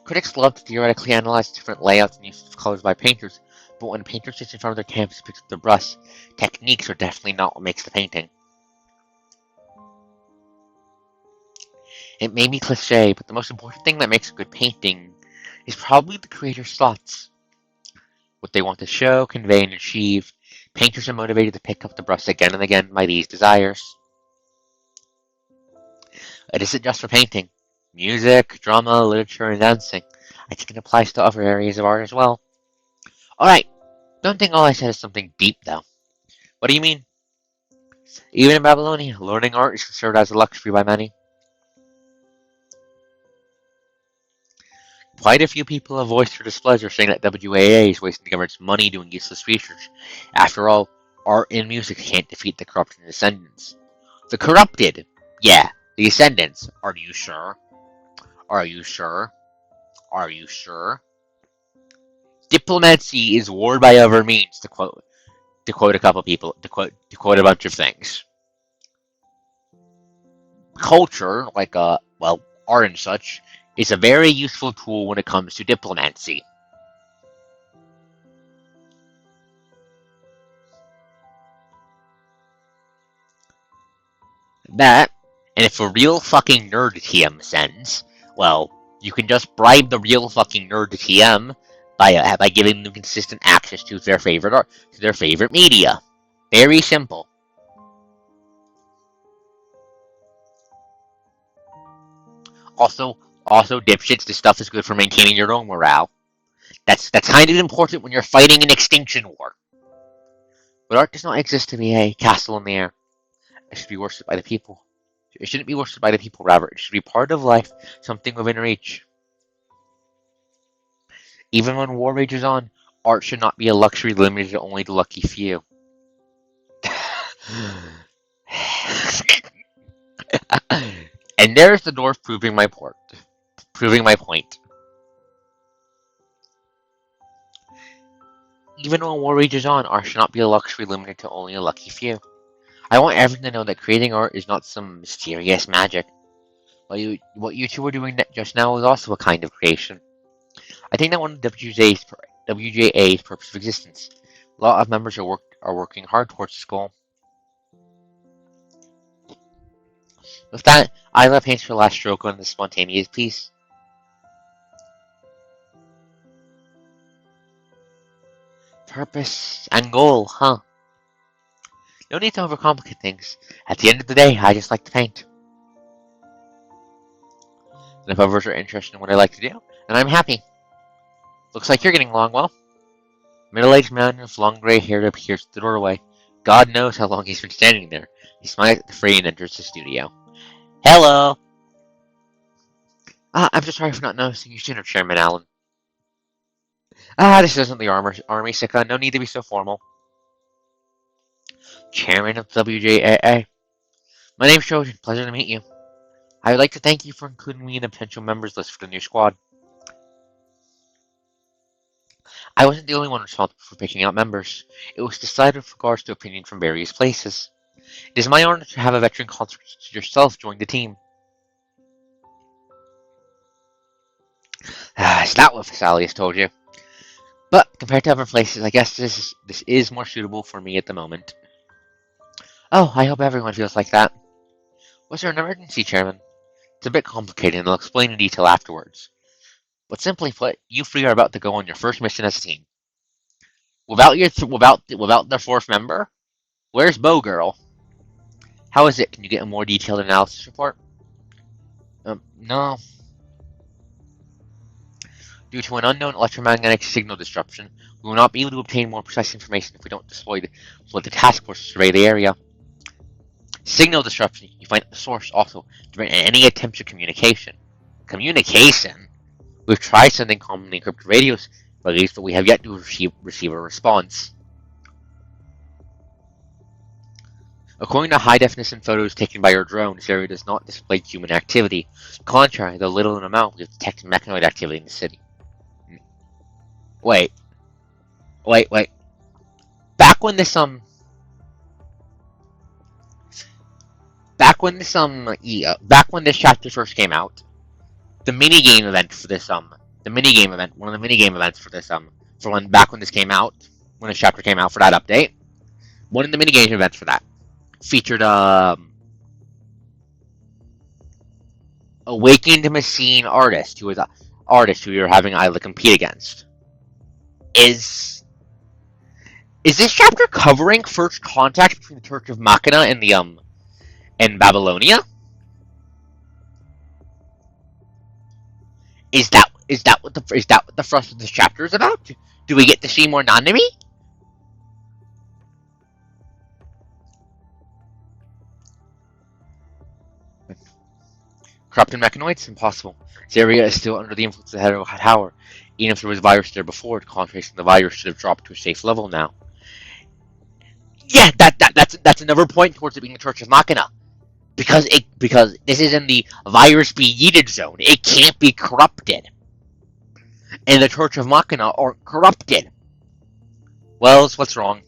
Critics love to theoretically analyze different layouts and uses of colors by painters, but when a painter sits in front of their canvas and picks up the brush, techniques are definitely not what makes the painting. It may be cliche, but the most important thing that makes a good painting is probably the creator's thoughts. What they want to show, convey, and achieve. Painters are motivated to pick up the brush again and again by these desires. It isn't just for painting. Music, drama, literature, and dancing. I think it applies to other areas of art as well. Alright, don't think all I said is something deep, though. What do you mean? Even in Babylonia, learning art is considered as a luxury by many. Quite a few people have voiced their displeasure, saying that WAA is wasting the government's money doing useless research. After all, art and music can't defeat the corrupted descendants. The corrupted? Yeah, the descendants. Are you sure? Are you sure? Are you sure? Diplomacy is war by other means, to quote a couple people, to quote a bunch of things. Culture, like art and such, is a very useful tool when it comes to diplomacy. That, and if a real fucking nerd TM sends, well, you can just bribe the real fucking nerd TM by giving them consistent access to their favorite art, to their favorite media. Very simple. Also, dipshits, this stuff is good for maintaining your own morale. That's kind of important when you're fighting an extinction war. But art does not exist to be a castle in the air. It should be worshipped by the people. It shouldn't be worshipped by the people, rather. It should be part of life, something within reach. Even when war rages on, art should not be a luxury limited to only the lucky few. And there's the dwarf proving my point. Even when war rages on, art should not be a luxury limited to only a lucky few. I want everyone to know that creating art is not some mysterious magic. What you two are doing just now is also a kind of creation. I think that one of WJA's purpose of existence. A lot of members are working hard towards this goal. With that, Isla paints her last stroke on the spontaneous piece. Purpose and goal, huh? No need to overcomplicate things. At the end of the day, I just like to paint. And if others are interested in what I like to do, then I'm happy. Looks like you're getting along well. Middle-aged man with long gray hair appears at the doorway. God knows how long he's been standing there. He smiles at the fray and enters the studio. Hello! I'm so sorry for not noticing you sooner, Chairman Allen. This isn't the Army, Sika. No need to be so formal. Chairman of WJAA. My name's Trojan. Pleasure to meet you. I would like to thank you for including me in the potential members list for the new squad. I wasn't the only one responsible for picking out members. It was decided with regards to opinion from various places. It is my honor to have a veteran consular such as yourself join the team. It's not what Sally has told you. But compared to other places, I guess this is more suitable for me at the moment. Oh, I hope everyone feels like that. Was there an emergency, Chairman? It's a bit complicated, and I'll explain in detail afterwards. But simply put, you three are about to go on your first mission as a team. Without the fourth member? Where's Bow Girl? How is it? Can you get a more detailed analysis report? No. Due to an unknown electromagnetic signal disruption, we will not be able to obtain more precise information if we don't deploy the task force to survey the area. Signal disruption, you find at the source also to prevent any attempts at communication. Communication? We've tried sending commonly encrypted radios, but we have yet to receive a response. According to high-definition photos taken by your drone, this area does not display human activity. Contrary, though little in amount, we have detected mechanoid activity in the city. Wait. Back when this chapter first came out, one of the minigame events for this when this chapter came out for that update, one of the minigame events for that featured awakened machine artist who you were having Isla compete against. Is this chapter covering first contact between the Church of Machina and Babylonia? Is that what the thrust of this chapter is about? Do we get to see more Nanami? Corrupted mechanoids? Impossible. This area is still under the influence of the Head Tower. Even if there was virus there before, the concentration of the virus should have dropped to a safe level now. Yeah, that's another point towards it being the Church of Machina. Because this is in the virus be yeeted zone. It can't be corrupted. and the Church of Machina are corrupted. Wells, what's wrong?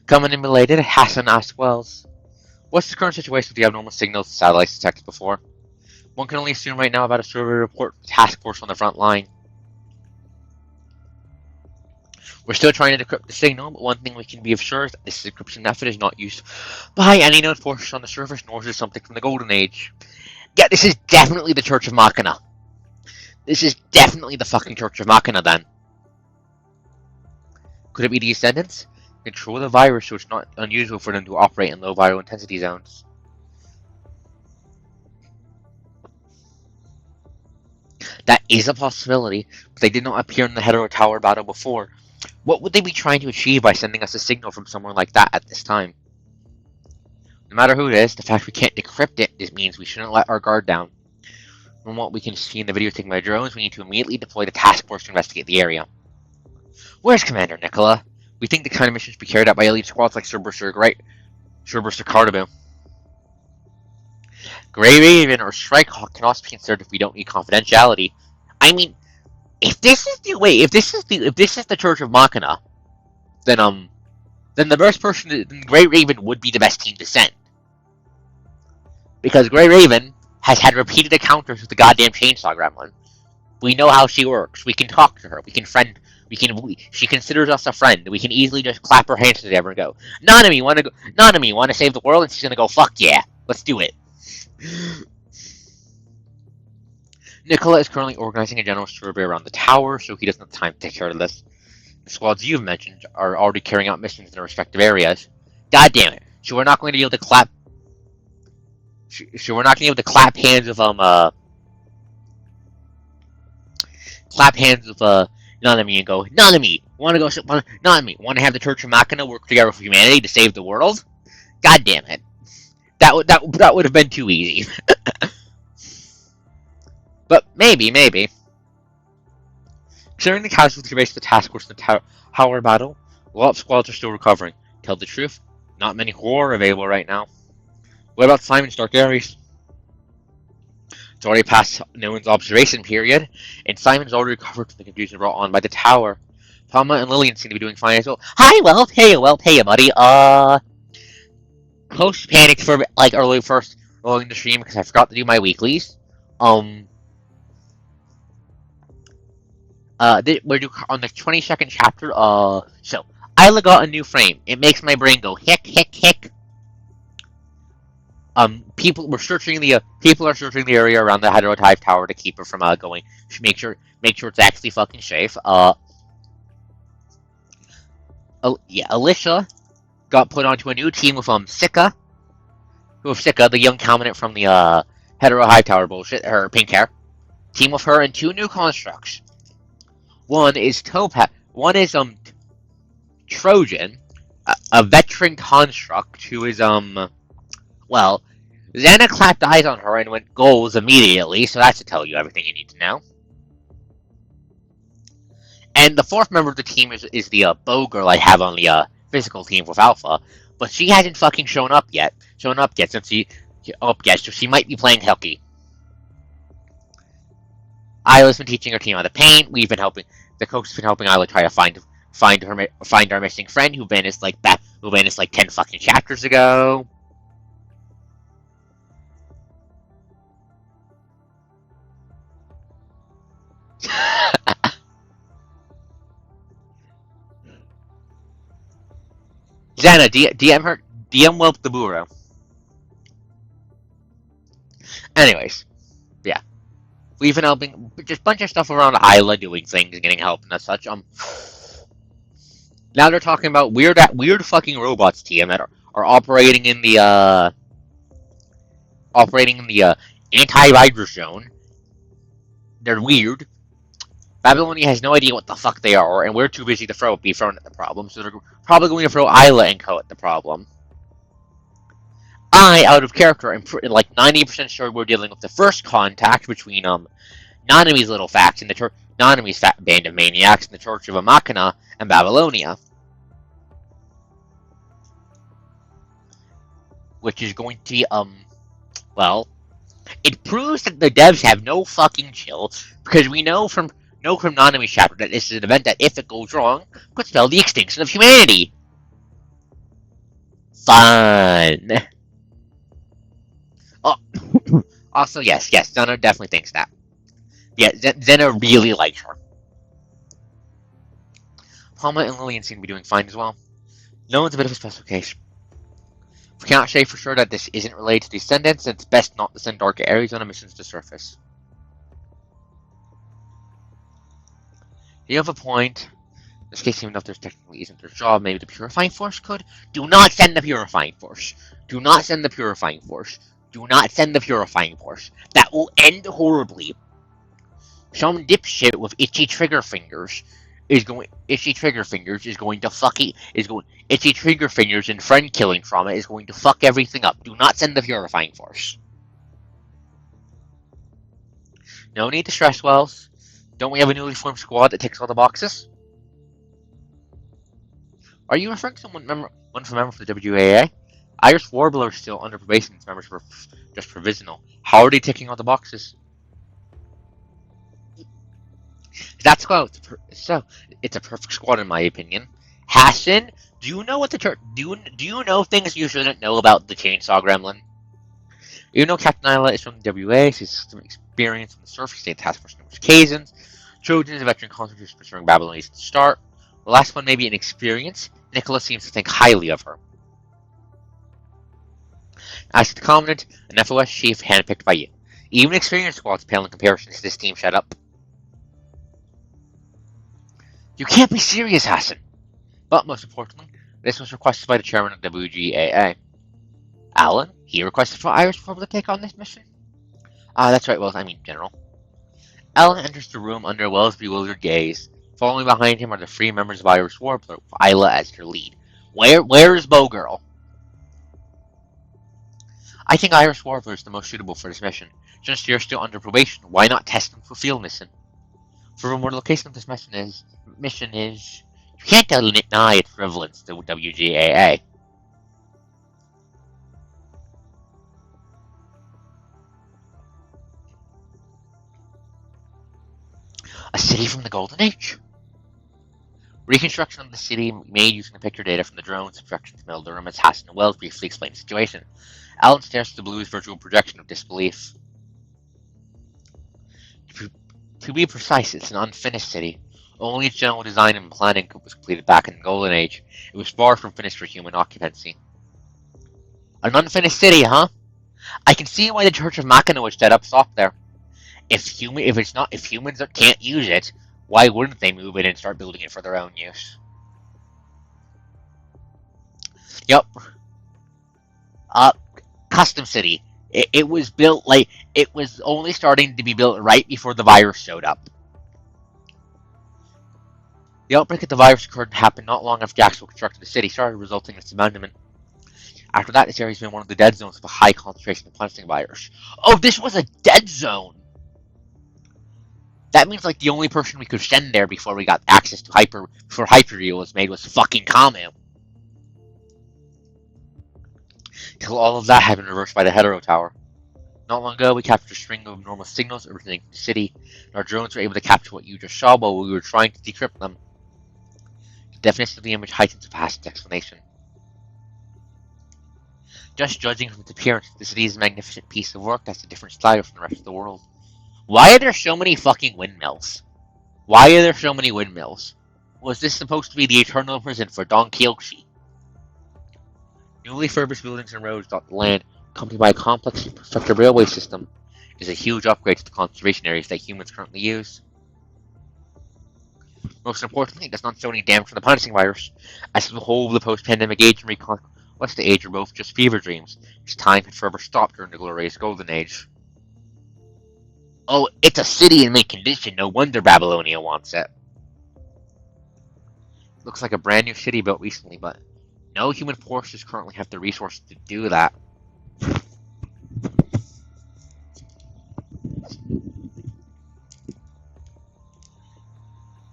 Coming in related, Hassan asks Wells, what's the current situation with the abnormal signals the satellites detected before? One can only assume right now about a survey report task force on the front line. We're still trying to decrypt the signal, but one thing we can be sure is that this decryption method is not used by any known forces on the surface, nor is it something from the Golden Age. Yeah, this is definitely the Church of Machina. This is definitely the fucking Church of Machina, then. Could it be the Ascendants? Control the virus so it's not unusual for them to operate in low viral intensity zones. That is a possibility, but they did not appear in the Hetero Tower battle before. What would they be trying to achieve by sending us a signal from somewhere like that at this time? No matter who it is, the fact we can't decrypt it means we shouldn't let our guard down. From what we can see in the video taken by drones, we need to immediately deploy the task force to investigate the area. Where's Commander Nicola? We think the kind of mission should be carried out by elite squads like Cerberus, right? Cerberus or Cardabu. Grey Raven or Strikehawk can also be considered if we don't need confidentiality. I mean, if this is the Church of Machina, then the best person, then Grey Raven would be the best team to send, because Grey Raven has had repeated encounters with the goddamn chainsaw gremlin. We know how she works. We can talk to her. She considers us a friend. We can easily just clap her hands together and go, Nanami, wanna save the world? And she's gonna go, fuck yeah, let's do it. Nicola is currently organizing a general survey around the tower, so he doesn't have time to take care of this. The squads you've mentioned are already carrying out missions in their respective areas. God damn it! So we're not going to be able to clap. So we're not going to be able to clap hands with Nanami and go, Nanami, want to have the Church of Machina work together with humanity to save the world? God damn it! That would have been too easy. But maybe. Considering the casualty rates of the task force in the tower battle, a lot of squads are still recovering. Tell the truth, not many horror available right now. What about Simon's Dark Areas? It's already past no one's observation period, and Simon's already recovered from the confusion brought on by the tower. Palma and Lillian seem to be doing fine as well. Hi, Heya, buddy. Post panicked for like early first rolling the stream because I forgot to do my weeklies. We're on the 22nd chapter. So Isla got a new frame. It makes my brain go hick. People are searching the area around the Hydrotype Tower to keep her from going. Make sure it's actually fucking safe. Alicia got put onto a new team with Sika, the young commandant from the Hetero Hive Tower bullshit. Her pink hair. Team with her and two new constructs. One is Trojan, a veteran construct who is well, Xana clapped eyes on her and went goals immediately, so that should tell you everything you need to know. And the fourth member of the team is the bow girl I have on the physical team with Alpha, but she hasn't fucking shown up yet so she might be playing hooky. Isla's been teaching her team how to paint. The coach has been helping Isla try to find our missing friend who vanished like 10 fucking chapters ago. Xana, DM Whelp the Burrow. Anyways, yeah. We've been helping just a bunch of stuff around Isla, doing things, getting help and such. Now they're talking about weird fucking robots, TM, that are operating in the anti-virus zone. They're weird. Babylonia has no idea what the fuck they are, and we're too busy to be thrown at the problem, so they're probably going to throw Isla and Co. at the problem. Out of character, am like 90% sure we're dealing with the first contact between Nanami's little faction, Nanami's band of maniacs, and the Church of Machina and Babylonia. Which is going to be, well, it proves that the devs have no fucking chill, because we know from No Crimnonomy chapter that this is an event that, if it goes wrong, could spell the extinction of humanity. Fun. Oh, also, yes, Zena definitely thinks that. Yeah, Zena really likes her. Palma and Lillian seem to be doing fine as well. No one's a bit of a special case. We cannot say for sure that this isn't related to descendants, and it's best not to send dark Arizona missions to surface. You have a point. In this case, even though there's technically isn't their job, maybe the Purifying Force could. Do not send the Purifying Force. Do not send the Purifying Force. Do not send the Purifying Force. That will end horribly. Some dipshit with itchy trigger fingers is going to fuck it. Itchy trigger fingers and friend killing trauma is going to fuck everything up. Do not send the Purifying Force. No need to stress, Wells. Don't we have a newly formed squad that ticks all the boxes? Are you referring to one from member for the WAA? Irish Warbler is still under probation. Its members were just provisional. How are they ticking all the boxes? That's close. So it's a perfect squad in my opinion. Hassan, do you know what the do you know things you shouldn't know about the Chainsaw Gremlin? You know Captain Isla is from the WA. She's some experience in the Surface State Task Force numerous occasions. Trojan is a veteran constitution pursuing Babylonians at the start. The last one may be an experience. Nicholas seems to think highly of her. As to the Commandant, an FOS chief handpicked by you. Even experienced squads pale in comparison to this team. Shut up. You can't be serious, Hassan. But most importantly, this was requested by the chairman of WGAA. Alan, he requested for Irish Republic to take on this mission? That's right, Wells, I mean General. Alan enters the room under Wells' bewildered gaze. Following behind him are the three members of Irish Warbler, with Isla as their lead. Where is Bowgirl? I think Irish Warbler is the most suitable for this mission. Since you're still under probation, why not test them for field mission? For where the location of this mission is, you can't deny its relevance to WGAA. A city from the Golden Age. Reconstruction of the city made using the picture data from the drone subtraction to Mel Durham as Hassan and Wells briefly explained the situation. Alan stares at the blue's virtual projection of disbelief. To be precise, it's an unfinished city. Only its general design and planning was completed back in the Golden Age. It was far from finished for human occupancy. An unfinished city, huh? I can see why the Church of Machina was set up soft there. If humans can't use it, why wouldn't they move it and start building it for their own use? Yep. Custom City. It was built it was only starting to be built right before the virus showed up. The outbreak of the virus happened not long after Jacksonville constructed the city, started resulting in its abandonment. After that, this area has been one of the dead zones with a high concentration of punching virus. Oh, this was a dead zone! That means the only person we could send there before we got access to Hyperreal was made was fucking Kamu. Till all of that had been reversed by the Hetero Tower. Not long ago, we captured a string of enormous signals originating from the city, and our drones were able to capture what you just saw while we were trying to decrypt them. The definition of the image heightens a past explanation. Just judging from its appearance, the city is a magnificent piece of work that's a different style from the rest of the world. Why are there so many fucking windmills? Why are there so many windmills? Was this supposed to be the eternal prison for Don Quixote? Newly refurbished buildings and roads dot the land, accompanied by a complex infrastructure railway system, is a huge upgrade to the conservation areas that humans currently use. Most importantly, it does not show any damage from the punishing virus, as the whole of the post-pandemic age and reconquest age are both just fever dreams, which time had forever stopped during the glorious Golden Age. Oh, it's a city in mint condition, no wonder Babylonia wants it. Looks like a brand new city built recently, but no human forces currently have the resources to do that.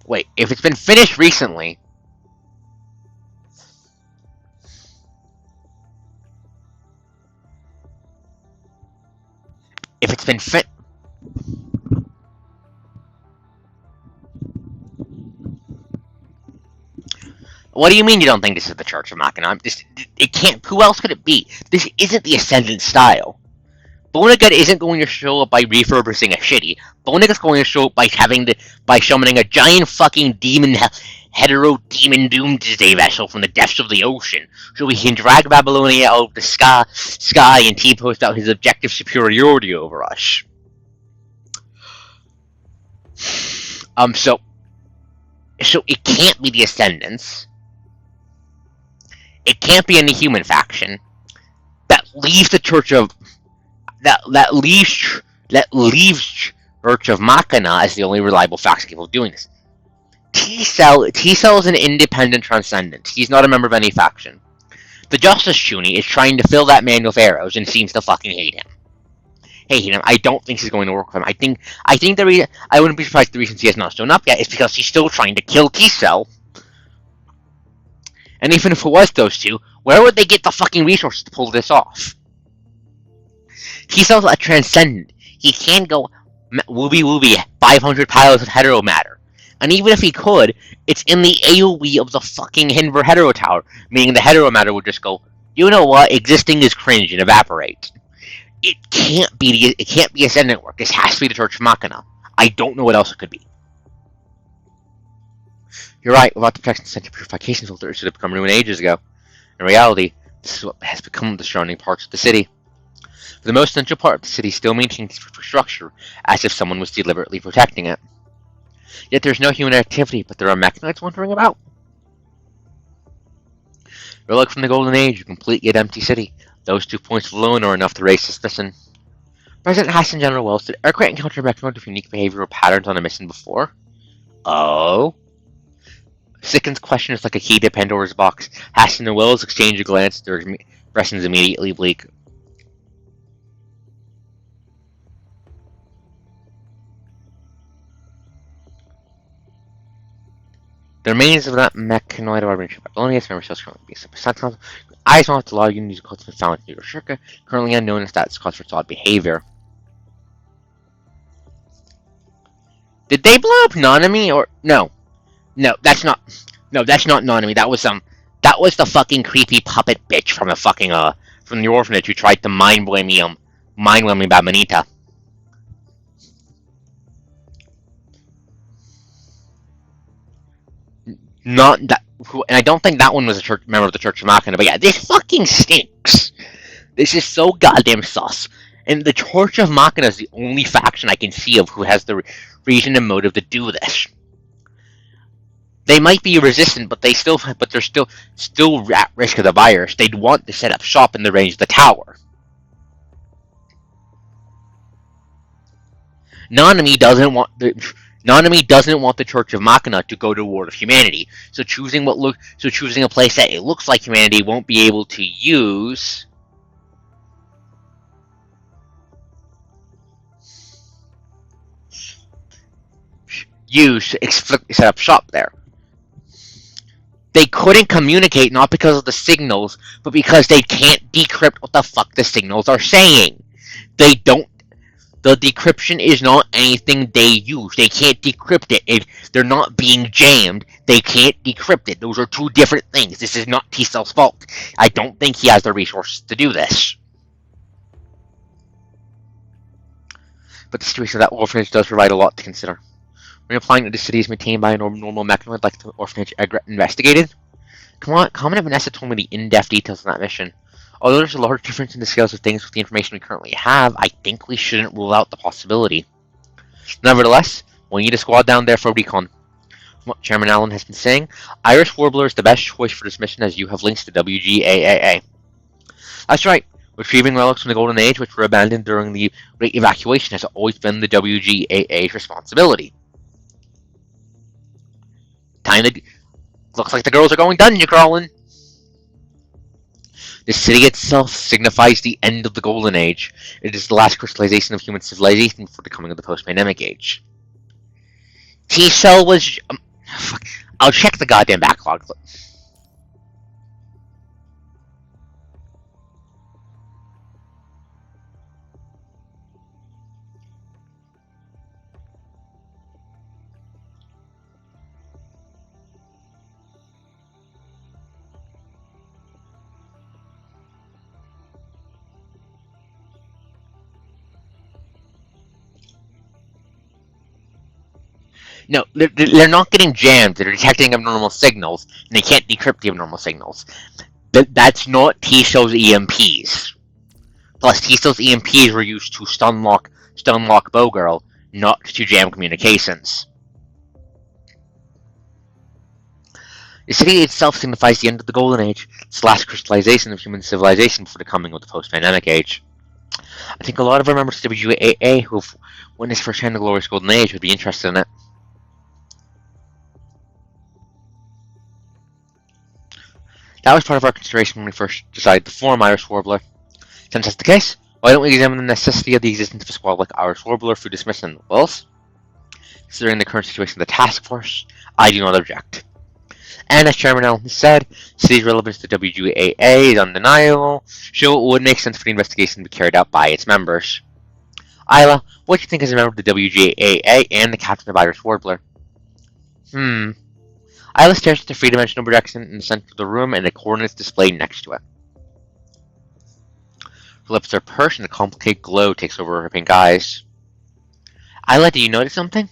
Wait, if it's been finished recently... If it's been What do you mean you don't think this is the Church of Machina? It can't. Who else could it be? This isn't the Ascendant style. Bonegut isn't going to show up by refurbishing a shitty. Bonegut's going to show up by summoning a giant fucking hetero demon doomsday vessel from the depths of the ocean, so he can drag Babylonia out of the sky and T-post out his objective superiority over us. So it can't be the Ascendants. It can't be any human faction. That leaves the Church of that leaves Church of Machina as the only reliable faction capable of doing this. T-Cell is an independent transcendent. He's not a member of any faction. The Justice Shuni is trying to fill that man with arrows and seems to fucking hate him. I don't think he's going to work with him. I think I wouldn't be surprised the reason he has not shown up yet is because he's still trying to kill T-Cell. And even if it was those two, where would they get the fucking resources to pull this off? T-Cell's a transcendent. He can't go wooby 500 piles of hetero matter. And even if he could, it's in the AoE of the fucking Hinver hetero tower, meaning the hetero matter would just go, you know what, existing is cringe and evaporate. It can't be Ascendant work. This has to be the Church of Machina. I don't know what else it could be. You're right, without the protection center purification filter, it should have become ruined ages ago. In reality, this is what has become the surrounding parts of the city. For the most central part of the city still maintains infrastructure, as if someone was deliberately protecting it. Yet there's no human activity, but there are mechanoids wandering about. Relic from the Golden Age, a complete yet empty city. Those 2 points alone are enough to raise suspicion. President Hassan General Wells, did aircraft encounter mechanoids with unique behavioral patterns on a mission before? Oh? Sicken's question is like a key to Pandora's box. Hassan and Wells exchange a glance, their expressions immediately bleak. The remains of that mechanoid are being shipped by Babylonians, member cells currently being percentile. Eyes on the law unities called to found in Shirka, currently unknown as that's cause for its odd behavior. Did they blow up Nanami or no? No, that's not Nanami. That was the fucking creepy puppet bitch from the fucking from the orphanage who tried to mind blame me about Manita. Not that, and I don't think that one was a member of the Church of Machina, but yeah, this fucking stinks. This is so goddamn sus. And the Church of Machina is the only faction I can see of who has the reason and motive to do this. They might be resistant, but they're still at risk of the virus. They'd want to set up shop in the range of the tower. Nanami doesn't want the Church of Machina to go to war with humanity. So choosing a place that it looks like humanity won't be able to use to set up shop there. They couldn't communicate not because of the signals, but because they can't decrypt what the fuck the signals are saying. The decryption is not anything they use. They can't decrypt it. They're not being jammed. They can't decrypt it. Those are two different things. This is not T-Cell's fault. I don't think he has the resources to do this. But the situation of that orphanage does provide a lot to consider. Reapplying that the city is maintained by a normal mechanoid like the orphanage investigated? Common and Vanessa told me the in-depth details of that mission. Although there's a large difference in the scales of things with the information we currently have, I think we shouldn't rule out the possibility. Nevertheless, we'll need a squad down there for recon. From what Chairman Allen has been saying, Irish Warbler is the best choice for this mission as you have links to WGAAA. That's right. Retrieving relics from the Golden Age, which were abandoned during the Great Evacuation, has always been the WGAA's responsibility. Looks like the girls are going dungeon crawling. The city itself signifies the end of the Golden Age. It is the last crystallization of human civilization before the coming of the post-pandemic age. T-Cell was... fuck. I'll check the goddamn backlog. No, they're not getting jammed. They're detecting abnormal signals, and they can't decrypt the abnormal signals. That's not T-Cell's EMPs. Plus, T-Cell's EMPs were used to stunlock Bowgirl, not to jam communications. The city itself signifies the end of the Golden Age, its last crystallization of human civilization before the coming of the post-pandemic age. I think a lot of our members of WGAA who have witnessed firsthand the glorious Golden Age would be interested in it. That was part of our consideration when we first decided to form Irish Warbler. Since that's the case, why don't we examine the necessity of the existence of a squad like Irish Warbler through dismissing Wills? Considering the current situation of the task force, I do not object. And as Chairman Allen said, the city's relevance to WGAA is undeniable, so it would make sense for the investigation to be carried out by its members. Isla, what do you think as a member of the WGAA and the captain of Irish Warbler? Isla stares at the three-dimensional projection in the center of the room and the coordinates displayed next to it. Her lips are pursed and a complicated glow takes over her pink eyes. Isla, do you notice something?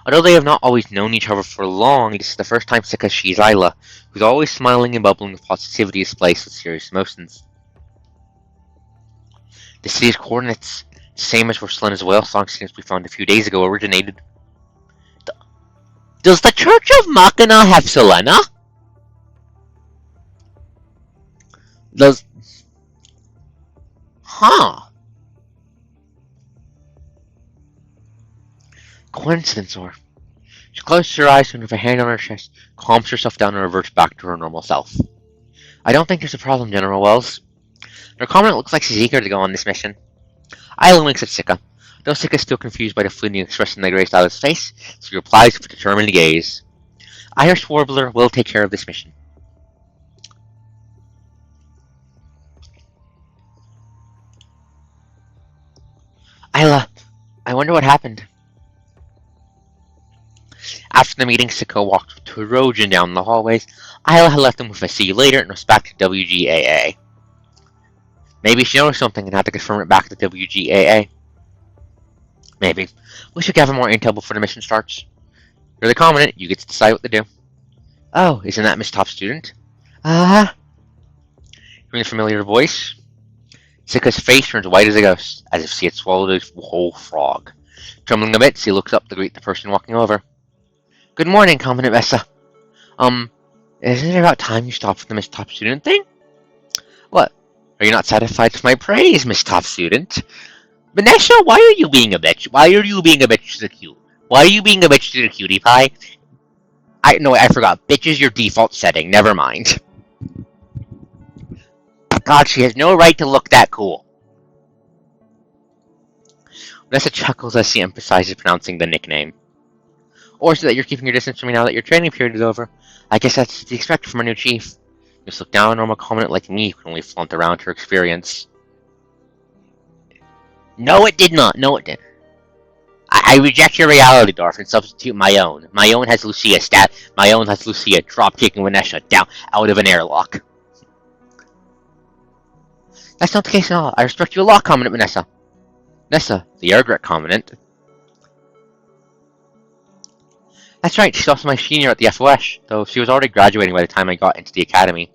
Although they have not always known each other for long, this is the first time Sika sees Isla, who's always smiling and bubbling with positivity displays with serious emotions. The city's coordinates, the same as where Selena's whale song seems to be found a few days ago, originated. Does the Church of Machina have Selena? Coincidence, or... She closes her eyes and with a hand on her chest, calms herself down and reverts back to her normal self. I don't think there's a problem, General Wells. Her comment looks like she's eager to go on this mission. Isla winks at Sika. Though Sika is still confused by the fleeting expression that graced Isla's face, she replies with a determined gaze. Irish Warbler will take care of this mission. Isla, I wonder what happened. After the meeting, Sika walked to Trojan down the hallways. Isla had left him with a see you later and was back to WGAA. Maybe she noticed something and had to confirm it back to WGAA. Maybe. We should gather more intel before the mission starts. You're the commandant, you get to decide what to do. Oh, isn't that Miss Top Student? Hearing a familiar voice, Sika's face turns white as a ghost, as if she had swallowed a whole frog. Trembling a bit, she looks up to greet the person walking over. Good morning, Commandant Vessa. Isn't it about time you stopped with the Miss Top Student thing? What? Are you not satisfied with my praise, Miss Top Student? Vanessa, why are you being a bitch? Why are you being a bitch to the cute? Why are you being a bitch to the cutie pie? I forgot. Bitch is your default setting. Never mind. God, she has no right to look that cool. Vanessa chuckles as she emphasizes pronouncing the nickname. Or so that you're keeping your distance from me now that your training period is over. I guess that's to be expected from a new chief. Just look down on a normal commandant like me who can only flaunt around her experience. No, it did not. No, it didn't. I reject your reality, Darth, and substitute my own. My own has Lucia drop-kicking Vanessa down out of an airlock. That's not the case at all. I respect you a lot, Commandant Vanessa. Nessa, the Airgret Commandant. That's right, she's also my senior at the FOS, though she was already graduating by the time I got into the academy.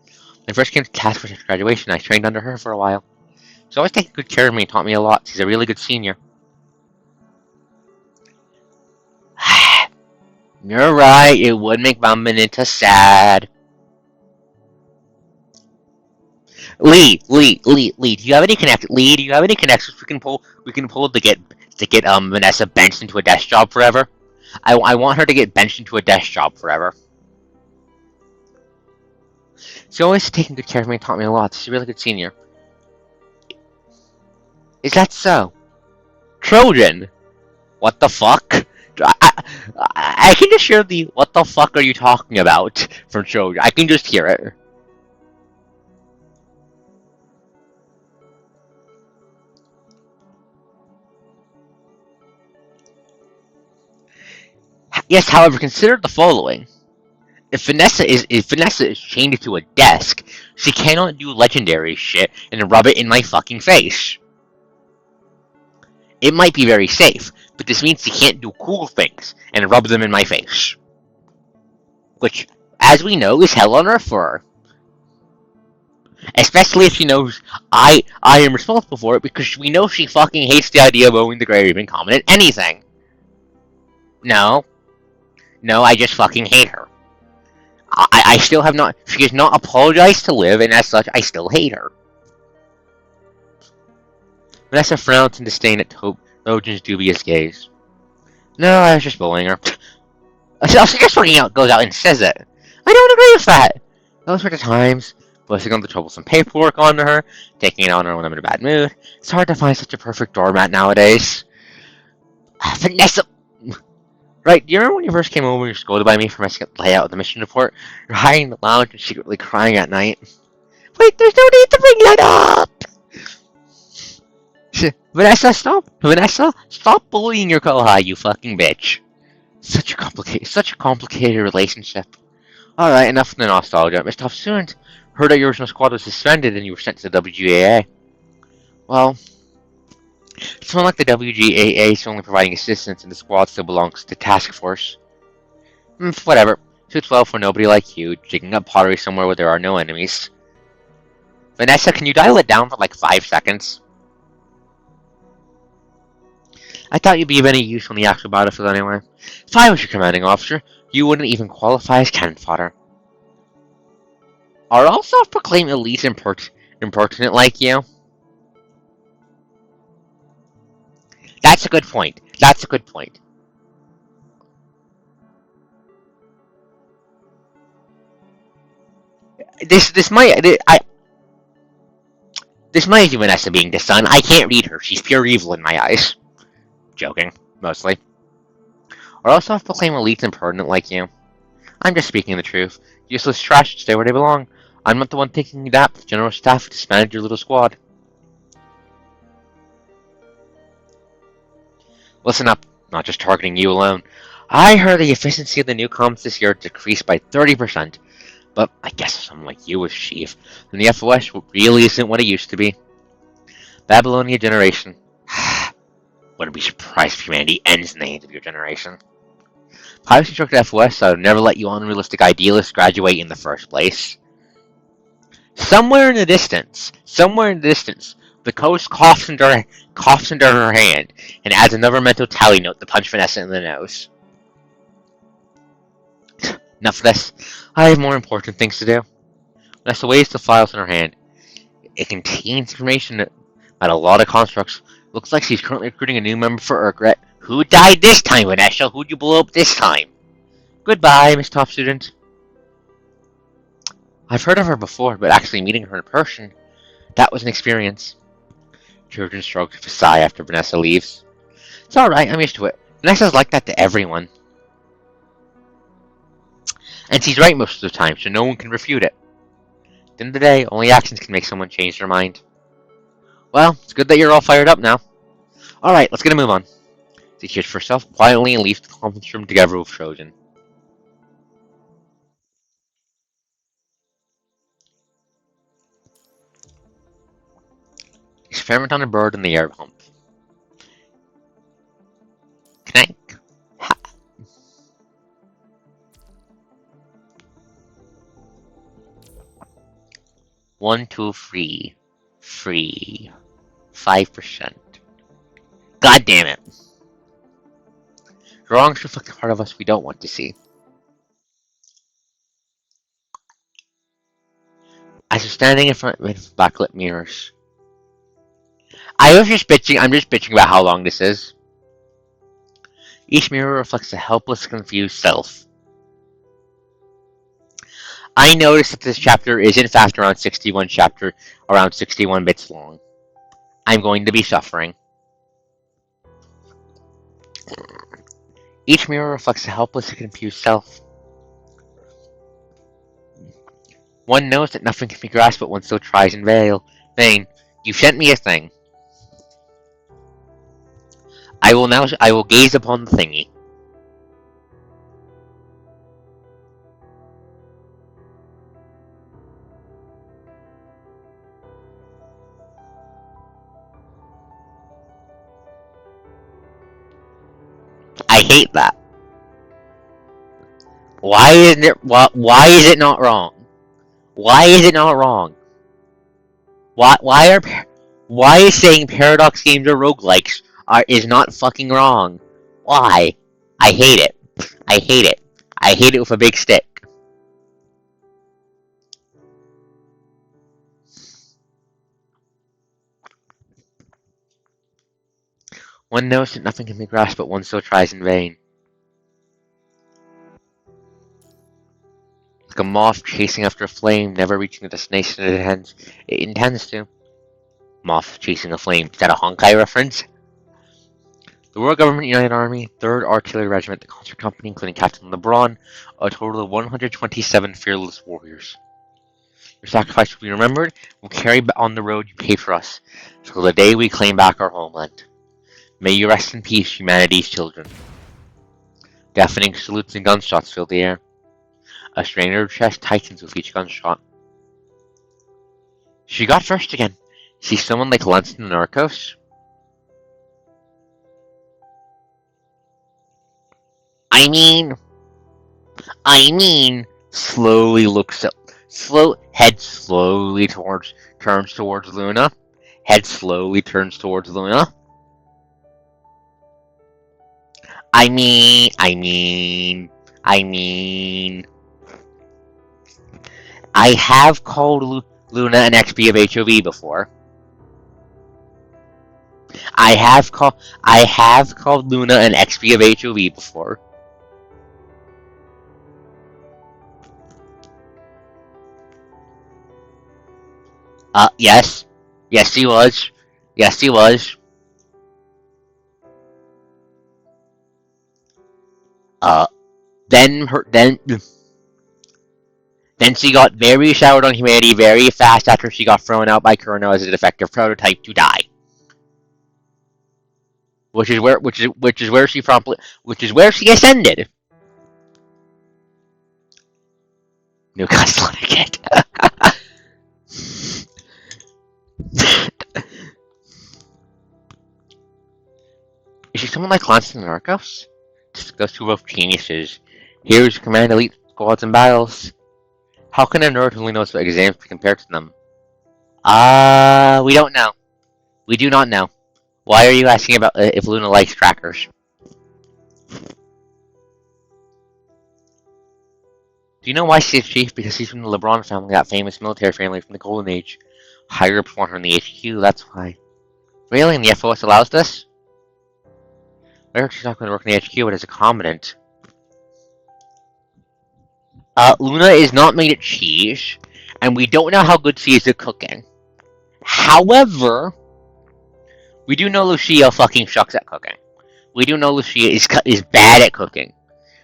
When I first came to task force after graduation, I trained under her for a while. She's always taken good care of me and taught me a lot. She's a really good senior. You're right, it would make Bambanita sad. Lee, do you have any connections we can pull to get Vanessa benched into a desk job forever? I want her to get benched into a desk job forever. She's always taken good care of me and taught me a lot. She's a really good senior. Is that so? Trojan? What the fuck? I can just hear the "what the fuck are you talking about" from Trojan. I can just hear it. Yes, however, consider the following. If Vanessa is chained to a desk, she cannot do legendary shit and rub it in my fucking face. It might be very safe, but this means she can't do cool things and rub them in my face. Which, as we know, is hell on earth for her. Especially if she knows I am responsible for it, because we know she fucking hates the idea of owning the grave and comment at anything. No, I just fucking hate her. I still have not. She has not apologized to Liv, and as such, I still hate her. Vanessa frowns in disdain at Logan's dubious gaze. No, I was just bullying her. She just fucking goes out and says it. I don't agree with that. Those were the times. Blessing on the troublesome paperwork onto her, taking it on her when I'm in a bad mood. It's hard to find such a perfect doormat nowadays. Vanessa! Right, do you remember when you first came over and you were scolded by me for messing up the layout of the mission report? You're hiding in the lounge and secretly crying at night. Wait, there's no need to bring that up! Vanessa, stop! Vanessa, stop bullying your Kohai, you fucking bitch. Such a complicated relationship. Alright, enough of the nostalgia. Mr. Student, heard that your original squad was suspended and you were sent to the WGAA. Well, it's not like the WGAA is only providing assistance and the squad still belongs to task force. Whatever. Suits well for nobody like you, digging up pottery somewhere where there are no enemies. Vanessa, can you dial it down for like 5 seconds? I thought you'd be of any use on the actual battlefield anyway. If I was your commanding officer, you wouldn't even qualify as cannon fodder. Are all self-proclaimed elites impertinent like you? That's a good point. That's a good point. This might be Vanessa being the sun. I can't read her. She's pure evil in my eyes. Joking, mostly. Are all self-proclaimed elites impertinent like you? I'm just speaking the truth. Useless trash should stay where they belong. I'm not the one taking that, but the general staff disbanded your little squad. Listen up, not just targeting you alone. I heard the efficiency of the new comms this year decreased by 30%, but I guess if someone like you was chief, then the FOS really isn't what it used to be. Babylonia generation. Wouldn't be surprised if humanity ends in the hands of your generation. Piracy struck the FOS, so I would never let you unrealistic idealists graduate in the first place. Somewhere in the distance, the coast coughs into her hand and adds another mental tally note to punch Vanessa in the nose. Enough of this. I have more important things to do. Vanessa weighs the files in her hand. It contains information about a lot of constructs. Looks like she's currently recruiting a new member for Urgret. Who died this time, Vanessa? Who'd you blow up this time? Goodbye, Miss Top Student. I've heard of her before, but actually meeting her in person, that was an experience. Children stroked with a sigh after Vanessa leaves. It's alright, I'm used to it. Vanessa's like that to everyone. And she's right most of the time, so no one can refute it. At the end of the day, only actions can make someone change their mind. Well, it's good that you're all fired up now. Alright, let's get a move on. She cheers for herself quietly and leaves the conference room together with Trojan. Experiment on a bird in the air pump. Clank. Ha. 1, 2, 3. Free. 5%. God damn it. Wrongs reflect the part of us we don't want to see. As you're standing in front of backlit mirrors. I'm just bitching about how long this is. Each mirror reflects a helpless, confused self. I noticed that this chapter is in fact around 61 bits long. I'm going to be suffering. Each mirror reflects a helpless and confused self. One knows that nothing can be grasped, but one still tries in vain. You sent me a thing. I will gaze upon the thingy. I hate that. Why isn't it? Why is it not wrong? Why is it not wrong? Why is saying Paradox games are roguelikes is not fucking wrong? Why? I hate it. I hate it. I hate it with a big stick. One knows that nothing can be grasped, but one still tries in vain. Like a moth chasing after a flame, never reaching the destination it intends to. Moth chasing a flame. Is that a Honkai reference? The World Government United Army, 3rd Artillery Regiment, the Concert Company, including Captain LeBron, a total of 127 fearless warriors. Your sacrifice will be remembered. We'll carry on the road you paved for us, till the day we claim back our homeland. May you rest in peace, humanity's children. Deafening salutes and gunshots fill the air. A strainer chest tightens with each gunshot. She got first again. See someone like Lanston and Arcos? I mean, slowly looks up. Head slowly turns towards Luna. Head slowly turns towards Luna. I mean, I have called Luna an XP of HOV before. I have called Luna an XP of HOV before. Yes. Yes, he was. Yes, he was. Then she got very showered on humanity very fast after she got thrown out by Kurno as a defective prototype to die. Which is where she ascended. No customer etiquette. Is she someone like Lanston and Arcos? Those two rough geniuses. Heroes who command elite squads and battles. How can a nerd who only knows about exams be compared to them? We don't know. We do not know. Why are you asking about if Luna likes trackers? Do you know why she's chief? Because she's from the LeBron family, that famous military family from the Golden Age. Higher ups want her in the HQ, that's why. Really? And the FOS allows this? I heard she's not going to work in the HQ, but as a commandant. Luna is not made of cheese, and we don't know how good she is at cooking. However, we do know Lucia fucking sucks at cooking. We do know Lucia is bad at cooking.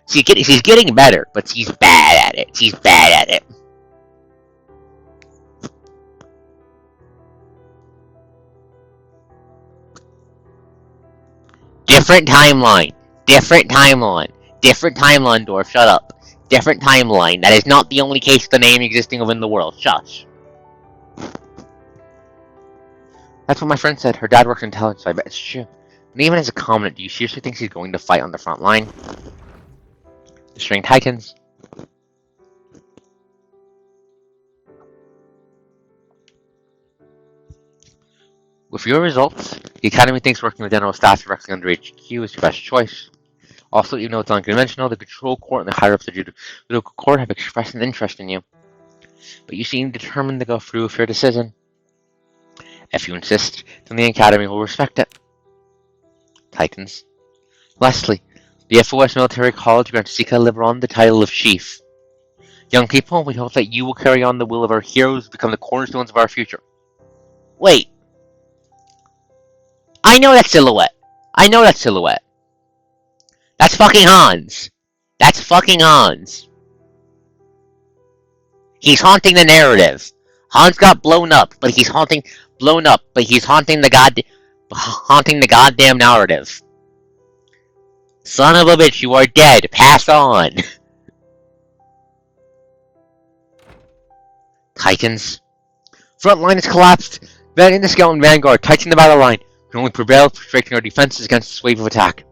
She's getting better, but she's bad at it. She's bad at it. Different timeline. Different timeline. Different timeline, Dwarf. Shut up. Different timeline. That is not the only case of the name existing within the world. Shush. That's what my friend said. Her dad works in intelligence, so I bet it's true. And even as a commandant, do you seriously think she's going to fight on the front line? The string tightens. With your results, the Academy thinks working with General Staff directly under HQ is your best choice. Also, even though it's unconventional, the Control Court and the higher-ups of the Judicial Court have expressed an interest in you. But you seem determined to go through with your decision. If you insist, then the Academy will respect it. Titans. Lastly, the FOS Military College grants Sika Liberon the title of Chief. Young people, we hope that you will carry on the will of our heroes to become the cornerstones of our future. Wait. I know that silhouette. That's fucking Hans. That's fucking Hans. He's haunting the narrative. Hans got blown up, but he's haunting the goddamn narrative. Son of a bitch, you are dead. Pass on. Titans. Front line is collapsed. Van the Scout and Vanguard. Tighten the battle line. We can only prevail through strengthening our defenses against this wave of attack.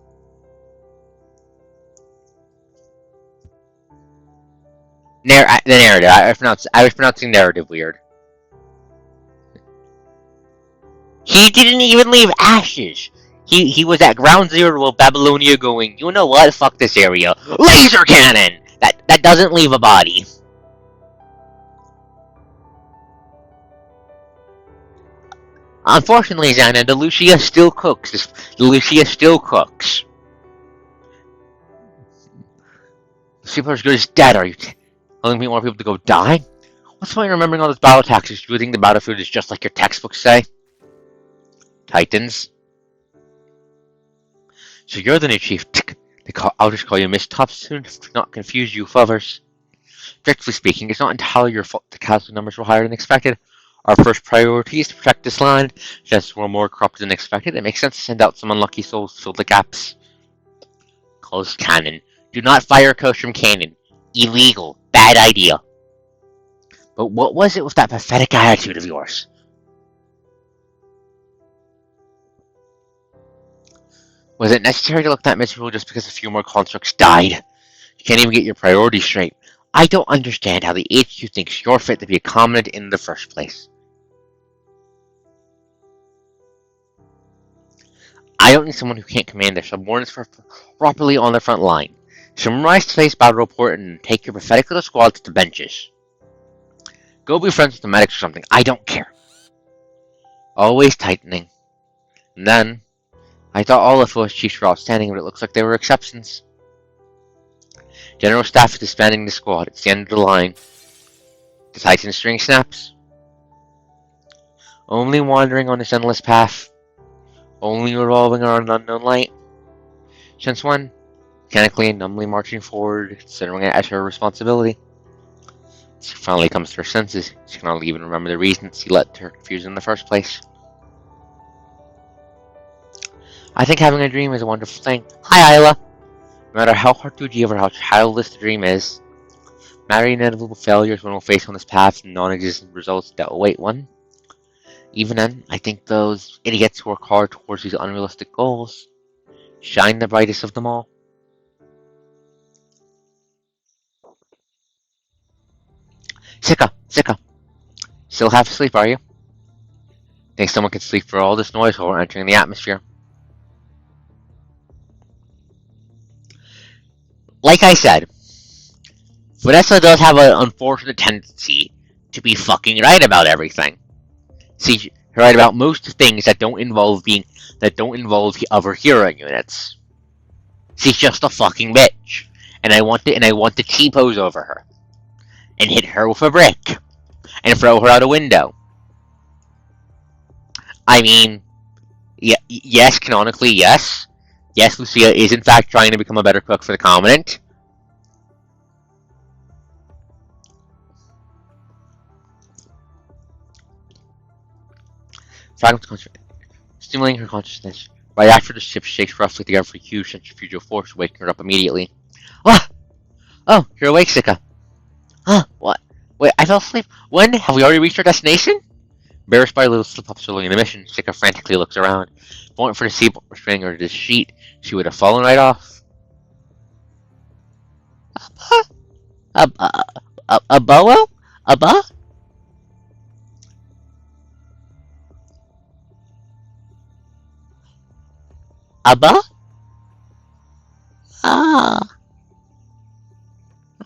The narrative. I was pronouncing narrative weird. He didn't even leave ashes. He was at ground zero of Babylonia going, you know what? Fuck this area. Laser cannon! That doesn't leave a body. Unfortunately, Xana, the Lucia still cooks. The Lucia still cooks. Super as good as dead, are you telling me more people to go die? What's the point in remembering all those battle tactics? Do you think the battlefield is just like your textbooks say? Titans. So you're the new chief. I'll just call you Miss Topsoon to not confuse you with others. Strictly speaking, it's not entirely your fault the casualty numbers were higher than expected. Our first priority is to protect this land. Since we're more corrupted than expected, it makes sense to send out some unlucky souls to fill the gaps. Closed cannon. Do not fire coach from cannon. Illegal. Bad idea. But what was it with that pathetic attitude of yours? Was it necessary to look that miserable just because a few more constructs died? You can't even get your priorities straight. I don't understand how the HQ thinks you're fit to be a commandant in the first place. I don't need someone who can't command their subordinates properly on the front line. Summarize today's battle report and take your pathetic little squad to the benches. Go be friends with the medics or something. I don't care. Always tightening. And then, I thought all the force chiefs were outstanding, but it looks like they were exceptions. General Staff is disbanding the squad. It's the end of the line. The Titan string snaps. Only wandering on this endless path. Only revolving around an unknown light. Since when? Mechanically and numbly marching forward, considering it as her responsibility. She finally comes to her senses. She can hardly even remember the reasons he let her confused in the first place. I think having a dream is a wonderful thing. Hi, Isla! No matter how hard to achieve or how childless the dream is, matter inevitable failures one will face on this path and non-existent results that await one. Even then, I think those idiots who work hard towards these unrealistic goals shine the brightest of them all. Sika! Still half asleep, are you? Think someone could sleep for all this noise while we're entering the atmosphere? Like I said, Vanessa does have an unfortunate tendency to be fucking right about everything. See, right about most things that don't involve other hero units. She's just a fucking bitch, and I want to T-pose over her, and hit her with a brick, and throw her out a window. I mean, yes, canonically, yes. Yes, Lucia is in fact trying to become a better cook for the Commandant. Stimulating her consciousness. Right after the ship shakes roughly the every huge centrifugal force, waking her up immediately. Ah! Oh, you're awake, Sika. Huh? What? Wait, I fell asleep. When? Have we already reached our destination? Embarrassed by a little slip-ups early in the mission, Sika frantically looks around. If it weren't for the seatbelt restraining her to this sheet, she would have fallen right off. A boa? A ba? A ba? Ah.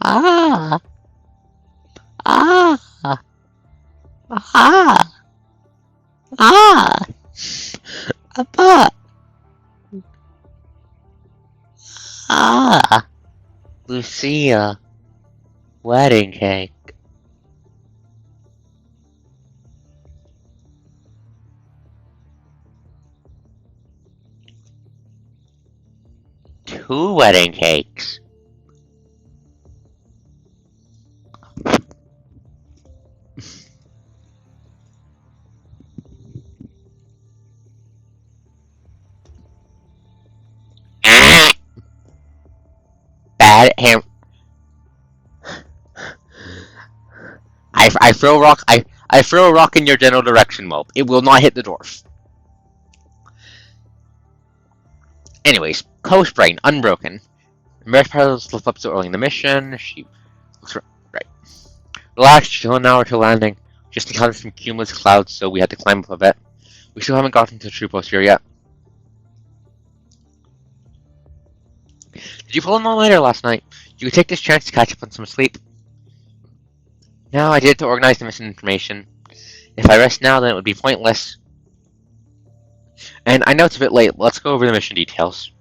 Ah. Ah. Ah. Ah. A ba. Ah. Lucia. Wedding cake. Two wedding cakes. Bad ham. I throw a rock. I throw a rock in your general direction, Mope. It will not hit the dwarf. Anyways, Coast Brain, unbroken. Embarrassed by those slip ups so early in the mission, she looks right. Relax, chill an hour till landing. Just encountered some cumulus clouds, so we had to climb up a bit. We still haven't gotten to the true post here yet. Did you pull an all-nighter last night? You could take this chance to catch up on some sleep. No, I did it to organize the missing information. If I rest now, then it would be pointless. And I know it's a bit late. Let's go over the mission details.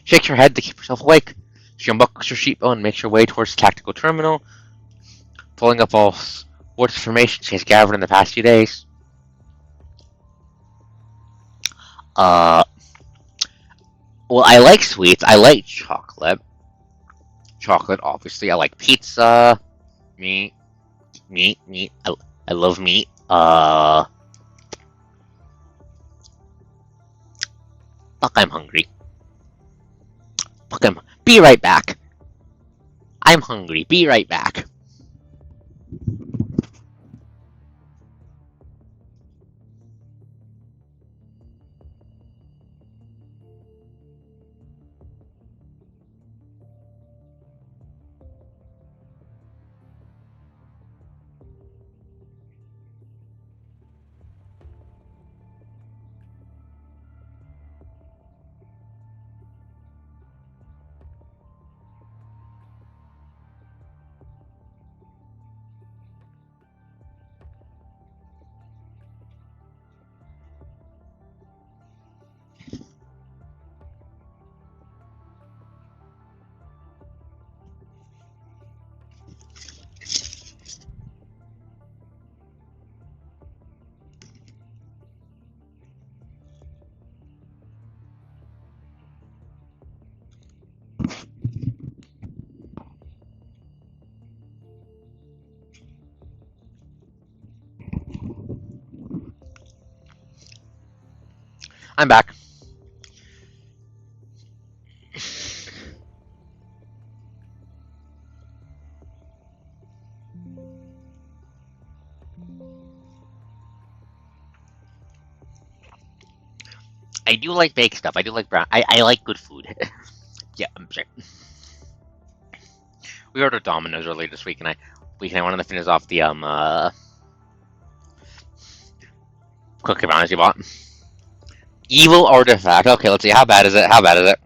Shake your head to keep yourself awake. She unbuckles your sheepbone and makes your way towards the tactical terminal, pulling up all sorts of information she has gathered in the past few days. Well, I like sweets. I like chocolate. Chocolate, obviously. I like pizza. Meat. I love meat. Fuck, I'm hungry. Fuck, be right back. I'm hungry. Be right back. I'm back. I do like baked stuff. I do like brown. I like good food. Yeah, I'm sorry. We ordered Domino's earlier this week, and I wanted to finish off the cookie brownies you bought. Evil artifact. Okay, let's see. How bad is it? How bad is it?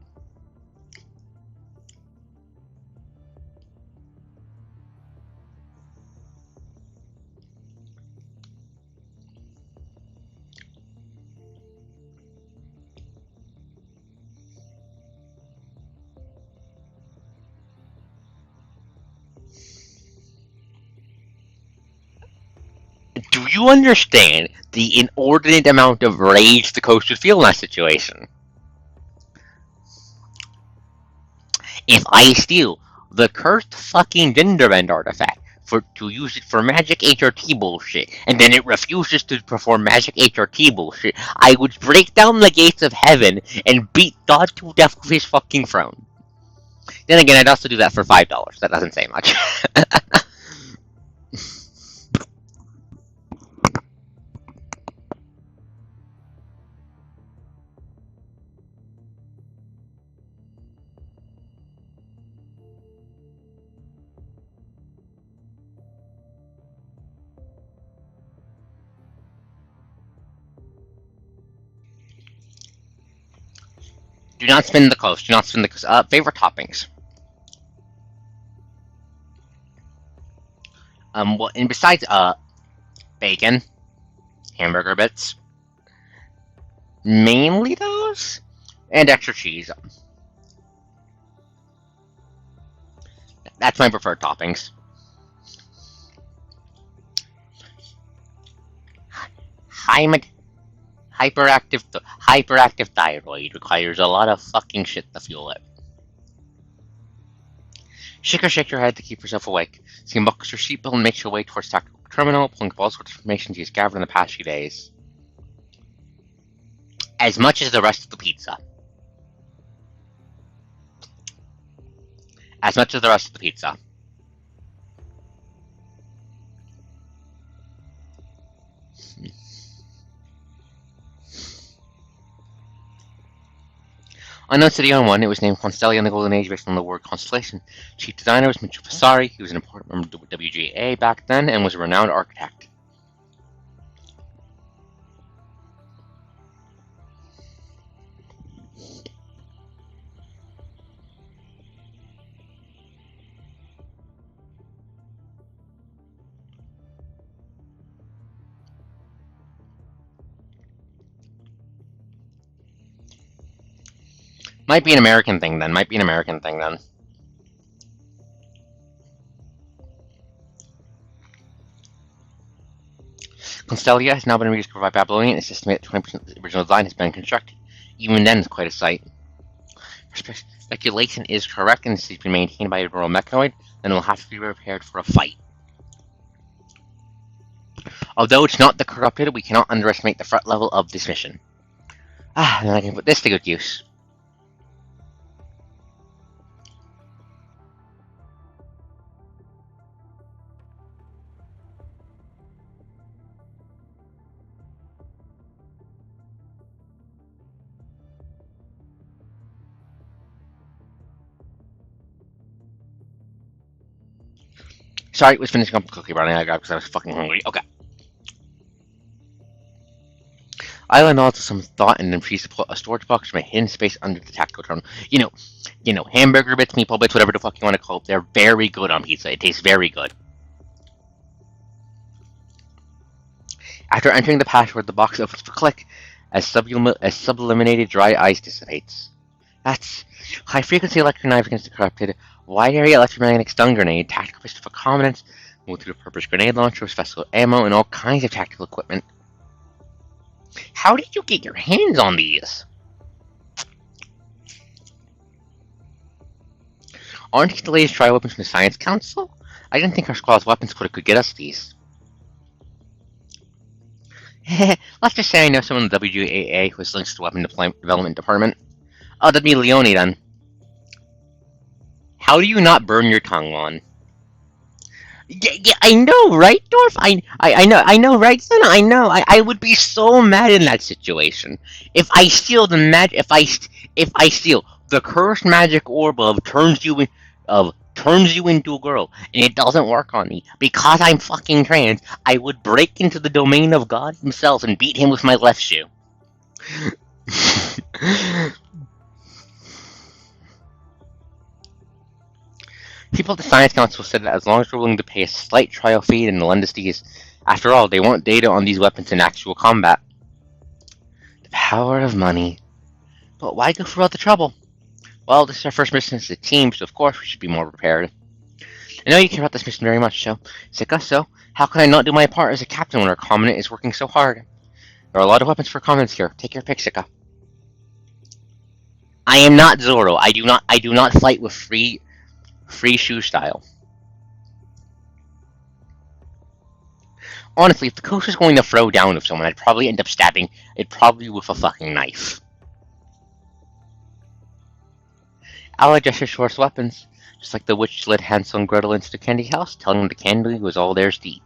Do you understand the inordinate amount of rage the coach would feel in that situation? If I steal the cursed fucking Genderbend artifact to use it for magic HRT bullshit, and then it refuses to perform magic HRT bullshit, I would break down the gates of heaven and beat God to death with his fucking throne. Then again, I'd also do that for $5. That doesn't say much. Do not spin the coast. Do not spin the coast. Favorite toppings. Well, and besides, bacon, hamburger bits, mainly those, and extra cheese. That's my preferred toppings. Hyperactive thyroid requires a lot of fucking shit to fuel it. Shake your head to keep yourself awake. Skim buckles your seatbelt and makes your way towards the tactical terminal, pulling up all sorts of information he's gathered in the past few days. As much as the rest of the pizza. As much as the rest of the pizza. Unknown to the young one, it was named Constellia in the Golden Age based on the word constellation. Chief designer was Mitchell Vasari. He was an important member of the WGA back then and was a renowned architect. Might be an American thing then. Constellia has now been rediscovered by Babylonian. It's estimated 20% of the original design has been constructed. Even then, it's quite a sight. If speculation is correct and this has been maintained by a rural mechanoid, then it will have to be prepared for a fight. Although it's not the corrupted, we cannot underestimate the threat level of this mission. And then I can put this to good use. Sorry, it was finishing up the cookie running I got because I was fucking hungry. Okay. I lent all to some thought and then proceeds to put a storage box from a hidden space under the tactical terminal. You know, hamburger bits, meatball bits, whatever the fuck you want to call it. They're very good on pizza. It tastes very good. After entering the password, the box opens for click as sublimated dry ice dissipates. That's high-frequency electric knives against the corrupted, wide-area electromagnetic stun grenade, tactical pistol for commandants, multi-purpose grenade launchers, vessel ammo, and all kinds of tactical equipment. How did you get your hands on these? Aren't these the latest trial weapons from the Science Council? I didn't think our squad's weapons could get us these. Let's just say I know someone in the WGAA who has links to the Weapon Development Department. Oh, that'd be Leone then. How do you not burn your tongue, Juan? Yeah, I know, right, Dorf? I know, right, son? I know. I would be so mad in that situation if I steal the if I steal the cursed magic orb of turns you into a girl, and it doesn't work on me because I'm fucking trans. I would break into the domain of God himself and beat him with my left shoe. People at the Science Council said that as long as we're willing to pay a slight trial fee and lend us these, after all, they want data on these weapons in actual combat. The power of money. But why go through all the trouble? Well, this is our first mission as a team, so of course we should be more prepared. I know you care about this mission very much, Sika, so how can I not do my part as a captain when our commandant is working so hard? There are a lot of weapons for commandants here. Take your pick, Sika. I am not Zoro. I do not fight with free shoe style. Honestly, if the coach was going to throw down with someone, I'd probably end up stabbing it probably with a fucking knife. Allied gesture source weapons, just like the witch led Hansel and Gretel into the candy house, telling them the candy was all theirs to eat.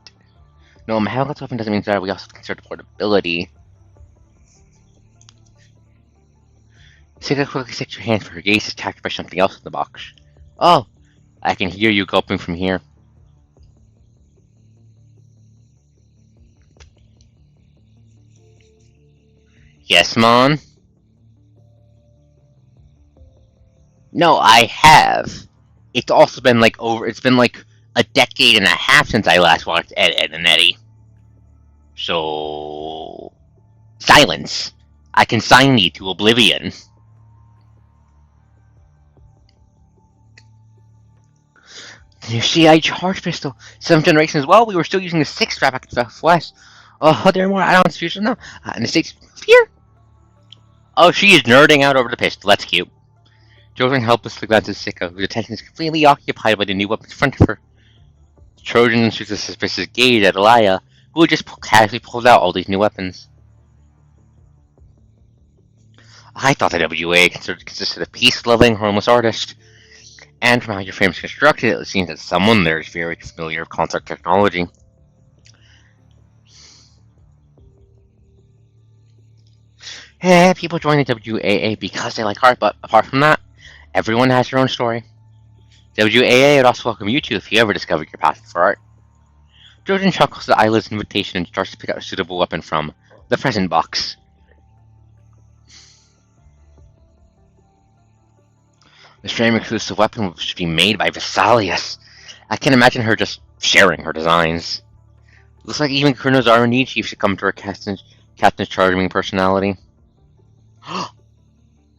No, Mahalik's weapon doesn't mean that we also consider portability. Sika quickly sticks your hand for her gaze is attacked by something else in the box. Oh, I can hear you gulping from here. Yes, Mon? No, I have. It's also been it's been like a decade and a half since I last watched Ed, Edd n Eddy. So... silence. I consign thee to oblivion. You see, I charged pistol. 7th generation as well. We were still using the 6th strap back at Southwest. Oh, there are more add-ons future now. And the States here? Oh, she is nerding out over the pistol. That's cute. Trojan helplessly glances at Sika, whose attention is completely occupied by the new weapons in front of her. Trojan shoots a suspicious gaze at Elia, who had just casually pulled out all these new weapons. I thought the WA consisted of peace-loving, harmless artists. And from how your frame is constructed, it seems that someone there is very familiar with contact technology. People join the WAA because they like art, but apart from that, everyone has their own story. WAA would also welcome you too if you ever discovered your passion for art. Trojan chuckles at Isla's invitation and starts to pick out a suitable weapon from the present box. The strange exclusive weapon should be made by Vesalius. I can imagine her just sharing her designs. Looks like even Kuno's R&D chief should come to her captain's charming personality.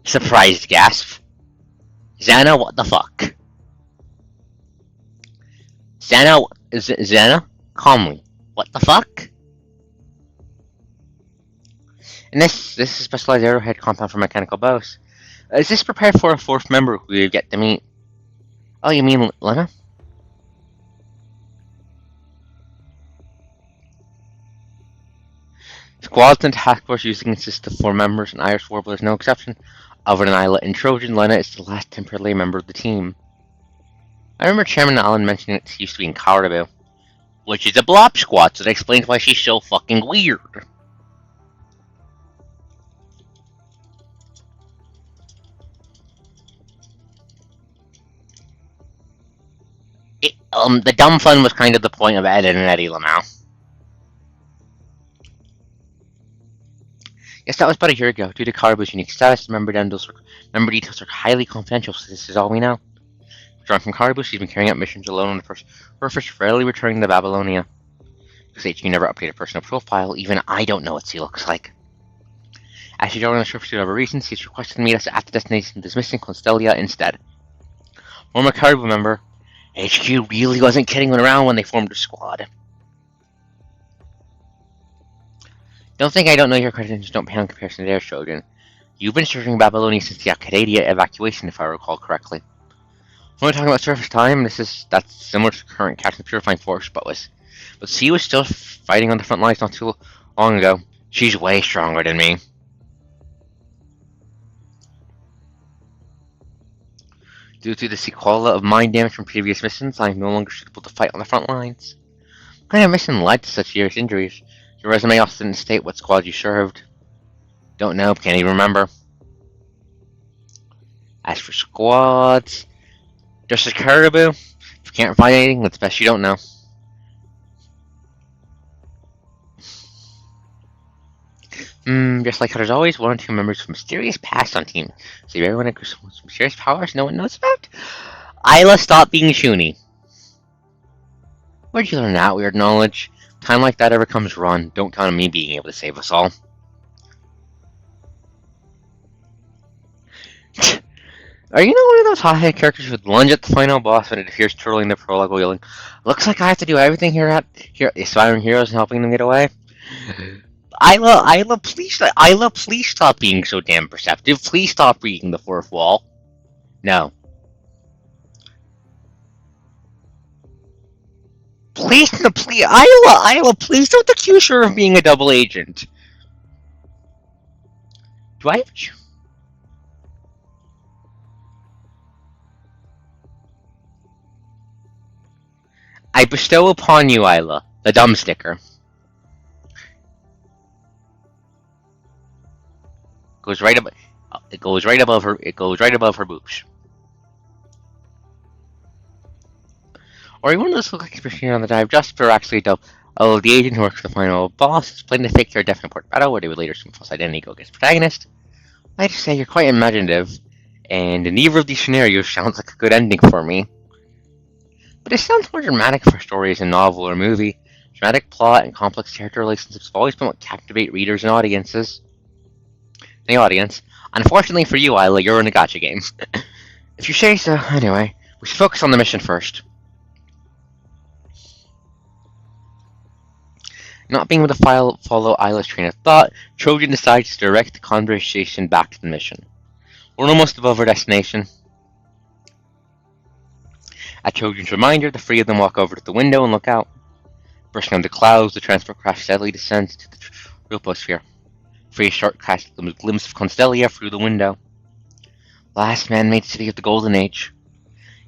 Surprised gasp. Xana, what the fuck? Xana, calmly. What the fuck? And this is a specialized arrowhead compound for mechanical bows. Is this prepared for a fourth member who we get to meet? Oh, you mean Lena? Squads and task force using consist of 4 members, and Irish Warbler is no exception. Other than Isla and Trojan, Lena is the last temporary member of the team. I remember Chairman Allen mentioning it used to be in Caribou, which is a blob squad, so that explains why she's so fucking weird. The dumb fun was kind of the point of Ed and Eddie Lamau. Yes, that was about a year ago. Due to Caribou's unique status, member details are highly confidential, so this is all we know. Drawn from Caribou, she's been carrying out missions alone on the first rarely returning to Babylonia. Because HQ never updated a personal profile, even I don't know what she looks like. As she's on the surface for whatever reason, she's requested to meet us at the destination, dismissing Constellia instead. Former Caribou member, HQ really wasn't kidding around when they formed a squad. Don't think I don't know your credentials don't pale in comparison to theirs, Trojan. You've been serving Babylonia since the Arcadia evacuation, if I recall correctly. When we're talking about surface time, that's similar to current Captain Purifying Force, but she was still fighting on the front lines not too long ago. She's way stronger than me. Due to the sequela of mind damage from previous missions, I am no longer suitable to fight on the front lines. What kind of mission led to such serious injuries? Your resume also didn't state what squad you served. Don't know, can't even remember. As for squads, just as Caribou, if you can't find anything, it's best you don't know. Just like how there's always 1 or 2 members from mysterious past on team. So if everyone has mysterious powers no one knows about? Isla, stop being shoony. Where'd you learn that weird knowledge? Time like that ever comes, run. Don't count on me being able to save us all. Are you not one of those hot-headed characters who would lunge at the final boss when it appears twirling the prologue while yelling, "Looks like I have to do everything here aspiring heroes and helping them get away"? Isla, please stop being so damn perceptive. Please stop reading the fourth wall. No. Please, Isla, please don't accuse her of being a double agent. Do I have you? I bestow upon you, Isla, the dumb sticker. It goes right above her boobs. Or you want to look like a machine on the dive just for actually the agent who works for the final boss is planning to fake their definite port battle where they would later assume false identity go against the protagonist. I just say you're quite imaginative, and neither of these scenarios sounds like a good ending for me. But it sounds more dramatic for stories in novel or movie. Dramatic plot and complex character relationships have always been what captivate readers and audiences. The audience. Unfortunately for you, Isla, you're in a gacha game. If you say so, anyway, we should focus on the mission first. Not being able to follow Isla's train of thought, Trojan decides to direct the conversation back to the mission. We're almost above our destination. At Trojan's reminder, the 3 of them walk over to the window and look out. Bursting under clouds, the transport craft steadily descends to the troposphere. 3 short catch a glimpse of Constellia through the window. Last man-made city of the Golden Age.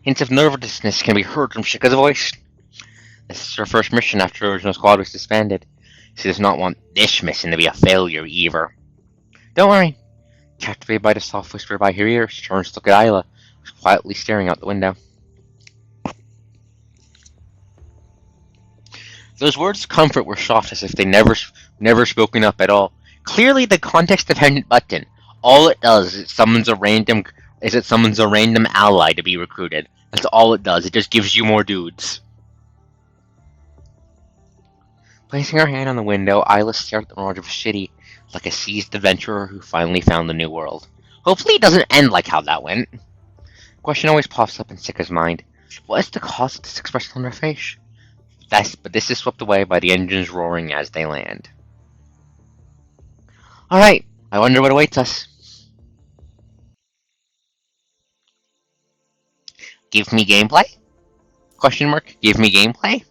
Hints of nervousness can be heard from Shika's voice. This is her first mission after the original squad was disbanded. She does not want this mission to be a failure either. Don't worry. Captivated by the soft whisper by her ear, she turns to look at Isla, who's quietly staring out the window. Those words of comfort were soft as if they never spoken up at all. Clearly the context-dependent button. All it does is it summons a random ally to be recruited. That's all it does. It just gives you more dudes. Placing her hand on the window, Isla stared at the mirage of a city like a seized adventurer who finally found the new world. Hopefully it doesn't end like how that went. Question always pops up in Sika's mind. What is the cause of this expression on her face? But this is swept away by the engines roaring as they land. Alright, I wonder what awaits us. Give me gameplay? Question mark. Give me gameplay?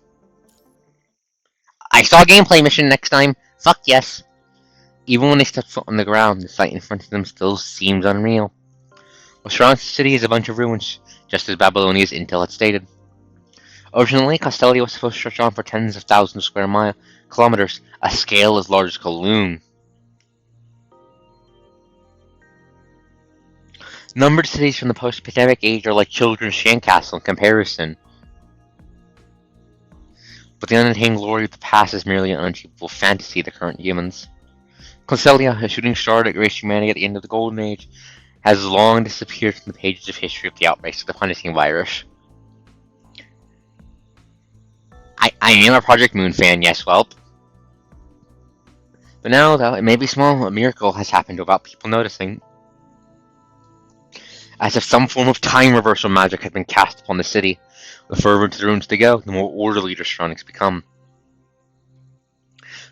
I saw gameplay mission next time. Fuck yes. Even when they step foot on the ground, the sight in front of them still seems unreal. What surrounds the city is a bunch of ruins, just as Babylonia's intel had stated. Originally, Castelia was supposed to stretch on for tens of thousands of square kilometers, a scale as large as Kowloon. Numbered cities from the post-pandemic age are like children's sandcastle in comparison. But the unattained glory of the past is merely an unachievable fantasy to current humans. Castelia, a shooting star that graced humanity at the end of the Golden Age, has long disappeared from the pages of history of the outbreaks of the punishing virus. I am a Project Moon fan, yes, whelp. But now, though it may be small, a miracle has happened without people noticing. As if some form of time reversal magic had been cast upon the city. The further to the ruins they go, the more orderly their surroundings become.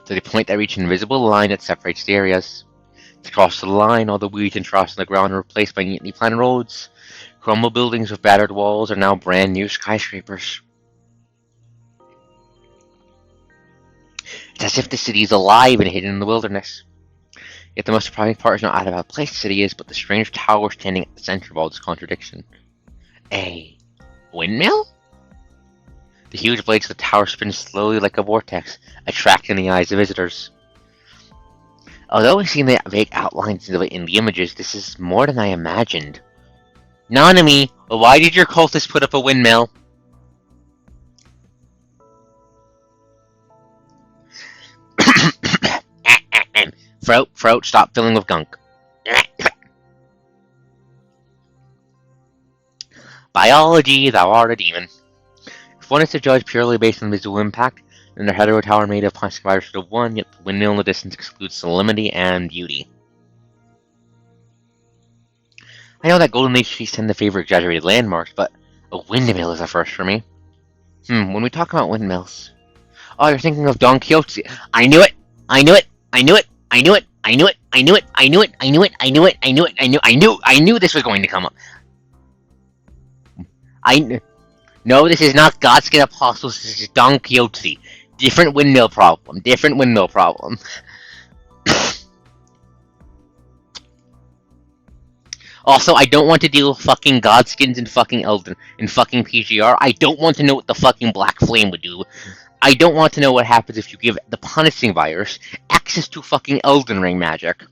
To the point they reach an invisible line that separates the areas. To cross the line, all the weeds and troughs on the ground are replaced by neatly planned roads. Crumbled buildings with battered walls are now brand new skyscrapers. It's as if the city is alive and hidden in the wilderness. Yet the most surprising part is not out of how placed the city is, but the strange tower standing at the center of all this contradiction. A windmill? The huge blades of the tower spin slowly like a vortex, attracting the eyes of visitors. Although we've seen the vague outlines of it in the images, this is more than I imagined. Nanami, why did your cultists put up a windmill? Throat, stop filling with gunk. Biology, thou art a demon. If one is to judge purely based on visual impact, then the hetero tower made of plastic fibers should have won, yet the windmill in the distance excludes solemnity and beauty. I know that Golden Age cities tend to favor exaggerated landmarks, but a windmill is a first for me. When we talk about windmills... Oh, you're thinking of Don Quixote. I knew it! I knew it! I knew it! I knew it! I knew it! I knew it! I knew it! I knew it! I knew it! I knew it! I knew this was going to come up. No, this is not Godskin Apostles, this is Don Quixote. Different windmill problem. Different windmill problem. Also, I don't want to deal with fucking Godskins and fucking Elden and fucking PGR. I don't want to know what the fucking Black Flame would do. I don't want to know what happens if you give the punishing virus access to fucking Elden Ring magic.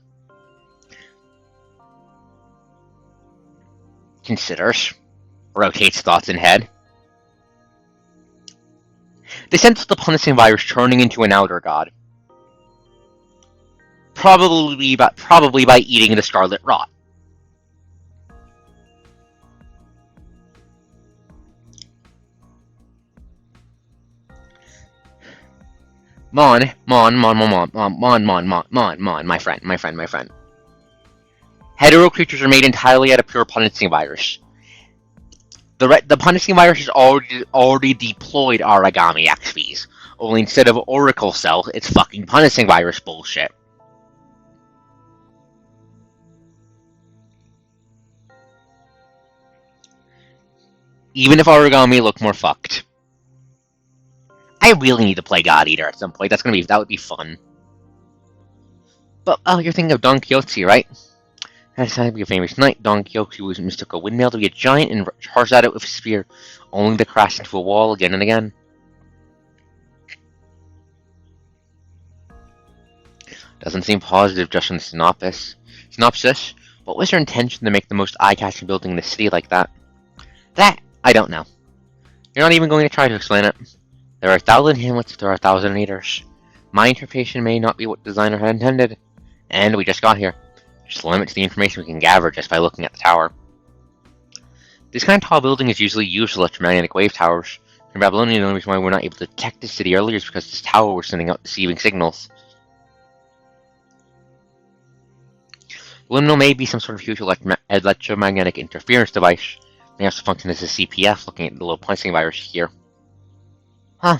Considers. Rotates thoughts in head. The sense of the punishing virus turning into an outer god. Probably by eating the Scarlet Rot. Mon, my friend. Hetero creatures are made entirely out of pure punishing virus. The punishing virus has already deployed Origami XPs. Only instead of Oracle Cell, it's fucking punishing virus bullshit. Even if Origami looked more fucked. I really need to play God Eater at some point. That would be fun. But you're thinking of Don Quixote, right? At the time of your famous knight, Don Quixote mistook a windmill to be a giant and charged at it with a spear, only to crash into a wall again and again. Doesn't seem positive just from the synopsis. What was their intention to make the most eye-catching building in the city like that? That, I don't know. You're not even going to try to explain it. There are 1,000 hamlets if there are 1,000 leaders. My interpretation may not be what the designer had intended. And we just got here. There's a limit to the information we can gather just by looking at the tower. This kind of tall building is usually used as electromagnetic wave towers. In Babylonia, the only reason why we're not able to detect the city earlier is because this tower was sending out deceiving signals. The windmill may be some sort of huge electromagnetic interference device. It may also function as a CPF, looking at the low pointing virus here. Huh.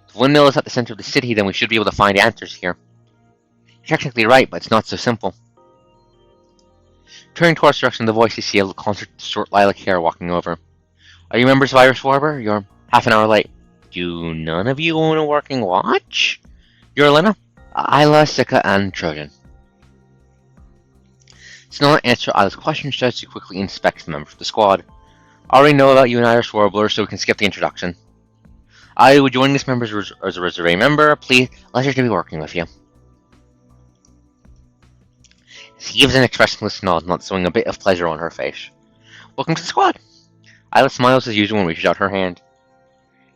If the windmill is at the center of the city, then we should be able to find answers here. You're technically right, but it's not so simple. Turning towards the direction of the voice, you see a concert short lilac hair walking over. Are you members of Iris Warbler? You're half an hour late. Do none of you own a working watch? You're Elena? Isla, Sika, and Trojan. So not answer Isla's question, starts to quickly inspect the members of the squad. I already know about you and Iris Warbler, so we can skip the introduction. I would join this member as a reserve member. Please, pleasure to be working with you. She gives an expressionless nod, not showing a bit of pleasure on her face. Welcome to the squad. Isla smiles as usual and reaches out her hand.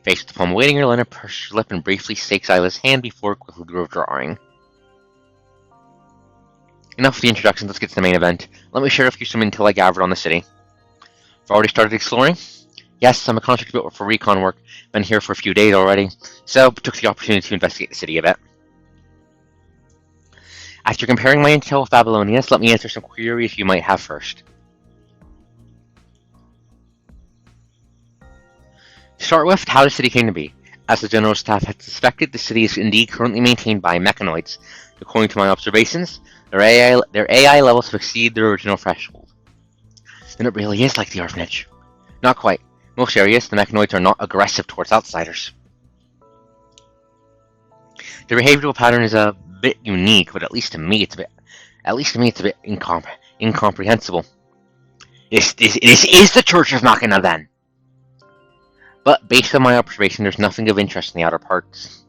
Faced with the palm awaiting her, Lena pushes her lip and briefly shakes Isla's hand before quickly withdrawing. Enough of the introduction, let's get to the main event. Let me share with you some intel I gathered on the city. I've already started exploring. Yes, I'm a contract builder for recon work. Been here for a few days already, so took the opportunity to investigate the city a bit. After comparing my intel with Babylonia's, let me answer some queries you might have first. To start with, how the city came to be. As the general staff had suspected, the city is indeed currently maintained by mechanoids. According to my observations, their AI levels have exceeded their original threshold. Then it really is like the orphanage. Not quite. In most areas, the mechanoids are not aggressive towards outsiders. Their behavioral pattern is a bit unique, but at least to me it's a bit incomprehensible. This is the Church of Machina then. But based on my observation, there's nothing of interest in the outer parts.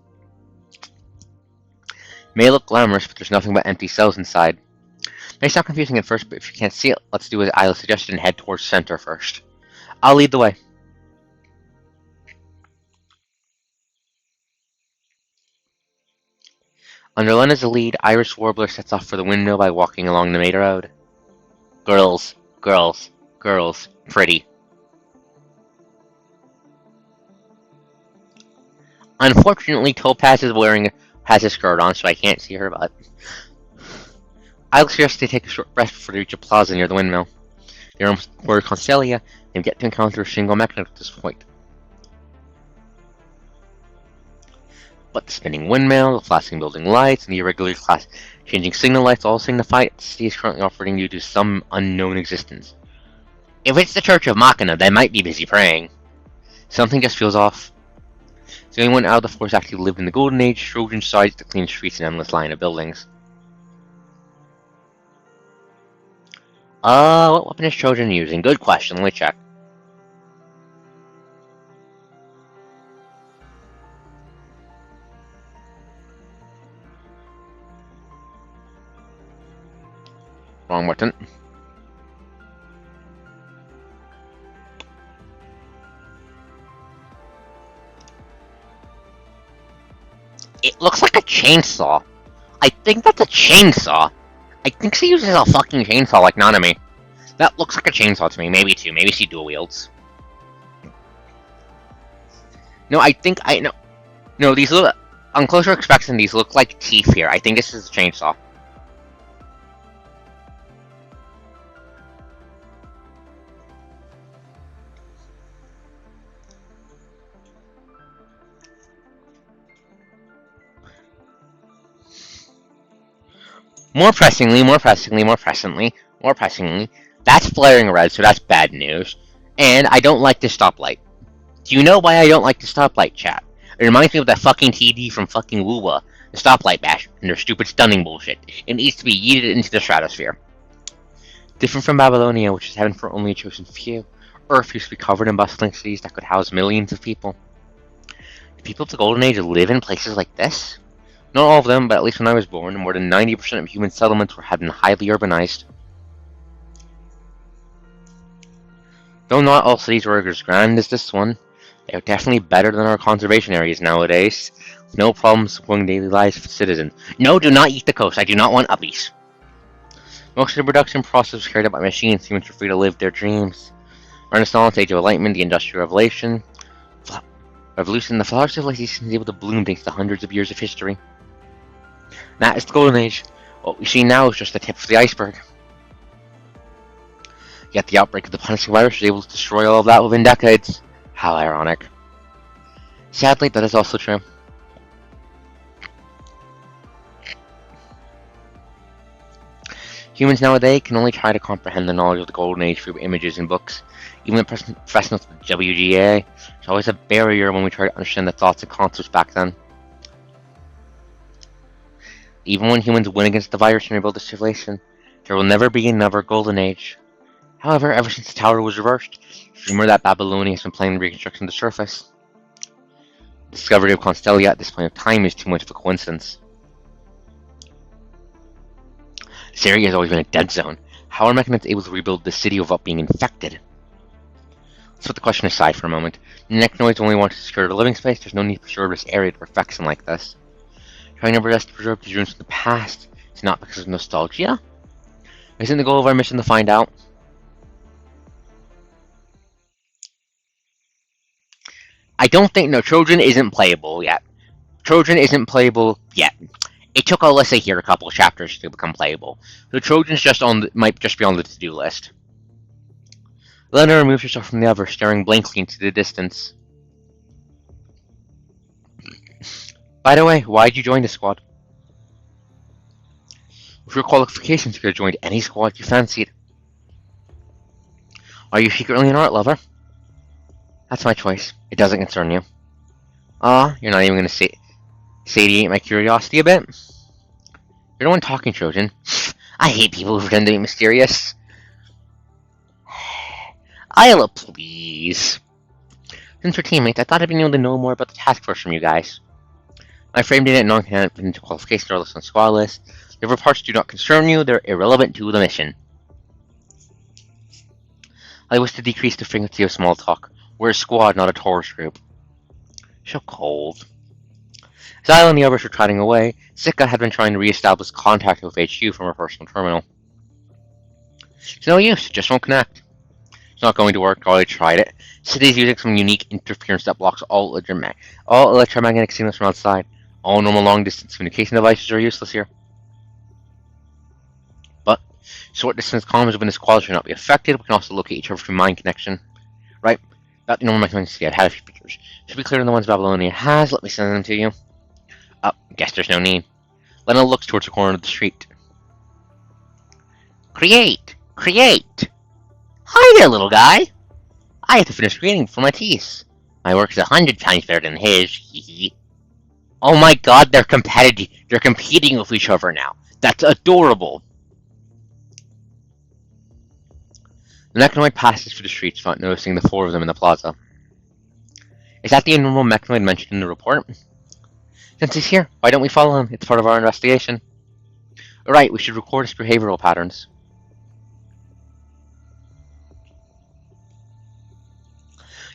It may look glamorous, but there's nothing but empty cells inside. May sound confusing at first, but if you can't see it, let's do as Isla suggested and head towards the center first. I'll lead the way. Under Lena's lead, Iris Warbler sets off for the windmill by walking along the main road. Girls, girls, girls, pretty. Unfortunately, Topaz has a skirt on, so I can't see her butt. I'll suggest they take a short rest before they reach a plaza near the windmill. They're almost toward Concelia, and get to encounter a single mechanic at this point. But the spinning windmill, the flashing building lights, and the irregular changing signal lights all signify that the city is currently operating due to some unknown existence. If it's the Church of Machina, they might be busy praying. Something just feels off. The only one out of the force actually lived in the Golden Age, Trojan sides the clean streets and endless line of buildings. What weapon is Trojan using? Good question, let me check. Wrong button. It looks like a chainsaw. I think that's a chainsaw. I think she uses a fucking chainsaw like Nanami. That looks like a chainsaw to me. Maybe two. Maybe she dual wields. No, I think No, these look on closer inspection. These look like teeth here. I think this is a chainsaw. More pressingly, that's flaring red, so that's bad news. And I don't like this stoplight. Do you know why I don't like the stoplight, chat? It reminds me of that fucking TD from fucking Wuwa, the stoplight bash, and their stupid stunning bullshit. It needs to be yeeted into the stratosphere. Different from Babylonia, which is heaven for only a chosen few, Earth used to be covered in bustling cities that could house millions of people. Do people of the Golden Age live in places like this? Not all of them, but at least when I was born, more than 90% of human settlements had been highly urbanized. Though not all cities were as grand as this one, they are definitely better than our conservation areas nowadays. No problems supporting daily lives for citizens. No, do not eat the coast. I do not want uppies. Most of the production process was carried out by machines. Humans were free to live their dreams. Renaissance, Age of Enlightenment, the Industrial Revolution. The flower civilization is able to bloom thanks to hundreds of years of history. That is the Golden Age. What we see now is just the tip of the iceberg. Yet the outbreak of the punishing virus was able to destroy all of that within decades. How ironic. Sadly, that is also true. Humans nowadays can only try to comprehend the knowledge of the Golden Age through images and books. Even the professionals of the WGA, there's always a barrier when we try to understand the thoughts and concepts back then. Even when humans win against the virus and rebuild the civilization, there will never be another Golden Age. However, ever since the tower was reversed, the rumor that Babylonia has been planning reconstruction to the surface. The discovery of Constellia at this point of time is too much of a coincidence. This area has always been a dead zone. How are mechanics able to rebuild the city without being infected? Let's put the question aside for a moment. The Necnoids only want to secure the living space. There's no need to preserve this area to perfection like this. Trying our best to preserve these ruins from the past is not because of nostalgia. Isn't the goal of our mission to find out? I don't think... No, Trojan isn't playable yet. Trojan isn't playable yet. It took Alyssa here a couple of chapters to become playable. The Trojan's might just be on the to-do list. Lena removes herself from the other, staring blankly into the distance. By the way, why'd you join the squad? With your qualifications, you could have joined any squad you fancied. Are you secretly an art lover? That's my choice. It doesn't concern you. You're not even going to satiate my curiosity a bit? You're the one talking, Trojan. I hate people who pretend to be mysterious. Isla, please. Since we're teammates, I thought I'd be able to know more about the task force from you guys. My frame data and non-canon qualifications are listed on squad list. The other parts do not concern you, they're irrelevant to the mission. I wish to decrease the frequency of small talk. We're a squad, not a tourist group. So cold. As Isla and the others were trotting away, Sika had been trying to re-establish contact with HQ from her personal terminal. It's no use, it just won't connect. It's not going to work, already tried it. City's using some unique interference that blocks all electromagnetic signals from outside. All normal long-distance communication devices are useless here. But short-distance comms within this squad should not be affected. We can also locate each other through mind connection. Right? About the normal mechanisms, I've had a few pictures. Should be clear on the ones Babylonia has. Let me send them to you. Guess there's no need. Lena looks towards the corner of the street. Create! Create! Hi there, little guy! I have to finish creating before my teeth. My work is 100 times better than his. Hee. Oh my god, they're competitive. They're competing with each other now. That's adorable. The Mechanoid passes through the streets without noticing the four of them in the plaza. Is that the abnormal Mechanoid mentioned in the report? Since he's here, why don't we follow him? It's part of our investigation. Right, we should record his behavioral patterns.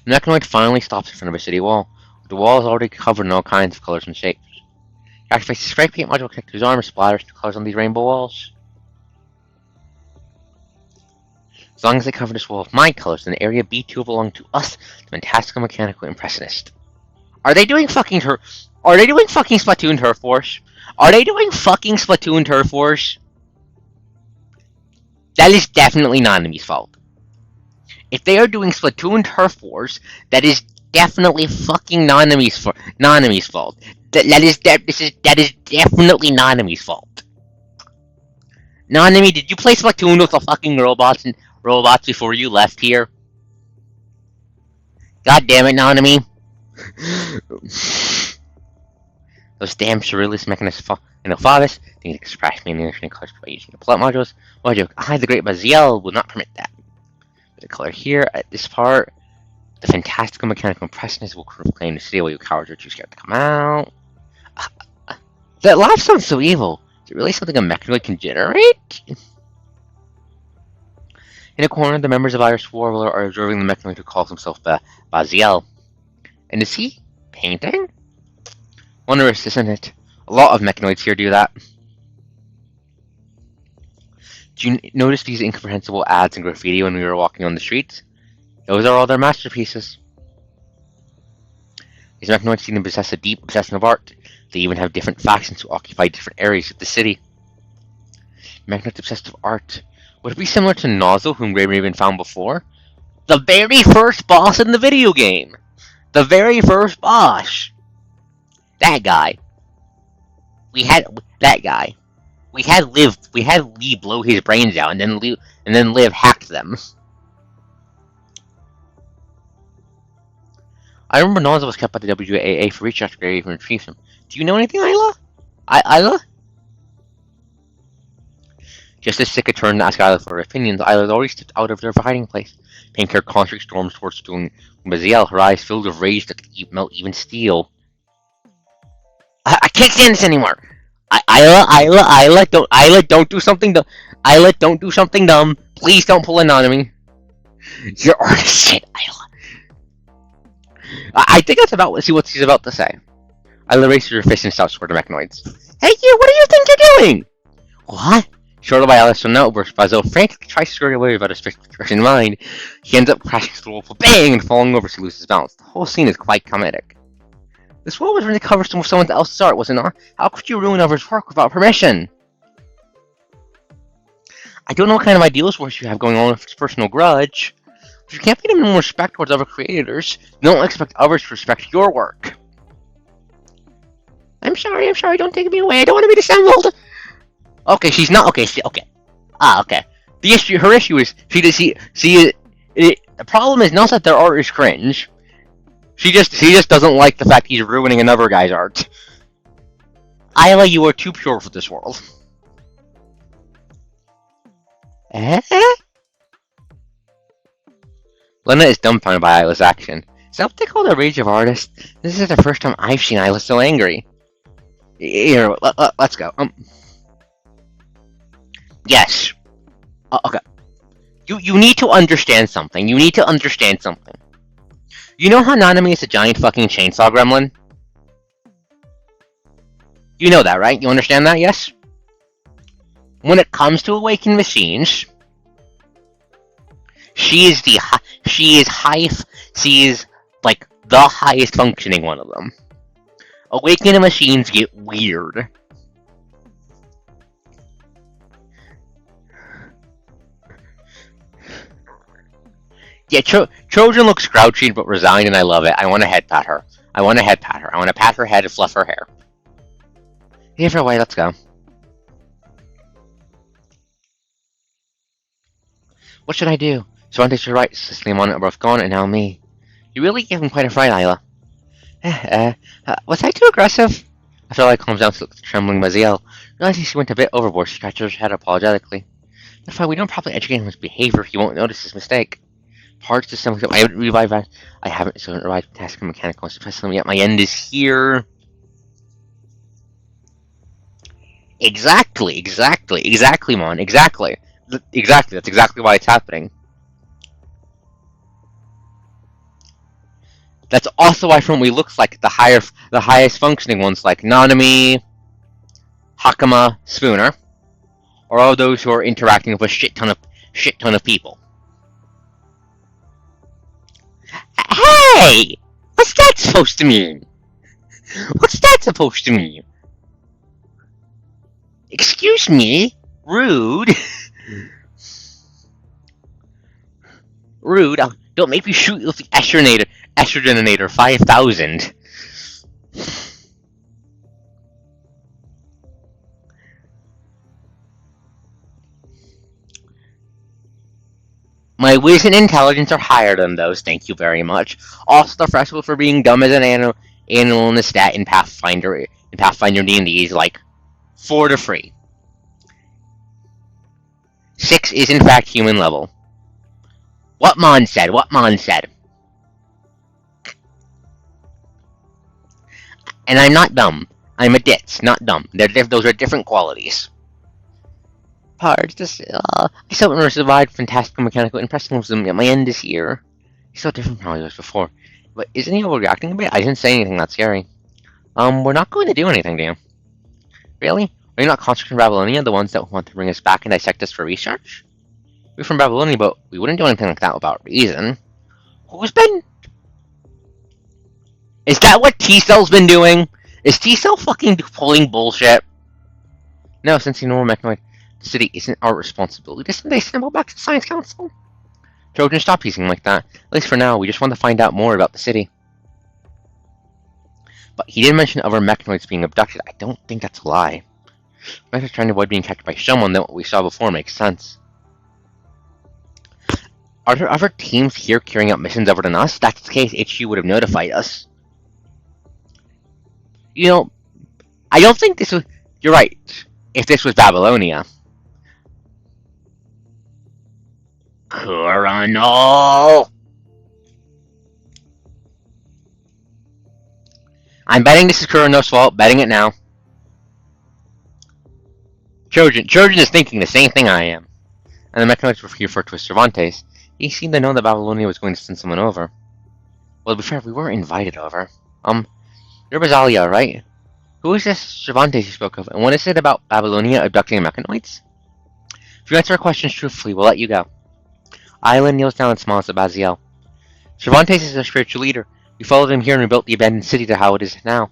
The Mechanoid finally stops in front of a city wall. The wall is already covered in all kinds of colors and shapes. He activates the spray paint module connected to his arm and splatters the colors on these rainbow walls. As long as they cover this wall with my colors, then area B2 will belong to us, the fantastical mechanical impressionist. Are they doing fucking Splatoon Turf Wars? Are they doing fucking Splatoon Turf Wars? That is definitely Nanami's fault. If they are doing Splatoon Turf Wars, that is definitely fucking Nanami's fault. That is definitely Nanami's fault. Nanami, did you play Splatoon with the fucking robots before you left here? God damn it, Nanami. Those damn surrealist mechanists in the Fathers, they express me in the initial colors by using the plot modules. Oh, joke. I, the great Baziel, will not permit that. The color here at this part, the fantastical mechanical impressionist will proclaim the city while you cowards are too scared to come out. That laugh sounds so evil. Is it really something a mechanoid can generate? In a corner, the members of Irish Warbler are observing the mechanoid who calls himself Baziel. And is he painting? Wondrous, isn't it? A lot of mechanoids here do that. Do you notice these incomprehensible ads and graffiti when we were walking on the streets? Those are all their masterpieces. These mechanoids seem to possess a deep obsession of art. They even have different factions who occupy different areas of the city. Mechanoids obsessed with art. Would it be similar to Nozzle, whom Raven found before? The very first boss in the video game! The very first boss! That guy. We had Lee blow his brains out, and then Liv hacked them. I remember Nozzle was kept by the WAA for research after Raven retrieved him. Do you know anything, Isla? Isla? Just as Sika turned to ask Isla for her opinions, Isla had already stepped out of their hiding place. Pink-haired construct storms towards Baziel, her eyes filled with rage that could melt even steel. I can't stand this anymore! Isla, don't do something dumb. Isla, don't do something dumb. Please don't pull in on me. Your art is shit, Isla. I think that's about see what she's about to say. Isla raises her fist and stops toward the mechanoids. Hey you, what do you think you're doing? What? Shorted by Alice from outburst, Basil frantically tries to scurry away without a strict in mind. He ends up crashing through the wall with a bang and falling over as he loses his balance. The whole scene is quite comedic. This world was really covered with someone else's art, was it not? How could you ruin others' work without permission? I don't know what kind of ideals wars you have going on with this personal grudge. If you can't pay them more respect towards other creators, you don't expect others to respect your work. I'm sorry, don't take me away, I don't want to be dissembled! Okay, she's not, okay. Okay. Her issue is, the problem is not that their art is cringe. She just doesn't like the fact he's ruining another guy's art. Isla, you are too pure for this world. Lena is dumbfounded by Isla's action. Is that what they call the rage of artists? This is the first time I've seen Isla so angry. Here, let's go. Yes. Okay. You need to understand something. You know how Nanami is a giant fucking chainsaw gremlin? You know that, right? You understand that, yes? When it comes to awakened machines, she is like the highest functioning one of them. Awakened machines get weird. Yeah, Trojan looks grouchy but resigned, and I love it. I want to head pat her. I want to pat her head and fluff her hair. Give her away, let's go. What should I do? Cervantes, you're right. Cicely and Monet are both gone, and now me. You really gave him quite a fright, Isla. Was I too aggressive? After I calms down to look at the trembling Baziel, realizing she went a bit overboard, she scratched her head apologetically. If we don't properly educate him on his behavior, he won't notice his mistake. Parts to some I haven't revived task mechanical especially yet. My end is here. Exactly, Mon. Exactly. That's exactly why it's happening. That's also why Frontwe looks like the highest functioning ones like Nanami, Hakama, Spooner, or all those who are interacting with a shit ton of people. Hey! What's that supposed to mean? Excuse me? Rude. Rude. Don't make me shoot you with the Estrogenator 5000. My wisdom and intelligence are higher than those, thank you very much. Also, the threshold for being dumb as an animal in the stat in Pathfinder D&D is like 4 to 3. 6 is in fact human level. What Mon said. And I'm not dumb. I'm a ditz, not dumb. Those are different qualities. Parts. I still remember survived fantastical mechanical impressionism at my end this year. He's so different from how he was before. But isn't he overreacting a bit? I didn't say anything that scary. We're not going to do anything to you. Really? Are you not conscious from Babylonia, the ones that want to bring us back and dissect us for research? We're from Babylonia, but we wouldn't do anything like that without reason. Who's been... Is that what T-Cell's been doing? Is T-Cell fucking pulling bullshit? No, since you know Mechanoid, the city isn't our responsibility. Didn't they send back to the Science Council? Trojan, stop teasing like that. At least for now, we just want to find out more about the city. But he didn't mention other mechanoids being abducted. I don't think that's a lie. Mech is trying to avoid being captured by someone, then what we saw before makes sense. Are there other teams here carrying out missions other than us? If that's the case, HQ would have notified us. You know, I don't think this was... You're right. If this was Babylonia. Colonel! I'm betting this is Kurano's fault. Betting it now. Trojan is thinking the same thing I am. And the mechanics referred to as Cervantes. He seemed to know that Babylonia was going to send someone over. Well, to be fair, we were invited over. You're Bazalia, right? Who is this Cervantes you spoke of? And what is it about Babylonia abducting mechanoids? If you answer our questions truthfully, we'll let you go. Island kneels down and smiles at Baziel. Cervantes is our spiritual leader. We followed him here and rebuilt the abandoned city to how it is now.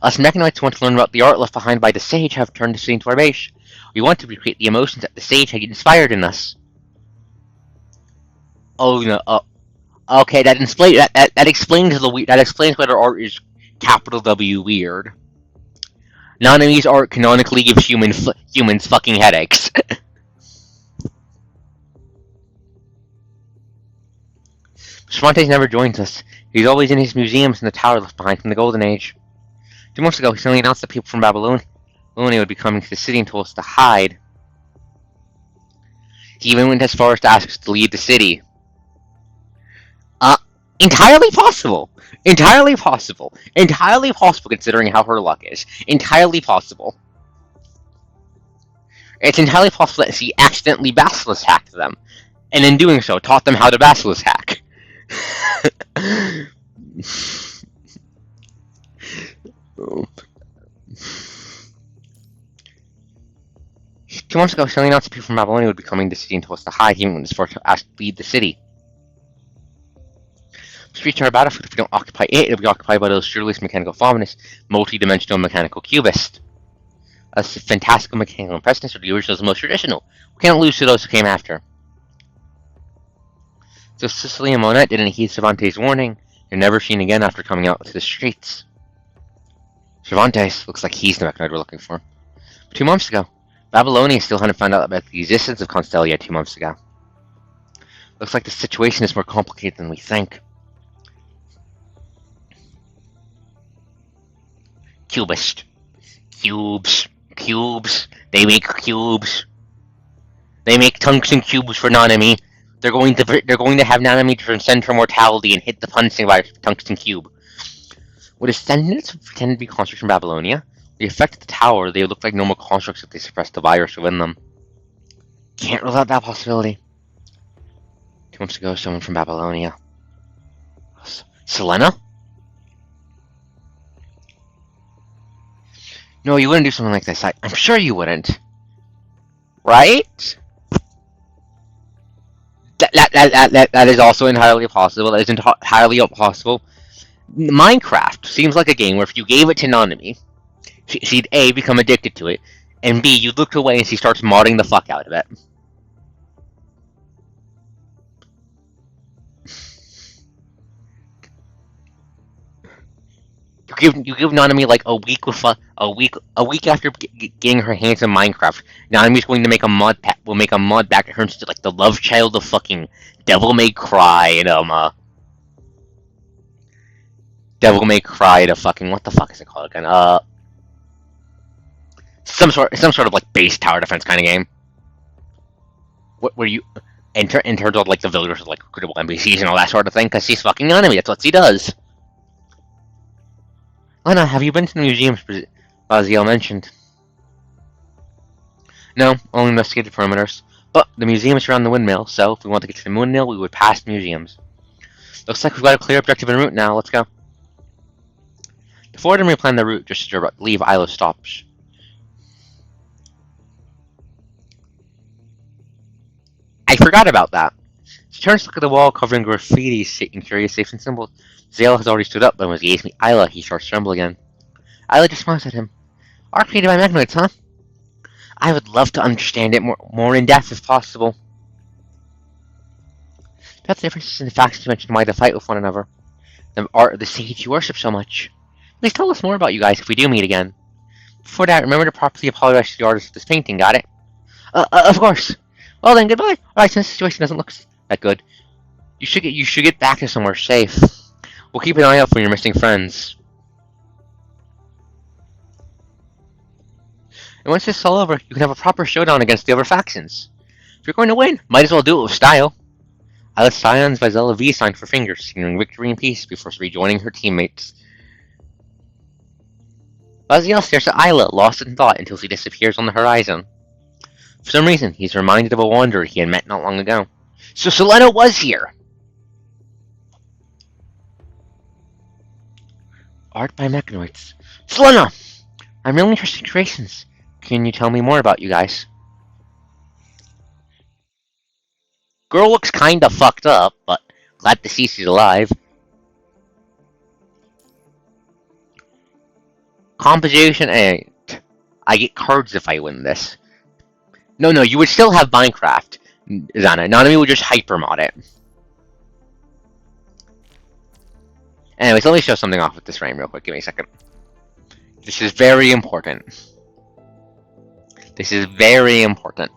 Us mechanoids who want to learn about the art left behind by the sage have turned the city into our base. We want to recreate the emotions that the sage had inspired in us. Oh no! Okay, that explains why their art is capital W weird. Nanami's art canonically gives humans fucking headaches. Cervantes never joins us. He's always in his museums in the tower left behind from the Golden Age. 2 months ago, he suddenly announced that people from Babylonia would be coming to the city and told us to hide. He even went as far as to ask us to leave the city. Entirely possible. Entirely possible. Entirely possible considering how her luck is. Entirely possible. It's entirely possible that she accidentally Basilisk hacked them, and in doing so, taught them how to Basilisk hack. 2 months ago, suddenly announced that people from Babylonia would be coming to the city and told us to hide, even when it's forced to ask to leave the city. Streets are a battlefield. If we don't occupy it, it'll be occupied by those sureless mechanical feminists, multi-dimensional mechanical cubists. A fantastical mechanical impressionists are the originals and most traditional. We can't lose to those who came after. So Cicely and Monette didn't heed Cervantes' warning. They're never seen again after coming out to the streets. Cervantes looks like he's the mechanoid we're looking for. But 2 months ago, Babylonia still hadn't found out about the existence of Constellia 2 months ago. Looks like the situation is more complicated than we think. Cubist. Cubes. They make cubes. They make tungsten cubes for Nanami. They're going to have Nanami transcend her mortality and hit the punching virus with tungsten cube. Would ascendants pretend to be constructs from Babylonia? The effect of the tower, they would look like normal constructs if they suppressed the virus within them. Can't rule out that possibility. 2 months ago, someone from Babylonia. Selena? No, you wouldn't do something like this. I'm sure you wouldn't. Right? That is also entirely possible. That is entirely possible. Minecraft seems like a game where if you gave it to Nanami, she'd A, become addicted to it, and B, you'd look away and she starts modding the fuck out of it. You give Nanami like a week after getting her hands on Minecraft. Nanami's going to make a mod pack. Will make a mod back that turns into like the love child of fucking Devil May Cry and Devil May Cry to fucking what the fuck is it called again? Some sort of like base tower defense kind of game. Where you in terms of like the villagers with like critical NPCs and all that sort of thing, because she's fucking Nanami. That's what she does. Lena, have you been to the museums Baziel mentioned? No, only investigated perimeters. But the museum is around the windmill, so if we want to get to the windmill, we would pass the museums. Looks like we've got a clear objective en route now. Let's go. The four of them replan the route just as you're about to leave. Isla stops. I forgot about that. She turns to look at the wall covering graffiti and curious shapes and symbols. Zale has already stood up, but when he gazing at Isla, he starts to tremble again. Isla just smiles at him. Art created by Magnoids, huh? I would love to understand it more in depth if possible. That's the differences in the factions mentioned why they fight with one another. The art of the sage you worship so much. Please tell us more about you guys if we do meet again. Before that, remember to properly apologize to the artist of this painting, got it? Of course. Well then, goodbye. Alright, since the situation doesn't look that good, you should get back to somewhere safe. We'll keep an eye out for your missing friends. And once this is all over, you can have a proper showdown against the other factions. If you're going to win, might as well do it with style. I let Scion's Vizela V sign for fingers, signaling victory and peace before rejoining her teammates. Baziel stares at Isla, lost in thought, until she disappears on the horizon. For some reason, he's reminded of a wanderer he had met not long ago. So Selena was here! Art by Mechanoids. Selena! I'm really interested in creations. Can you tell me more about you guys? Girl looks kinda fucked up, but glad to see she's alive. Composition 8. I get cards if I win this. No, you would still have Minecraft, Zana. Nanami would just hypermod it. Anyways, let me show something off with this frame real quick. Give me a second. This is very important. This is very important.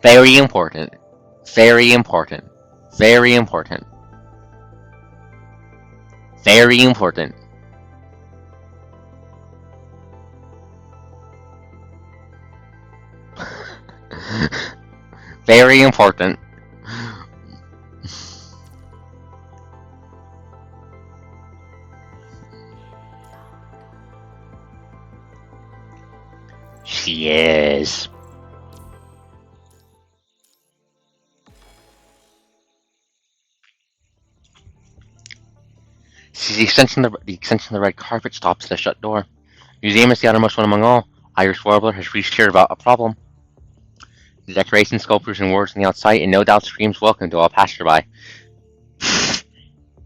Very important. Very important. Very important. Very important. Very important. She is. The extension of the red carpet stops the shut door. Museum is the outermost one among all. Irish Warbler has reached here about a problem. The decorations, sculptures, and words on the outside, and no doubt screams welcome to all passerby.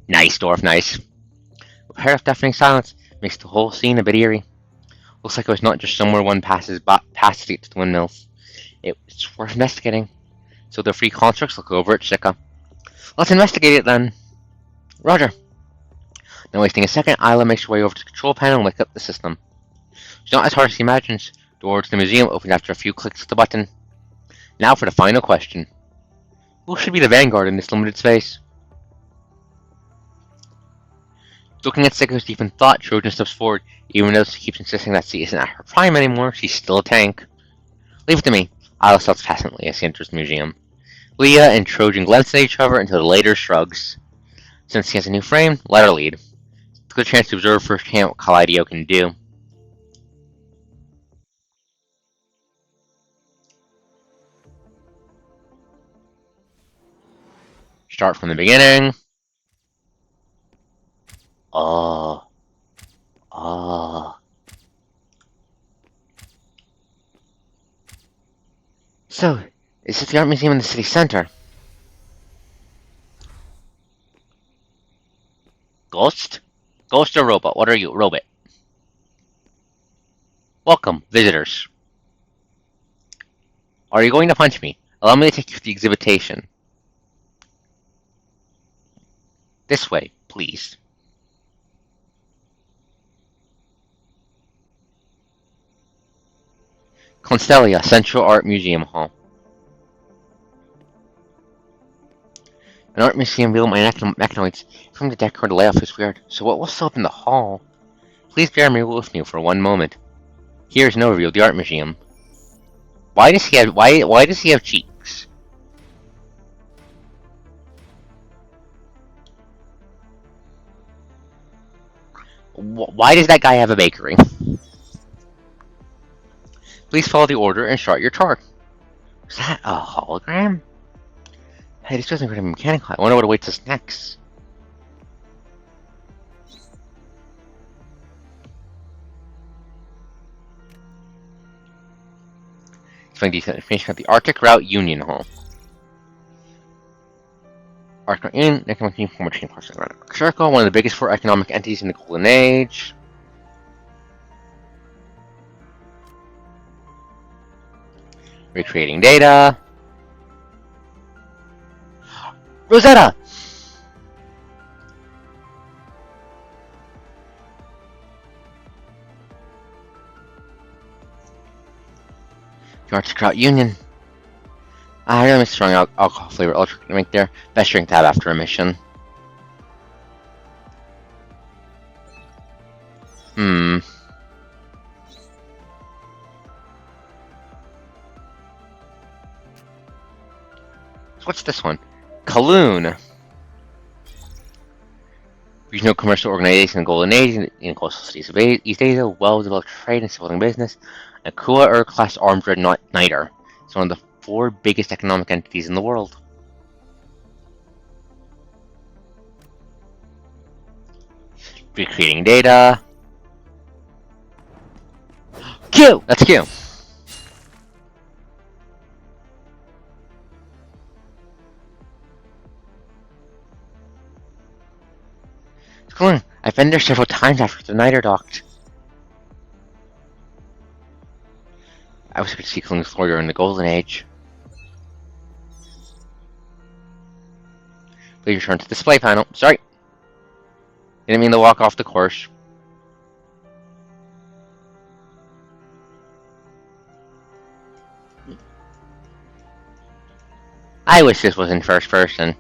Nice, dwarf, nice. A pair of deafening silence makes the whole scene a bit eerie. Looks like it was not just somewhere one passes to get to the windmills. It's worth investigating. So the free constructs look over at Shika. Let's investigate it then. Roger. Not wasting a second, Isla makes her way over to the control panel and lights up the system. It's not as hard as she imagines. Doors to the museum open after a few clicks of the button. Now for the final question. Who should be the vanguard in this limited space? Looking at Siko's deep in thought, Trojan steps forward. Even though she keeps insisting that she isn't at her prime anymore, she's still a tank. Leave it to me. Isla steps passively as he enters the museum. Leah and Trojan glance at each other until the latter shrugs. Since he has a new frame, let her lead. It's a good chance to observe firsthand what Kaleido can do. Start from the beginning. Oh. So, is it the art museum in the city center? Ghost? Ghost or robot? What are you? Robot. Welcome, visitors. Are you going to punch me? Allow me to take you to the exhibition. This way, please. Constellia, Central Art Museum Hall. An art museum built by mechanoids. From the decor, the layout is weird. So what was up in the hall? Please bear me with me for one moment. Here's an overview of the art museum. Why does he have why does he have cheeks? Why does that guy have a bakery? Please follow the order and start your tour. Is that a hologram? Hey, this doesn't go to mechanical. I wonder what awaits us next. Explain detailed information about the Arctic Route Union Hall. Arctic Union, economic union former chain parts of the Arctic Circle, one of the biggest four economic entities in the Golden Age. Recreating data. Rosetta! The Arctic Route Union. I really miss strong alcohol flavor ultra drink there. Best drink to have after a mission. So what's this one? Kowloon. Regional commercial organization in the Golden Age in coastal cities of East Asia, well-developed trade and civilian business. A Kua class armed dreadnoughter. It's one of the 4 biggest economic entities in the world. Recreating data. Q! That's Q. I've been there several times after the Niter docked. I was able to see Kowloon's floor during the Golden Age. Please return to the display panel. Sorry. Didn't mean to walk off the course. I wish this was in first person.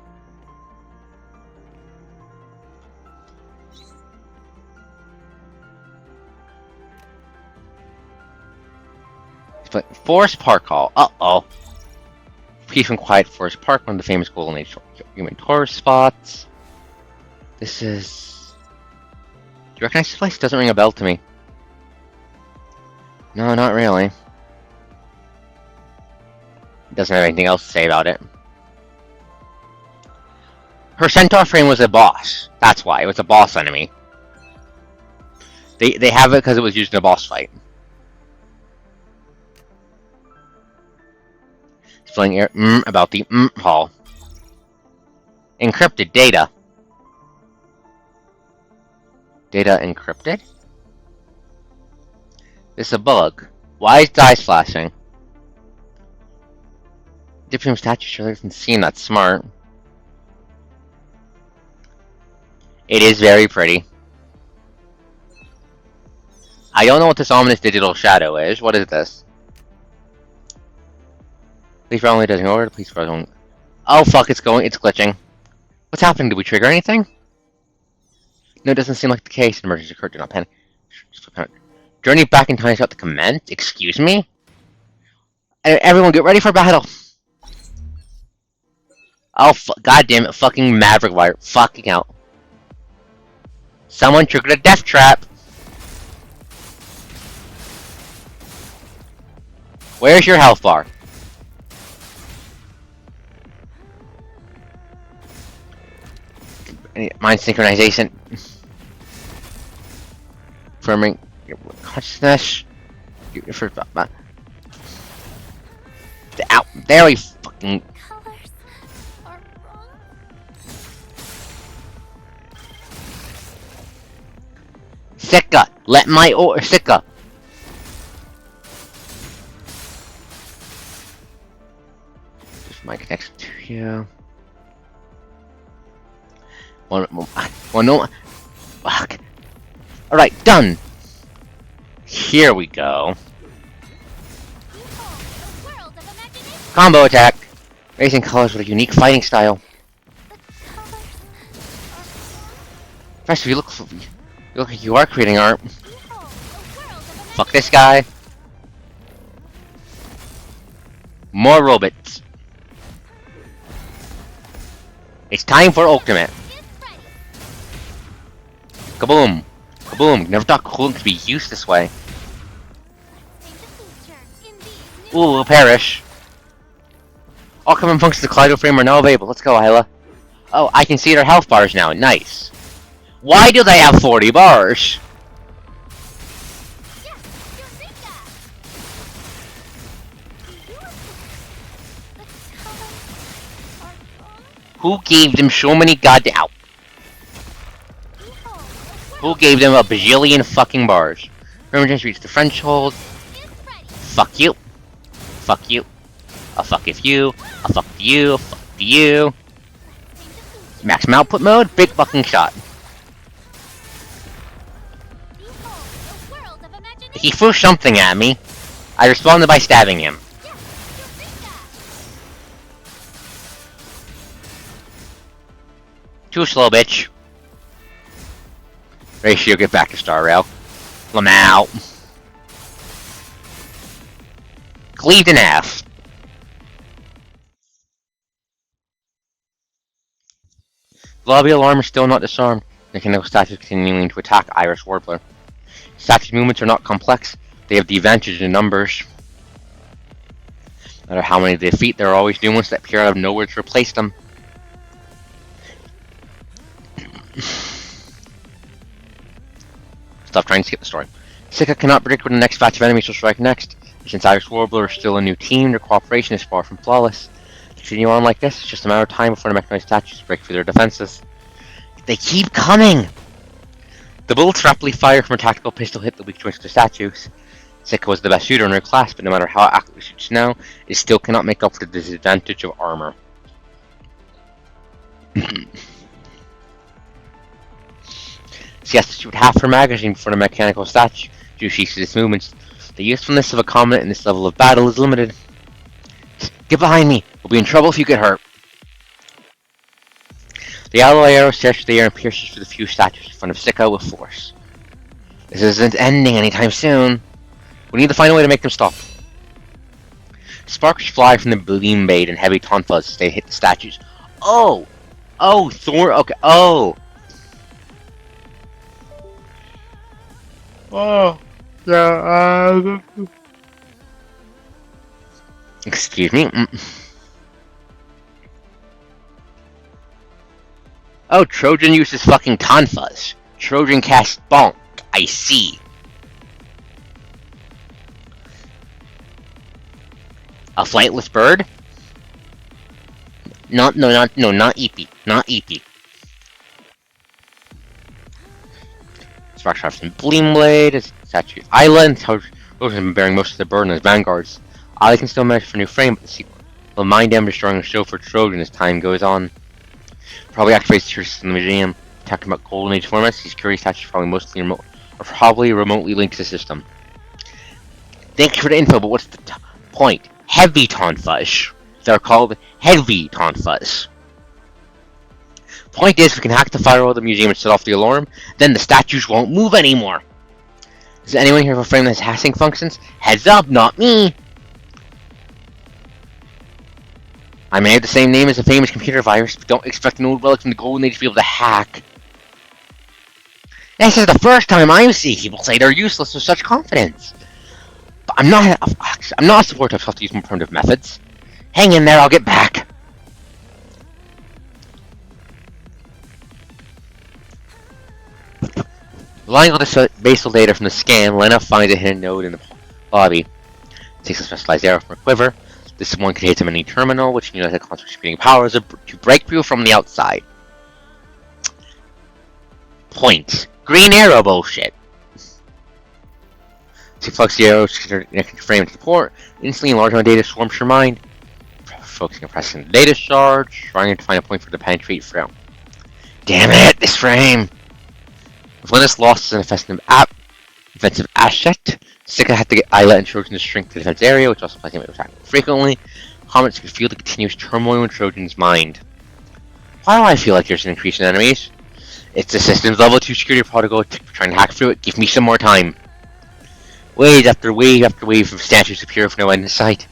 But Forest Park Hall. Uh-oh. Peace and quiet Forest Park, one of the famous Golden Age human tourist spots. This is... Do you recognize this place? It doesn't ring a bell to me. No, not really. It doesn't have anything else to say about it. Her centaur frame was a boss. That's why. It was a boss enemy. They have it because it was used in a boss fight. Displaying about the hall. Encrypted data. Data encrypted? This is a bug. Why is the eyes flashing? Different statue sure doesn't seem that smart. It is very pretty. I don't know what this ominous digital shadow is. What is this? Please follow me, doesn't order. Please follow. Oh fuck! It's glitching. What's happening? Did we trigger anything? No, it doesn't seem like the case. An emergency occurred. Do not panic. Journey back in time is about to commence. Excuse me. Everyone, get ready for battle. Oh god damn it! Fucking Maverick Wire. Fucking out. Someone triggered a death trap. Where's your health bar? Mind synchronization. Affirming your consciousness. Out. There we fucking. Sika, let my order. Sika. Just my connection to you. One no. Fuck. All right, done. Here we go. Combo attack. Raising colors with a unique fighting style. First, you look like you are creating art. Fuck this guy. More robots. It's time for ultimate. Kaboom! Kaboom! Never thought coolant could be used this way. Ooh, we'll perish. All common functions of the Kaleido frame are now available. Let's go, Hyla. Oh, I can see their health bars now. Nice. Why do they have 40 bars? Who gave them so many goddamn... Who gave them a bajillion fucking bars? Remember, just reach the threshold. Fuck you. Fuck you. I'll fuck if you. I'll fuck you. I'll fuck you. Maximum output mode. Big fucking shot. He threw something at me. I responded by stabbing him. Too slow, bitch. Ratio, get back to Star Rail. Lamau. Cleaved in half. The lobby alarm is still not disarmed. The mechanical statues continuing to attack Iris Warbler. Statues' movements are not complex. They have the advantage in numbers. No matter how many they defeat, there are always new ones that appear out of nowhere to replace them. Stop trying to skip the story. Sika cannot predict when the next batch of enemies will strike next. Since Iris Warbler is still a new team, their cooperation is far from flawless. Continue on like this, it's just a matter of time before the mechanized statues break through their defenses. They keep coming! The bullets rapidly fire from a tactical pistol hit the weak joints of the statues. Sika was the best shooter in her class, but no matter how accurately she shoots now, it still cannot make up for the disadvantage of armor. She has to shoot half her magazine before the mechanical statue ceases its movements. The usefulness of a combat in this level of battle is limited. Get behind me! We'll be in trouble if you get hurt. The alloy arrow stares through the air and pierces through the few statues in front of Sika with force. This isn't ending anytime soon. We need to find a way to make them stop. Sparks fly from the beam blade and heavy tonfas as they hit the statues. Oh! Oh, Thor. Okay. Oh! Oh. Yeah, Excuse me. Oh, Trojan uses fucking tonfas. Trojan casts bonk. I see. A flightless bird? Not Eepy. Not Eepy. Sparks have some Bleam Blade, his statue Isla, and Trojan has been bearing most of the burden as vanguards. Isla can still manage for a new frame, but the sequel will mind them destroying the show for Trojan as time goes on. Probably activates curious in the museum. Talking about Golden Age formats, these curious statues are probably remotely linked to the system. Thanks for the info, but what's the point? Heavy tonfas. They're called heavy tonfas. Point is, we can hack the firewall of the museum and set off the alarm, then the statues won't move anymore. Does anyone here have a frame that has hashing functions? Heads up, not me! I may have the same name as a famous computer virus, but don't expect an old relic from the Golden Age to be able to hack. This is the first time I'm seeing people say they're useless with such confidence. But I'm not a supporter of how to use more primitive methods. Hang in there, I'll get back. Relying on the basal data from the scan, Lena finds a hidden node in the lobby. Takes a specialized arrow from her quiver. This one contains a mini terminal, which can utilize the constant speeding powers to break through from the outside. Point. Green arrow bullshit. She plugs the arrow to connect the frame to the port. Instantly, a large amount of data swarms her mind. Focusing on pressing the data shard, trying to find a point for the penetrate through. Damn it, this frame! With Linus lost as an offensive asset, Sika had to get Isla and Trojan to shrink the defense area, which also plays him attack frequently. Comments could feel the continuous turmoil in Trojan's mind. Why do I feel like there's an increase in enemies? It's the system's level 2 security protocol trying to hack through it. Give me some more time. Wave after wave after wave of statues appear with no end in sight.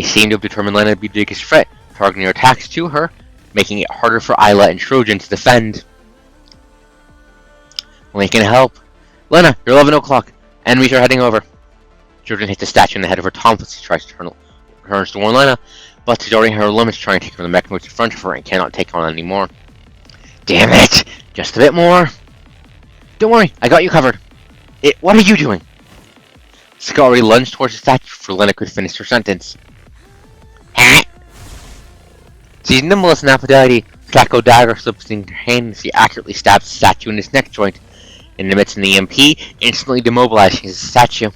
They seem to have determined Lena to be the biggest threat, targeting their attacks to her, making it harder for Isla and Trojan to defend. Only can help. Lena, you're 11 o'clock. Enemies are heading over. Trojan hits a statue in the head of her Tom as he tries to turns to warn Lena, but she's already her limits trying to take her the mechanoids in front of her and cannot take on anymore. Damn it! Just a bit more. Don't worry, I got you covered. What are you doing? Sika already lunged towards the statue before Lena could finish her sentence. She's nimble as an Aphrodite. Flacco dagger slips in her hand as she accurately stabs the statue in its neck joint. And emits an EMP, instantly demobilizing the statue.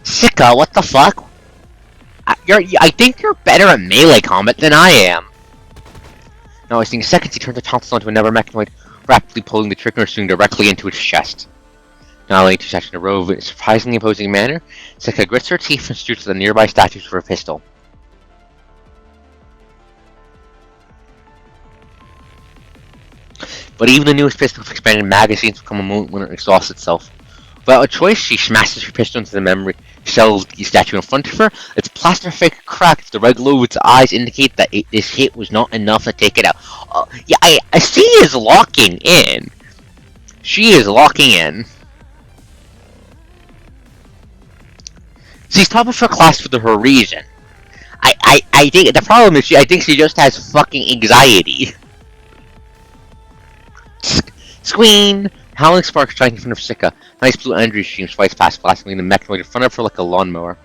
Sika, what the fuck? I think you're better at melee combat than I am. Not wasting seconds, he turns the tonsils onto another mechanoid, rapidly pulling the trigger string directly into its chest. Not only two shots in a row, but in a surprisingly imposing manner, Sika grits her teeth and shoots at the nearby statues with her pistol. But even the newest pistol with expanded magazines become a moment when it exhausts itself. Without a choice, she smashes her pistol into the memory shell of the statue in front of her. Its plaster fake cracks. The red glow of its eyes indicate that this hit was not enough to take it out. Yeah, she is locking in. She is locking in. She's top of her class for her reason. I think the problem is I think she just has fucking anxiety. Squeen! Howling sparks strike in front of Sika. Nice blue energy streams flies past, blasting the mechanoid in front of her like a lawnmower.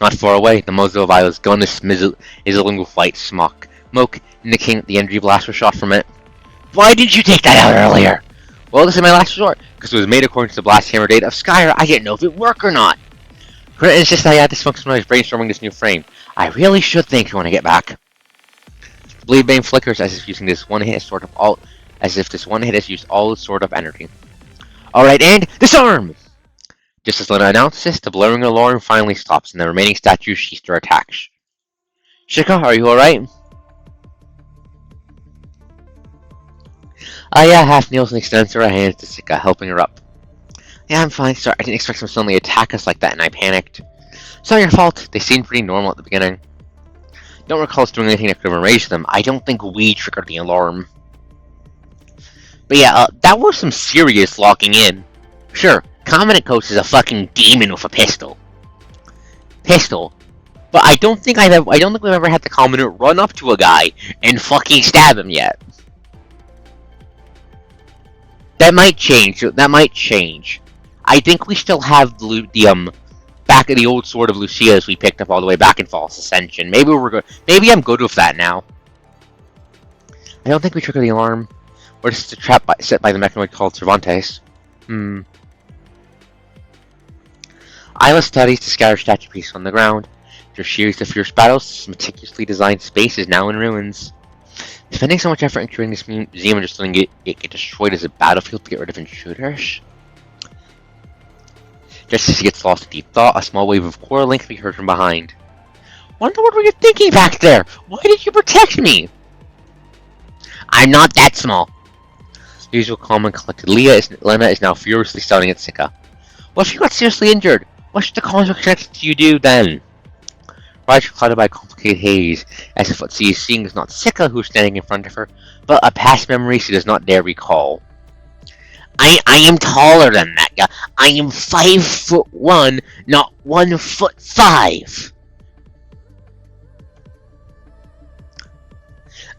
Not far away, the muzzle of Isla's gun is sizzling with white smoke, indicating that the energy blast was shot from it. Why didn't you take that out earlier? Well, this is my last resort, because it was made according to the blast hammer data of Skyr. I didn't know if it would work or not. Granted, it's just that I had dysfunction when I was brainstorming this new frame. I really should thank you when I get back. The blade bane flickers as if using this one hit is this one hit has used all its sort of energy. Alright, and disarm! Just as Lena announces this, the blaring alarm finally stops, and the remaining statues cease their attacks. Sika, are you alright? Aya half kneels and extends her hands to Sika, helping her up. Yeah, I'm fine, sorry, I didn't expect them to suddenly attack us like that, and I panicked. It's not your fault, they seemed pretty normal at the beginning. Don't recall us doing anything that could have enraged them. I don't think we triggered the alarm. But yeah, that was some serious locking in. Sure, Commandant Coast is a fucking demon with a pistol. But I don't think we've ever had the Commandant run up to a guy and fucking stab him yet. That might change. I think we still have the back of the old sword of Lucia's we picked up all the way back in False Ascension. Maybe I'm good with that now. I don't think we triggered the alarm. Or just a trap set by the mechanoid called Cervantes. Isla studies the scattered statue pieces on the ground. After a series of fierce battles, this meticulously designed space is now in ruins. Spending so much effort in creating this museum and just letting it get destroyed as a battlefield to get rid of intruders? Just as he gets lost in deep thought, a small wave of quarreling can be heard from behind. Wonder what were you thinking back there? Why did you protect me? I'm not that small. The usual calm and collected Lena is now furiously shouting at Sika. What if you got seriously injured? What should the cause of connected to you do then? Eyes are clouded by a complicated haze, as if what she is seeing is not Sika who is standing in front of her, but a past memory she does not dare recall. I am taller than that guy. I am 5'1", not 1'5".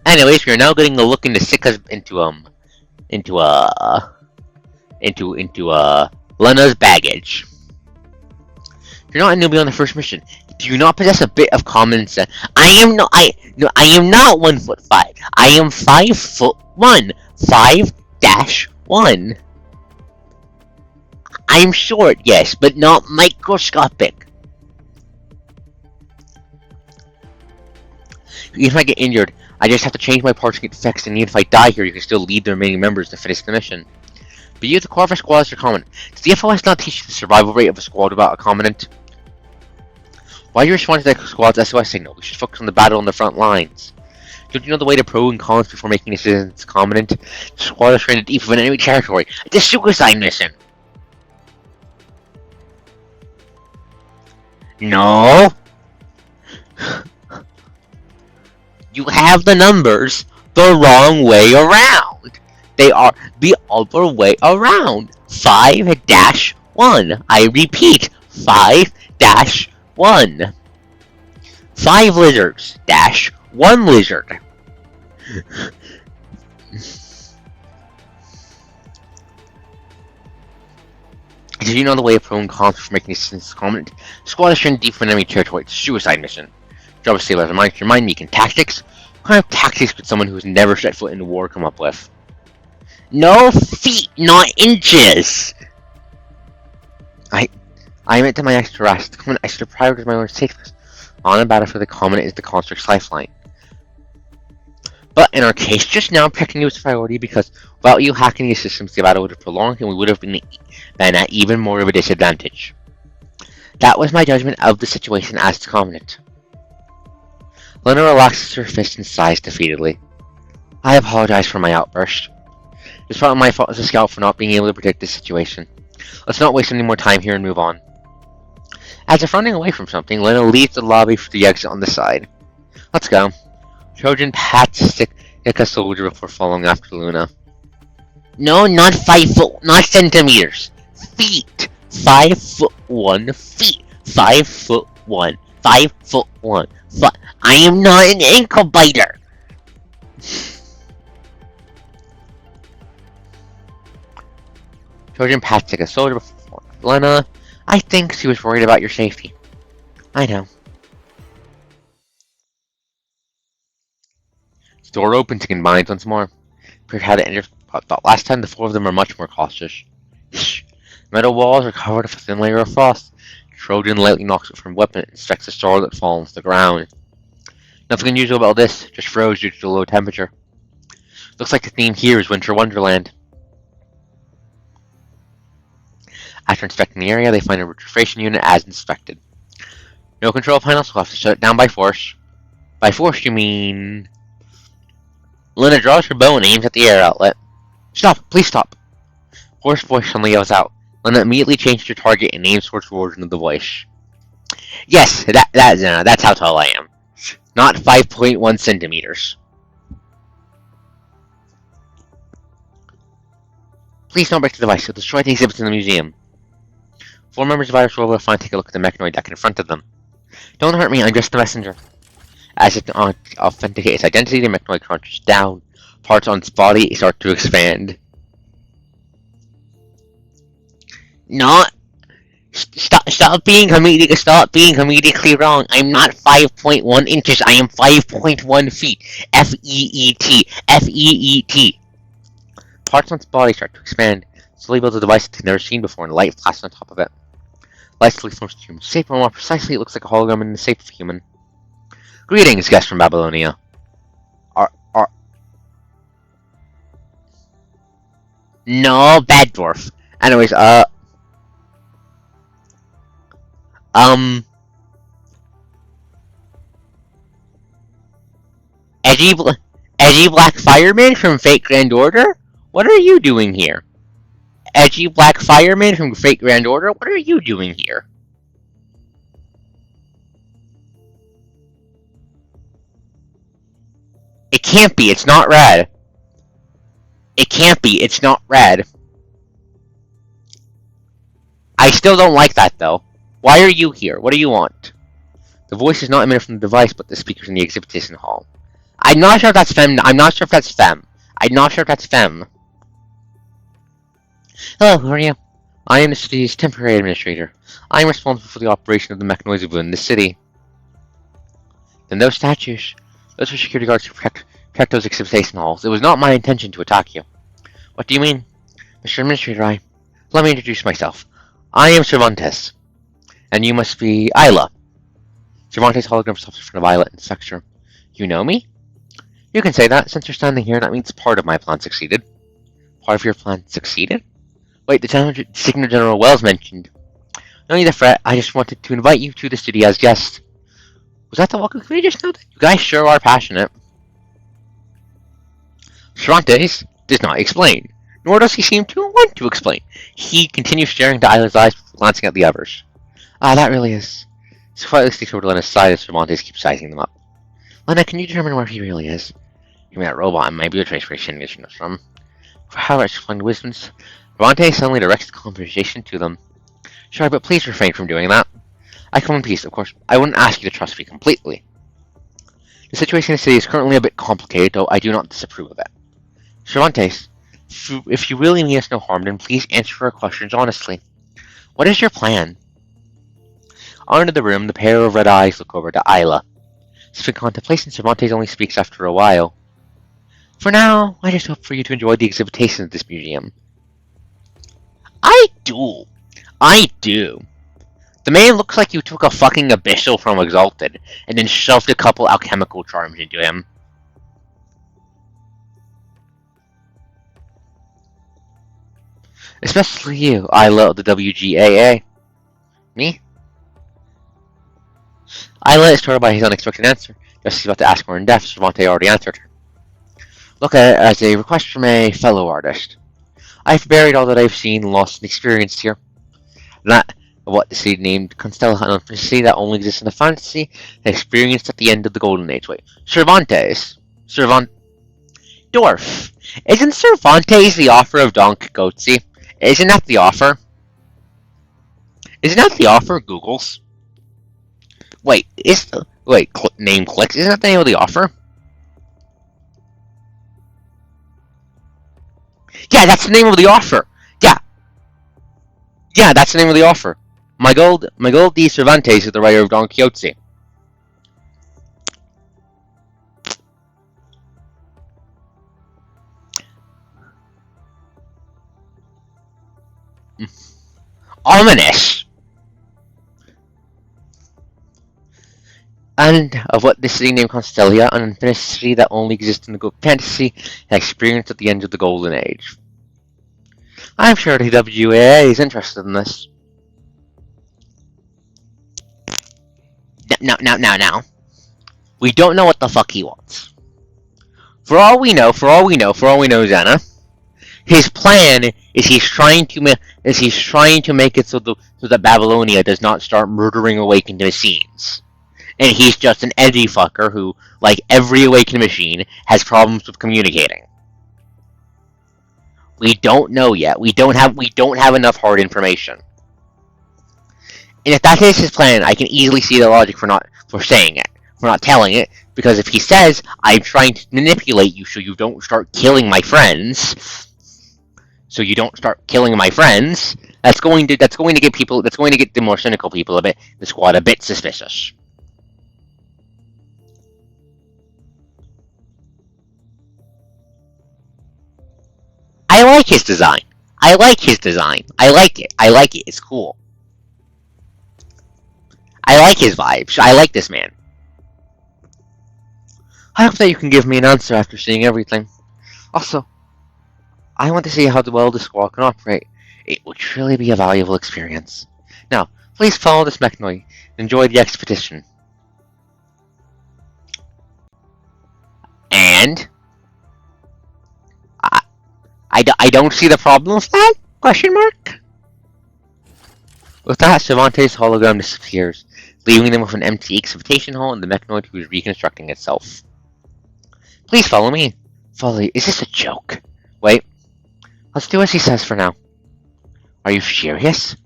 Anyways, we are now getting a look into Sika's into Lena's baggage. You're not a newbie on the first mission. Do you not possess a bit of common sense? I am not 1'5". I am 5'1". 5-1. I'm short, yes, but not microscopic. If I get injured, I just have to change my parts to get fixed, and even if I die here, you can still lead the remaining members to finish the mission. But you, the core of a squad, is your commandant. Does the FOS not teach you the survival rate of a squad without a commandant? Why are you responding to the squad's SOS signal? We should focus on the battle on the front lines. Don't you know the way to pro and cons before making decisions as commandant? The squad is stranded deep within enemy territory. It's a suicide mission! No! You have the numbers the wrong way around. They are the other way around. 5-1. I repeat, 5-1. 5 lizards dash 1 lizard. Did you know the way of prone cons for making this comment? Squad is trying deep in enemy territory. It's a suicide mission. Job of stabilize your mind making tactics. What kind of tactics could someone who's never set foot in the war come up with? No feet, not inches! I admit to my extra rest. The comment I should have prioritized my own safety. On the battlefield, the common is the construct's lifeline. But in our case, just now, protecting you is priority because without you hacking these systems, the battle would have prolonged and we would have been at even more of a disadvantage. That was my judgment of the situation as the commandant. Lena relaxes her fist and sighs defeatedly. I apologize for my outburst. It's partly my fault as a scout for not being able to predict this situation. Let's not waste any more time here and move on. As if running away from something, Lena leaves the lobby for the exit on the side. Let's go. Trojan pats stick a soldier before following after Luna. No, not 5 foot, not centimeters. Feet. 5'1" feet. 5'1". 5'1". I am not an ankle biter. Trojan pats stick a soldier before Lena. I think she was worried about your safety. I know. The door opens and combines once more. Peter had to enter, but last time the 4 of them are much more cautious. Metal walls are covered with a thin layer of frost. Trojan lightly knocks it from a weapon and strikes a sword that falls to the ground. Nothing unusual about this, just froze due to the low temperature. Looks like the theme here is Winter Wonderland. After inspecting the area, they find a refrigeration unit as inspected. No control panels, so we'll have to shut it down by force. By force, you mean... Lena draws her bow and aims at the air outlet. Stop! Please stop! Hoarse voice suddenly yells out. Lena immediately changed her target and aims towards the origin of the voice. Yes, that's how tall I am. Not 5.1 centimeters. Please don't break the device. You'll destroy the exhibits in the museum. 4 members of Irish Warbler finally take a look at the mechanoid deck in front of them. Don't hurt me, I'm just the messenger. As it authenticates its identity, the mechanoid crunches down. Parts on its body start to expand. Not. Stop being comedically wrong. I'm not 5.1 inches. I am 5.1 feet. F-E-E-T. F-E-E-T. Parts on its body start to expand. Slowly builds a device it's never seen before, and light flashes on top of it. Light slowly forms to human shape, or more precisely, it looks like a hologram in the shape of a human. Greetings, guests from Babylonia. No, bad dwarf. Anyways, Edgy Black Fireman from Fate Grand Order? What are you doing here? Edgy Black Fireman from Fate Grand Order? What are you doing here? It can't be, it's not red. It can't be, it's not red. I still don't like that, though. Why are you here? What do you want? The voice is not emitted from the device, but the speaker's in the exhibition hall. I'm not sure if that's fem. I'm not sure if that's fem. I'm not sure if that's fem. Hello, who are you? I am the city's temporary administrator. I am responsible for the operation of the mechanoids within the city. Then those statues. Those are security guards to protect those exhibition halls. It was not my intention to attack you. What do you mean? Mr. Administrator, let me introduce myself. I am Cervantes. And you must be Isla. Cervantes' hologram stops in front of Isla and inspects her. You know me? You can say that. Since you're standing here, that means part of my plan succeeded. Part of your plan succeeded? Wait, the Signal General Wells mentioned. No need to fret. I just wanted to invite you to the city as guest. Was that the welcome committee just now? You guys sure are passionate. Cervantes does not explain, nor does he seem to want to explain. He continues staring into Isla's eyes before glancing at the others. That really is She quietly sticks over to Lena's side as Cervantes keeps sizing them up. Lena, can you determine where he really is? You mean that robot and maybe a trace where she is from? For how I explained wisdoms, Cervantes suddenly directs the conversation to them. Sure, but please refrain from doing that. I come in peace, of course. I wouldn't ask you to trust me completely. The situation in the city is currently a bit complicated, though I do not disapprove of it. Cervantes, if you really mean us no harm, then please answer our questions honestly. What is your plan? Out of the room, the pair of red eyes look over to Isla. Since in contemplation, Cervantes only speaks after a while. For now, I just hope for you to enjoy the exhibition of this museum. I do. The man looks like you took a fucking abyssal from Exalted, and then shoved a couple alchemical charms into him. Especially you, Isla of the WGAA. Me? Isla is startled by his unexpected answer. Just as he's about to ask more in depth, Cervantes already answered her. Look at it as a request from a fellow artist. I've buried all that I've seen, lost, and experienced here. Not what the city named Constella, a city that only exists in a fantasy, and experienced at the end of the Golden Age. Wait, Cervantes? Dwarf. Isn't Cervantes the author of Don Quixote? Isn't that the author? Isn't that the author of Google's? Wait, name clicks. Isn't that the name of the author? Yeah, that's the name of the author. Yeah, that's the name of the author. Miguel de Cervantes is the writer of Don Quixote. Ominous. And of what this city named Constellia, an infinite city that only exists in the good fantasy, and experienced at the end of the Golden Age. I'm sure the WAA is interested in this. Now. We don't know what the fuck he wants. For all we know, Xana, his plan is he's trying to make it so that Babylonia does not start murdering awakened machines. And he's just an edgy fucker who, like every awakened machine, has problems with communicating. We don't know yet. We don't have enough hard information. And if that is his plan, I can easily see the logic for not telling it, because if he says, I'm trying to manipulate you so you don't start killing my friends, that's going to get the more cynical people the squad a bit suspicious. I like his design. I like it. It's cool. I like his vibes. I like this man. I hope that you can give me an answer after seeing everything. Also, I want to see how well the squad can operate. It will truly be a valuable experience. Now, please follow this mechanoid and enjoy the expedition. And I don't see the problem with that? Question mark? With that, Cervantes' hologram disappears, leaving them with an empty excitation hall and the mechanoid who is reconstructing itself. Please follow me. Folly, is this a joke? Wait. Let's do as he says for now. Are you serious?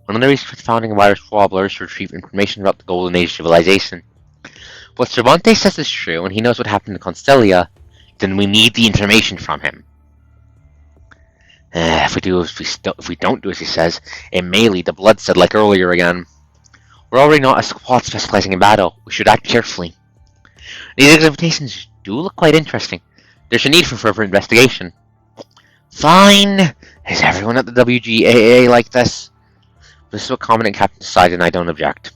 One of the reasons for founding Warbler is to retrieve information about the Golden Age civilization. What Cervantes says is true, and he knows what happened to Constellia, then we need the information from him. If we don't do as he says, it may lead to bloodshed like earlier again. We're already not a squad specializing in battle. We should act carefully. These exhibitions do look quite interesting. There's a need for further investigation. Fine. Is everyone at the WGAA like this? This is what Commandant Captain decided, and I don't object.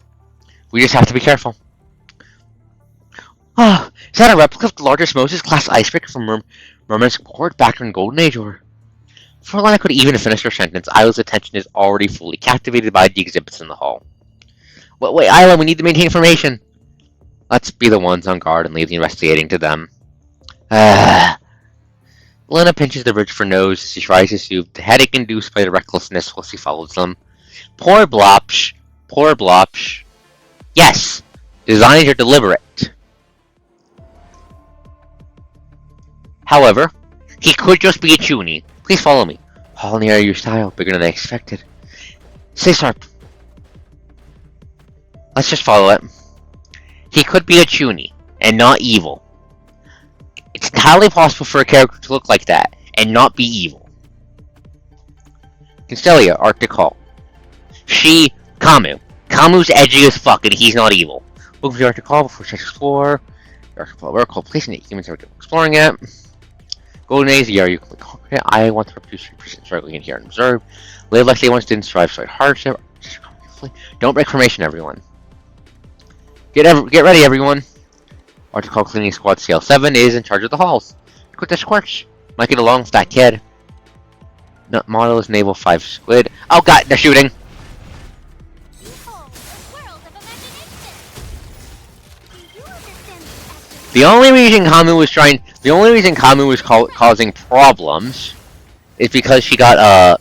We just have to be careful. Oh, is that a replica of the largest Moses-class icebreaker from Merman's port back in Golden Age, or? Before Lana could even finish her sentence, Isla's attention is already fully captivated by the exhibits in the hall. Wait, Isla, we need to maintain information. Let's be the ones on guard and leave the investigating to them. Lena pinches the bridge for nose as she tries to soothe the headache induced by the recklessness while she follows them. Poor Blopsh. Yes, designs are deliberate. However, he could just be a chuny. Please follow me. All in the area of your style, bigger than I expected. Stay sharp. Let's just follow it. He could be a chuny, and not evil. It's entirely possible for a character to look like that, and not be evil. Constelia, Arctic Hall. She, Camus. Camus edgy as fuck, and he's not evil. Look for the Arctic Hall before we explore. The Arctic Hall, we're called placing it. Humans are exploring it. Golden Age, the area you can conquer it. I want to reproduce 3% struggling in here and observe. Live like they once didn't strive so hardship. Don't break formation, everyone. Get ready, everyone. Arctic Hall Cleaning Squad CL7 is in charge of the halls. Quick to squirch. Might get along with that kid. No, model is Naval 5 Squid. Oh god, they're shooting! The only reason Camus was causing problems is because she got,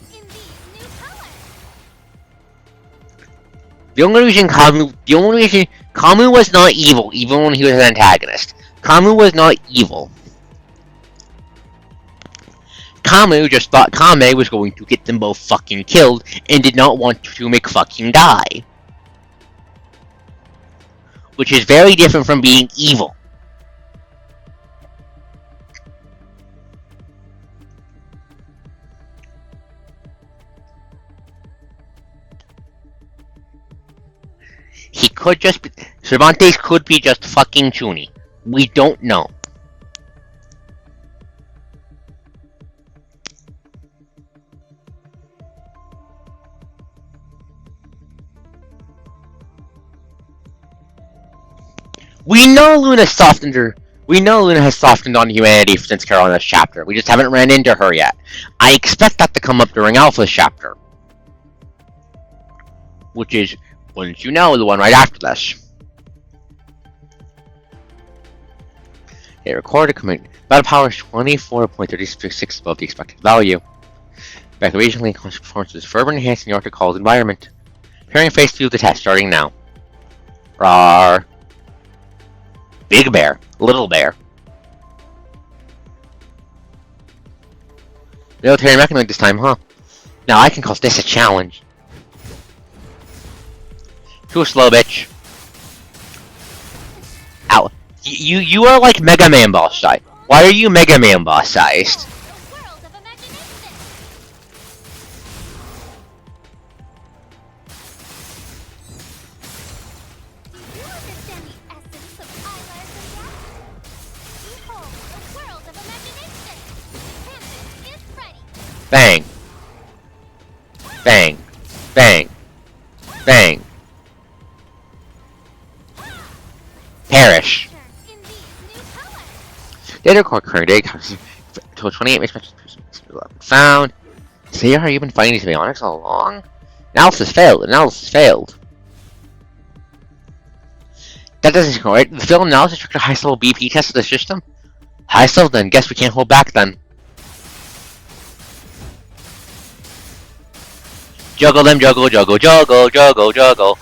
The only reason Camus was not evil, even when he was an antagonist. Camus was not evil. Camus just thought Kame was going to get them both fucking killed, and did not want to McFucking die. Which is very different from being evil. He could just be... Cervantes could be just fucking chuny. We don't know. We know Luna softened her. We know Luna has softened on humanity since Carolina's chapter. We just haven't ran into her yet. I expect that to come up during Alpha's chapter. Which is, wouldn't you know, the one right after this. Okay, recorded command. Battle power is 24.36 above the expected value. Back regionally, constant performance is further enhancing the Arctic Hall's environment. Preparing phase 2 of the test starting now. Rawr. Big bear. Little bear. Military mechanic this time, huh? Now I can call this a challenge. Too slow, bitch. Ow. You are like Mega Man boss size. Why are you Mega Man boss sized? Bang. Bang. Bang. Bang. Perish. Data core current day comes until 28 mismatches found. See how you've been fighting these bionics all along? Analysis failed. Analysis failed. That doesn't seem right. The field analysis took a highest level BP test of the system. Highest level then. Guess we can't hold back then. Juggle them, juggle, juggle, juggle, juggle, juggle.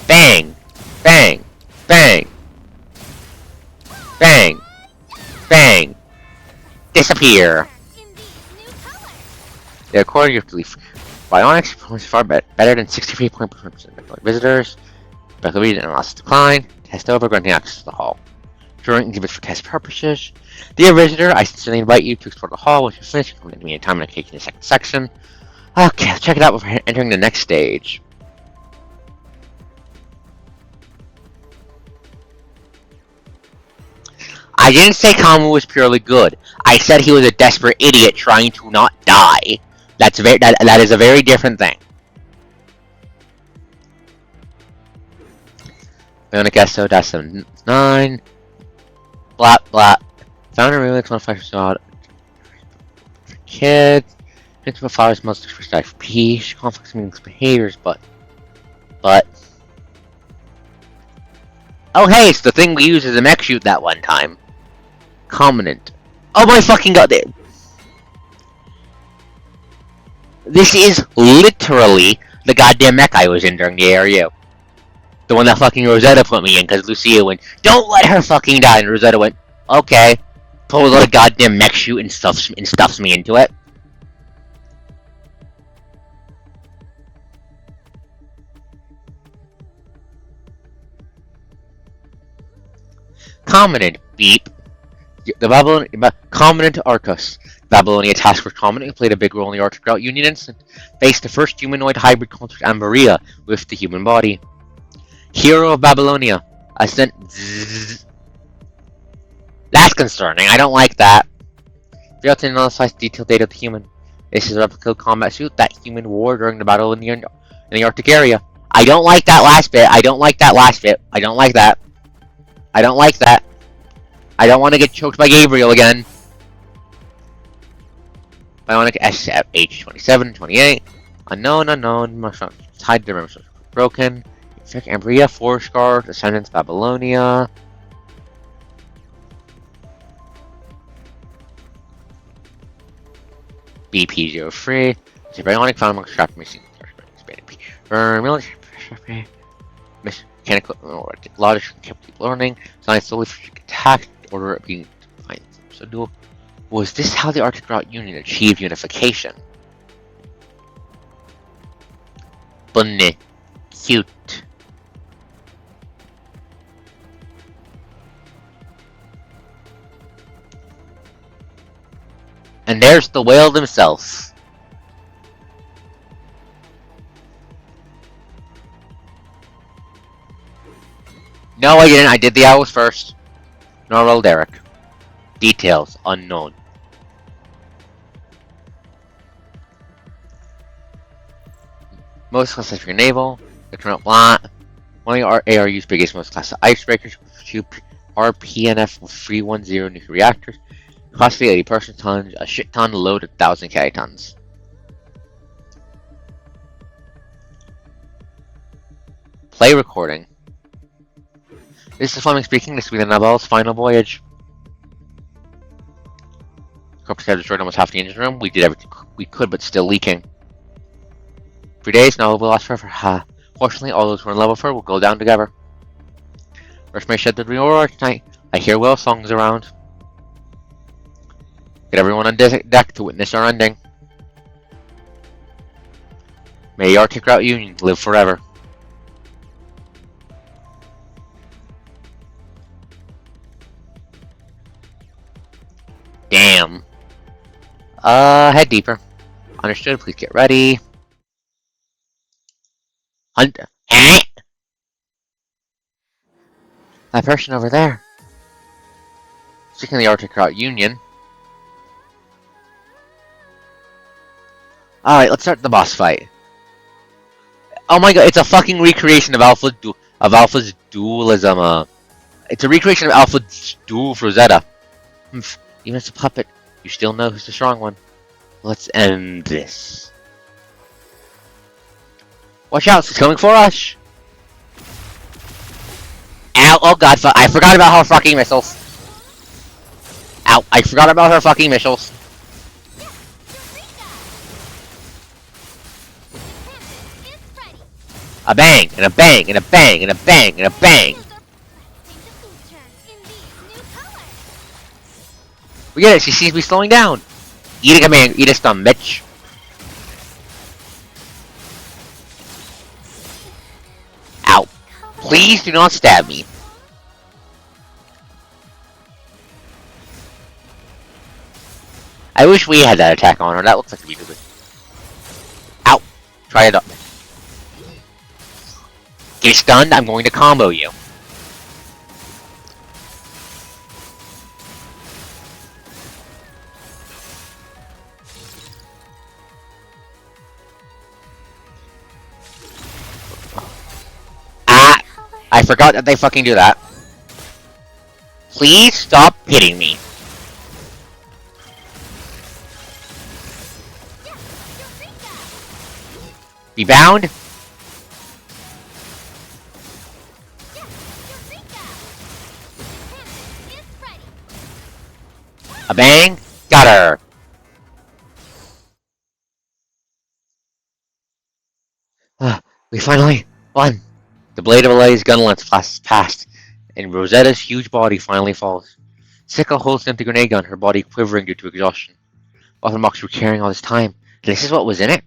Bang! Bang! Bang! Bang! Bang! Disappear! The according you have to leave. Bionics performs far better than 63.1% visitors. Backlead and analysis decline. Test over, granting access to the hall. During exhibits for test purposes. Dear visitor, I sincerely invite you to explore the hall. Once you finish, come to me in time and I take you in the second section. Okay, let's check it out before entering the next stage. I didn't say Kamu was purely good. I said he was a desperate idiot trying to not die. That is a very different thing. Bionic SO -9. Blah blah. Found a remix modifier for kids. Principal flowers most expressed IFP. Complex meanings behaviors, but Oh hey, it's the thing we used as a mech shoot that one time. Commandant. Oh my fucking god. This is literally the goddamn mech I was in during the ARU. The one that fucking Rosetta put me in, because Lucia went, don't let her fucking die, and Rosetta went, okay. Pulls out a goddamn mech shoot and stuffs me into it. Commandant, beep. Commandant Arcos. Babylonia Task Force Commandant, who played a big role in the Arctic Route Union incident, faced the first humanoid hybrid construct Amberia with the human body. Hero of Babylonia. Ascent. That's concerning. I don't like that. Failed to analyze detailed data of the human. This is a replica combat suit that human wore during the battle in the Arctic area. I don't like that last bit. I don't like that last bit. I don't like that. I don't like that. I don't want to get choked by Gabriel again. Bionic SH27, 28. Unknown. Tied to the broken. Check Ambria, Force Guard, Ascendants, Babylonia. BP03. It's a bionic found among scrap machine. Military. Mechanical logic kept learning. Science solely for attack. Order it being defined. So dual. Was this how the Arctic Route Union achieved unification? Bunny. Cute. And there's the whale himself. No, I didn't. I did the owls first. Normal Derek. Details unknown. Most classic naval. Economic lot. One of our ARU's biggest, most classic icebreakers. 2 RPNF with 310 nuclear reactors. Capacity 80 person tons. A shit ton load 1,000 kilotons. Play recording. This is Fleming speaking. This will be the Nobel's final voyage. Corpus had destroyed almost half the engine room. We did everything we could, but still leaking. 3 days, now we'll last forever. Ha. Fortunately, all those who are in level 4 will go down together. First may shed the aurora tonight. I hear whale songs around. Get everyone on deck to witness our ending. May the Arctic Route Union live forever. Damn. Head deeper. Understood, please get ready. Hunt. That person over there. Speaking of the Arctic Route Union. Alright, let's start the boss fight. Oh my god, it's a fucking recreation of Alpha's dualism. It's a recreation of Alpha's duel for Rosetta. Even as a puppet, you still know who's the strong one. Let's end this. Watch out, she's coming for us! Ow, oh god, I forgot about her fucking missiles. Ow, I forgot about her fucking missiles. A bang, and a bang, and a bang, and a bang, and a bang! We get it, she sees me slowing down! Eat a command, eat a stun, bitch! Ow. Please do not stab me. I wish we had that attack on her, that looks like we do it. Ow. Try it up. Get stunned, I'm going to combo you. Ah! I forgot that they fucking do that. Please stop hitting me. Be bound. A bang! Got her! We finally won! The blade of Eli's gun length flashes past, and Rosetta's huge body finally falls. Sika holds an empty grenade gun, her body quivering due to exhaustion. What the mucks were carrying all this time? This is what was in it?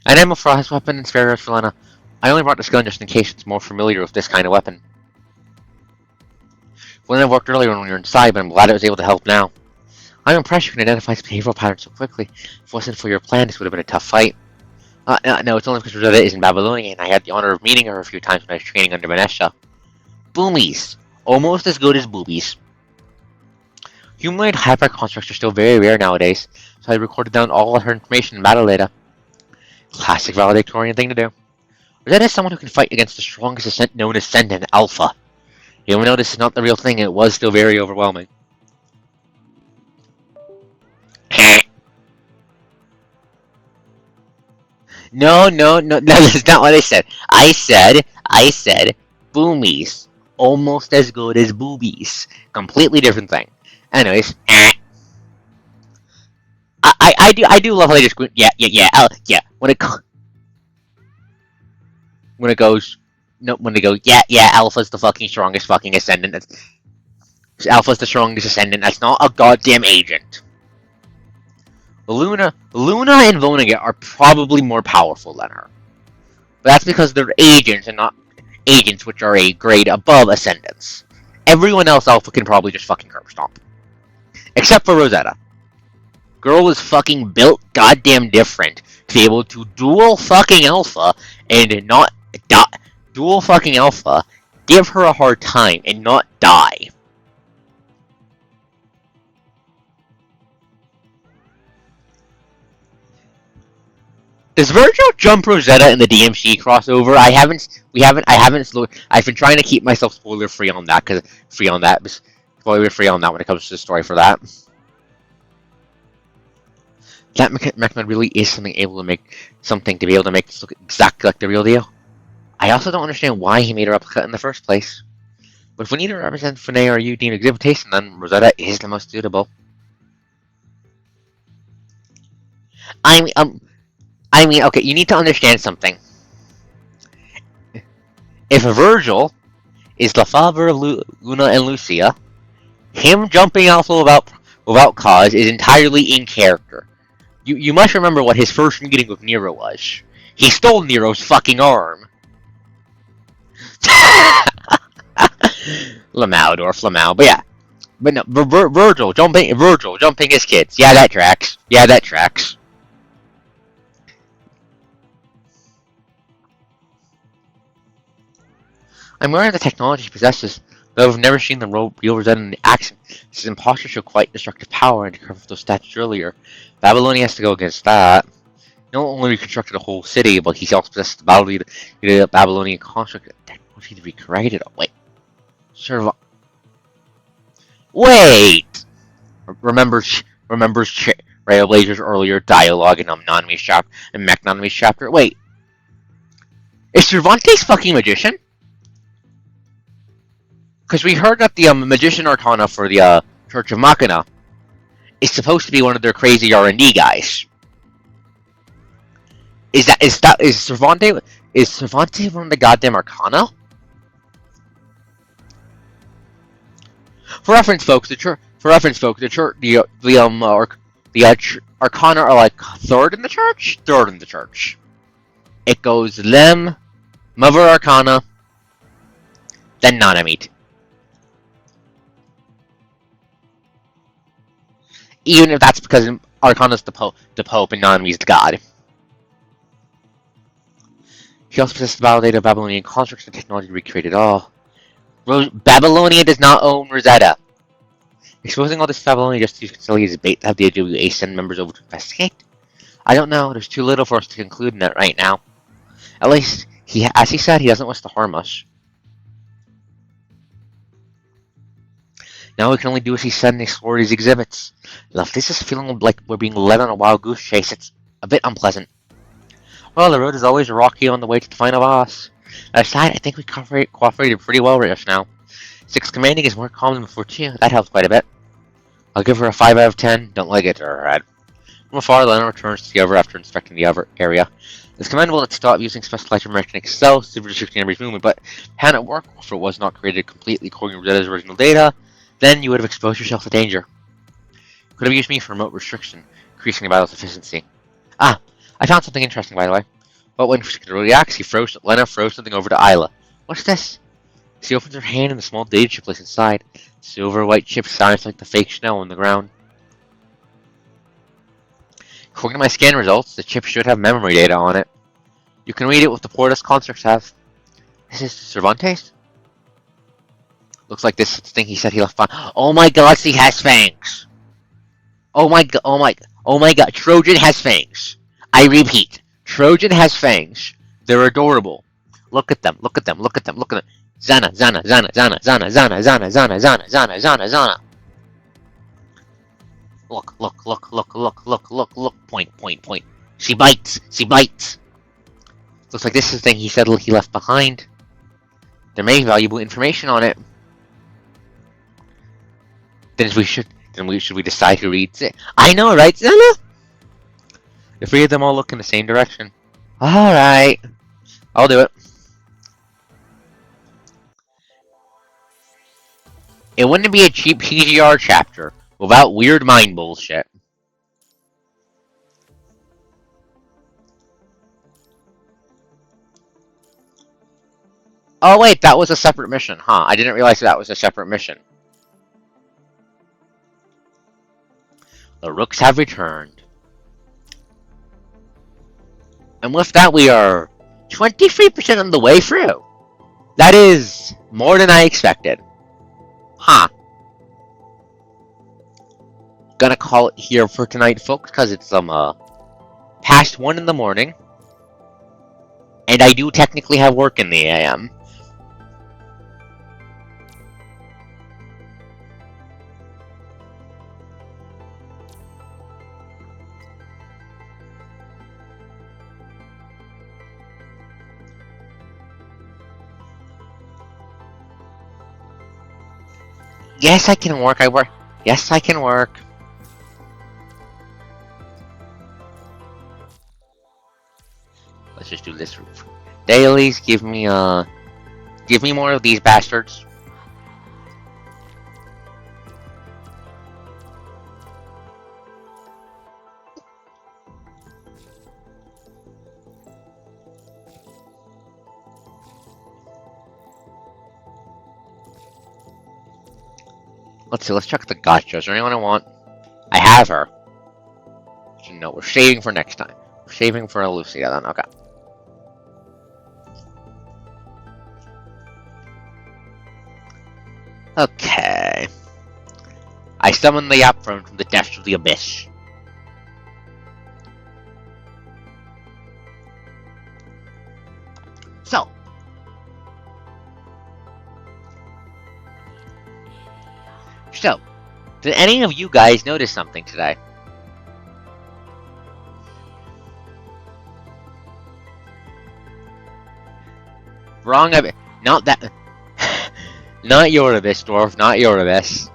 An ammo for his weapon and spare for Lena. I only brought this gun just in case it's more familiar with this kind of weapon. Wouldn't have worked earlier when we were inside, but I'm glad I was able to help now. I'm impressed you can identify behavioral patterns so quickly. If it wasn't for your plan, this would have been a tough fight. No, it's only because Rosetta isn't Babylonian. I had the honor of meeting her a few times when I was training under Vanessa. Boomies. Almost as good as boobies. Humanoid hyper-constructs are still very rare nowadays, so I recorded down all of her information in metadata. Classic valedictorian thing to do. Rosetta is someone who can fight against the strongest ascent known as Ascendant, Alpha. Even though this is not the real thing, it was still very overwhelming. No, that's not what I said. I said, boomies. Almost as good as boobies. Completely different thing. Anyways, I do love how they just go, yeah. When they go, yeah, Alpha's the fucking strongest fucking Ascendant. Alpha's the strongest Ascendant. That's not a goddamn agent. Luna and Vonnegut are probably more powerful than her. But that's because they're agents and not agents which are a grade above Ascendants. Everyone else Alpha can probably just fucking curb stomp. Except for Rosetta. Girl is fucking built goddamn different to be able to dual fucking Alpha and not die. Dual fucking Alpha, give her a hard time and not die. Does Virgil jump Rosetta in the DMC crossover? I've been trying to keep myself spoiler free on that when it comes to the story for that. That mechanism really is something to be able to make this look exactly like the real deal. I also don't understand why he made a replica in the first place. But if we need to represent Finay or you deem exhibitation, then Rosetta is the most suitable. Okay, you need to understand something. If Virgil is Lefebvre, Luna, and Lucia, him jumping Alpha without cause is entirely in character. You must remember what his first meeting with Nero was. He stole Nero's fucking arm. Lamau, but yeah. But no, Virgil jumping his kids. Yeah, that tracks. I'm aware of the technology he possesses, though I've never seen the real Rosetta in action. His imposters show quite destructive power, and to cover those stats earlier, Babylonia has to go against that. Not only reconstructed a whole city, but he also possesses the Babylonian construct technology to be created. Wait. Remembers Trailblazer's earlier dialogue in Mechnonymies chapter. Wait. Is Cervantes fucking magician? Because we heard that the Magician Arcana for the Church of Machina is supposed to be one of their crazy R&D guys. Is Cervantes one of the goddamn Arcana? For reference, folks, the Arcana are like third in the church. It goes Lem, Mother Arcana, then Nanamite. Even if that's because Arcana's the Pope and Nanami's the god. He also possesses the validated Babylonian constructs and technology to recreate it all. Babylonia does not own Rosetta. Exposing all this Babylonia just to use Constelli as bait to have the AWA send members over to investigate? I don't know, there's too little for us to conclude in that right now. At least, as he said, he doesn't wish to harm us. Now we can only do as he said and explore these exhibits. Now, if this is feeling like we're being led on a wild goose chase, it's a bit unpleasant. Well, the road is always rocky on the way to the final boss. Aside, I think we cooperated pretty well right just now. 6 commanding is more calm than before too. That helps quite a bit. I'll give her a 5 out of 10. Don't like it to her head. From afar, Lena returns to the other after inspecting the other area. It's commendable to stop using specialized information in Excel to restrict every movement, but hadn't worked if it was not created completely according to Rosetta's original data. Then you would have exposed yourself to danger. Could have used me for remote restriction, increasing the battle's efficiency. Ah, I found something interesting, by the way. But when Skidoo reacts, Lena throws something over to Isla. What's this? She opens her hand and the small data chip lays inside. Silver white chip shines like the fake snow on the ground. According to my scan results, the chip should have memory data on it. You can read it with the Portus constructs have. This is Cervantes? Looks like this thing he said he left behind. Oh my god, he has fangs! Oh my god, Trojan has fangs. I repeat, Trojan has fangs. They're adorable. Look at them, look at them, look at them, look at them. Zana. Look. Point. She bites. Looks like this is the thing he said he left behind. There may be valuable information on it. Should we decide who reads it? I know, right, Zana? The three of them all look in the same direction. Alright. I'll do it. It wouldn't be a cheap PGR chapter without weird mind bullshit. Oh wait, that was a separate mission, huh? I didn't realize that was a separate mission. The rooks have returned. And with that, we are 23% on the way through. That is more than I expected. Huh. Gonna call it here for tonight, folks, because it's past 1 in the morning. And I do technically have work in the AM. Yes, I can work. Yes, I can work. Let's just do this. Dailies, give me more of these bastards. Let's see, let's check the gotcha. Is there anyone I want? I have her. So no, we're saving for next time. We're saving for Lucia then, okay. Okay. I summon the app from the depths of the abyss. So, did any of you guys notice something today? Wrong abyss. Not that. Not your abyss, dwarf. Not your abyss.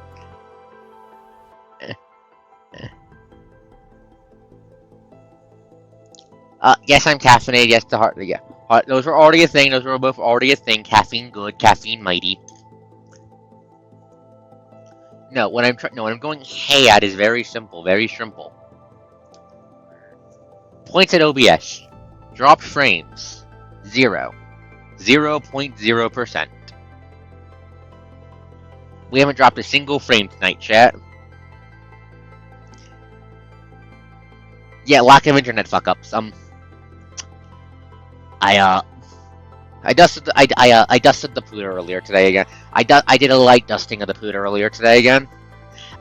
Yes, I'm caffeinated. Yes, the heart. Yeah, those were already a thing. Those were both already a thing. Caffeine good. Caffeine mighty. No, when I'm going Heya is very simple, very simple. Points at OBS. Dropped frames. 0.0%. We haven't dropped a single frame tonight, chat. Yeah, lack of internet fuck-ups. I dusted the pooter earlier today again. I did a light dusting of the pooter earlier today again.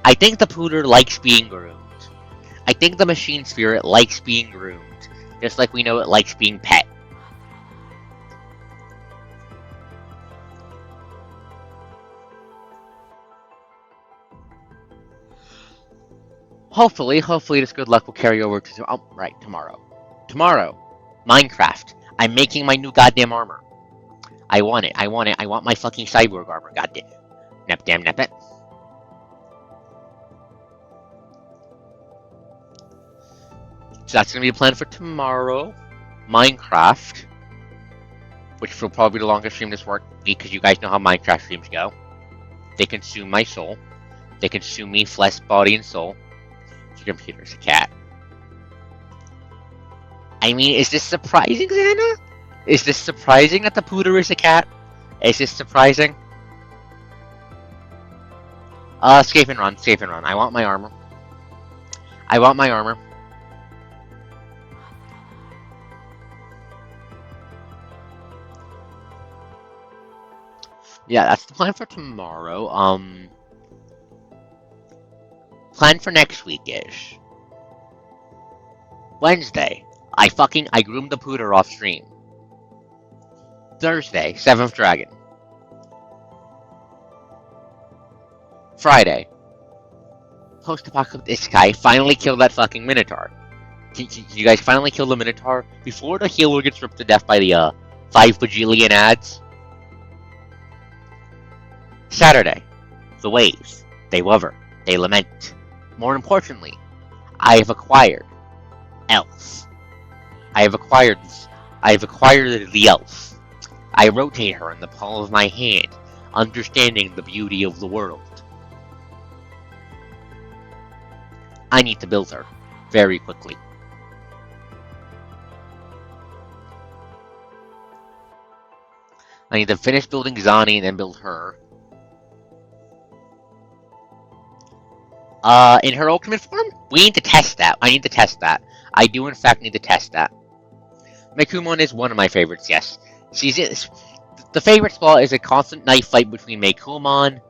I think the pooter likes being groomed. I think the machine spirit likes being groomed, just like we know it likes being pet. Hopefully this good luck will carry over to tomorrow. Tomorrow, Minecraft. I'm making my new goddamn armor. I want it. I want my fucking cyborg armor. Goddamn. Nep it. So that's gonna be the plan for tomorrow. Minecraft, which will probably be the longest stream this week because you guys know how Minecraft streams go. They consume my soul. They consume me, flesh, body, and soul. Your computer's a cat. I mean, is this surprising, Xana? Is this surprising that the pooter is a cat? Is this surprising? Escape and run, escape and run. I want my armor. I want my armor. Yeah, that's the plan for tomorrow. Plan for next week is Wednesday. I groomed the pooter off stream. Thursday, 7th Dragon. Friday, post-apocalyptic guy finally killed that fucking Minotaur. You guys finally kill the Minotaur before the healer gets ripped to death by the 5 bajillion ads. Saturday, the waves. They love her. They lament. More importantly, I have acquired elf. I have acquired the elf. I rotate her in the palm of my hand, understanding the beauty of the world. I need to build her very quickly. I need to finish building Zani and then build her. In her ultimate form? We need to test that. I need to test that. I do in fact need to test that. Meikumon is one of my favorites, yes. The favorite spot is a constant knife fight between Meikumon's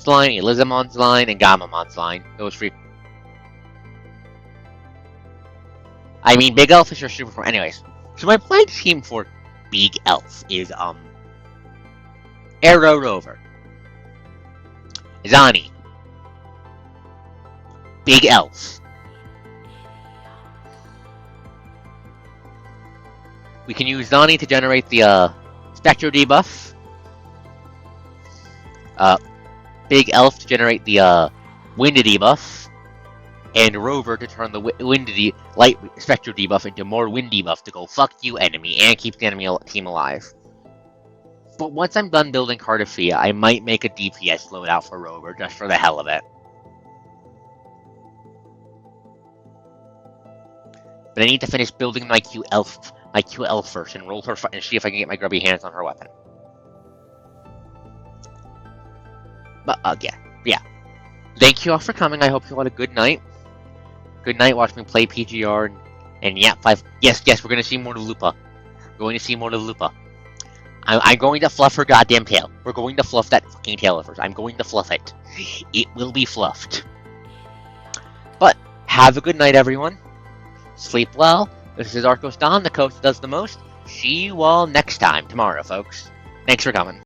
line, Elizamon's line, and Gamamon's line. Those three. I mean, Big Elf is your super form. Anyways, so my planned team for Big Elf is, Arrow Rover, Zani, Big Elf. We can use Zani to generate the, Spectro debuff. Big Elf to generate the, Wind debuff. And Rover to turn the light Spectro debuff into more Wind debuff to go fuck you enemy and keep the enemy team alive. But once I'm done building Cardiffia, I might make a DPS loadout for Rover just for the hell of it. But I need to finish building my Q elf first and roll her and see if I can get my grubby hands on her weapon. But yeah. Thank you all for coming. I hope you all had a good night. Good night. Watch me play PGR and yeah, 5. Yes, we're gonna see more of Lupa. We're going to see more of Lupa. I'm going to fluff her goddamn tail. We're going to fluff that fucking tail of hers. I'm going to fluff it. It will be fluffed. But have a good night, everyone. Sleep well. This is ArkosDawn, the coach that does the most. See you all next time, tomorrow, folks. Thanks for coming.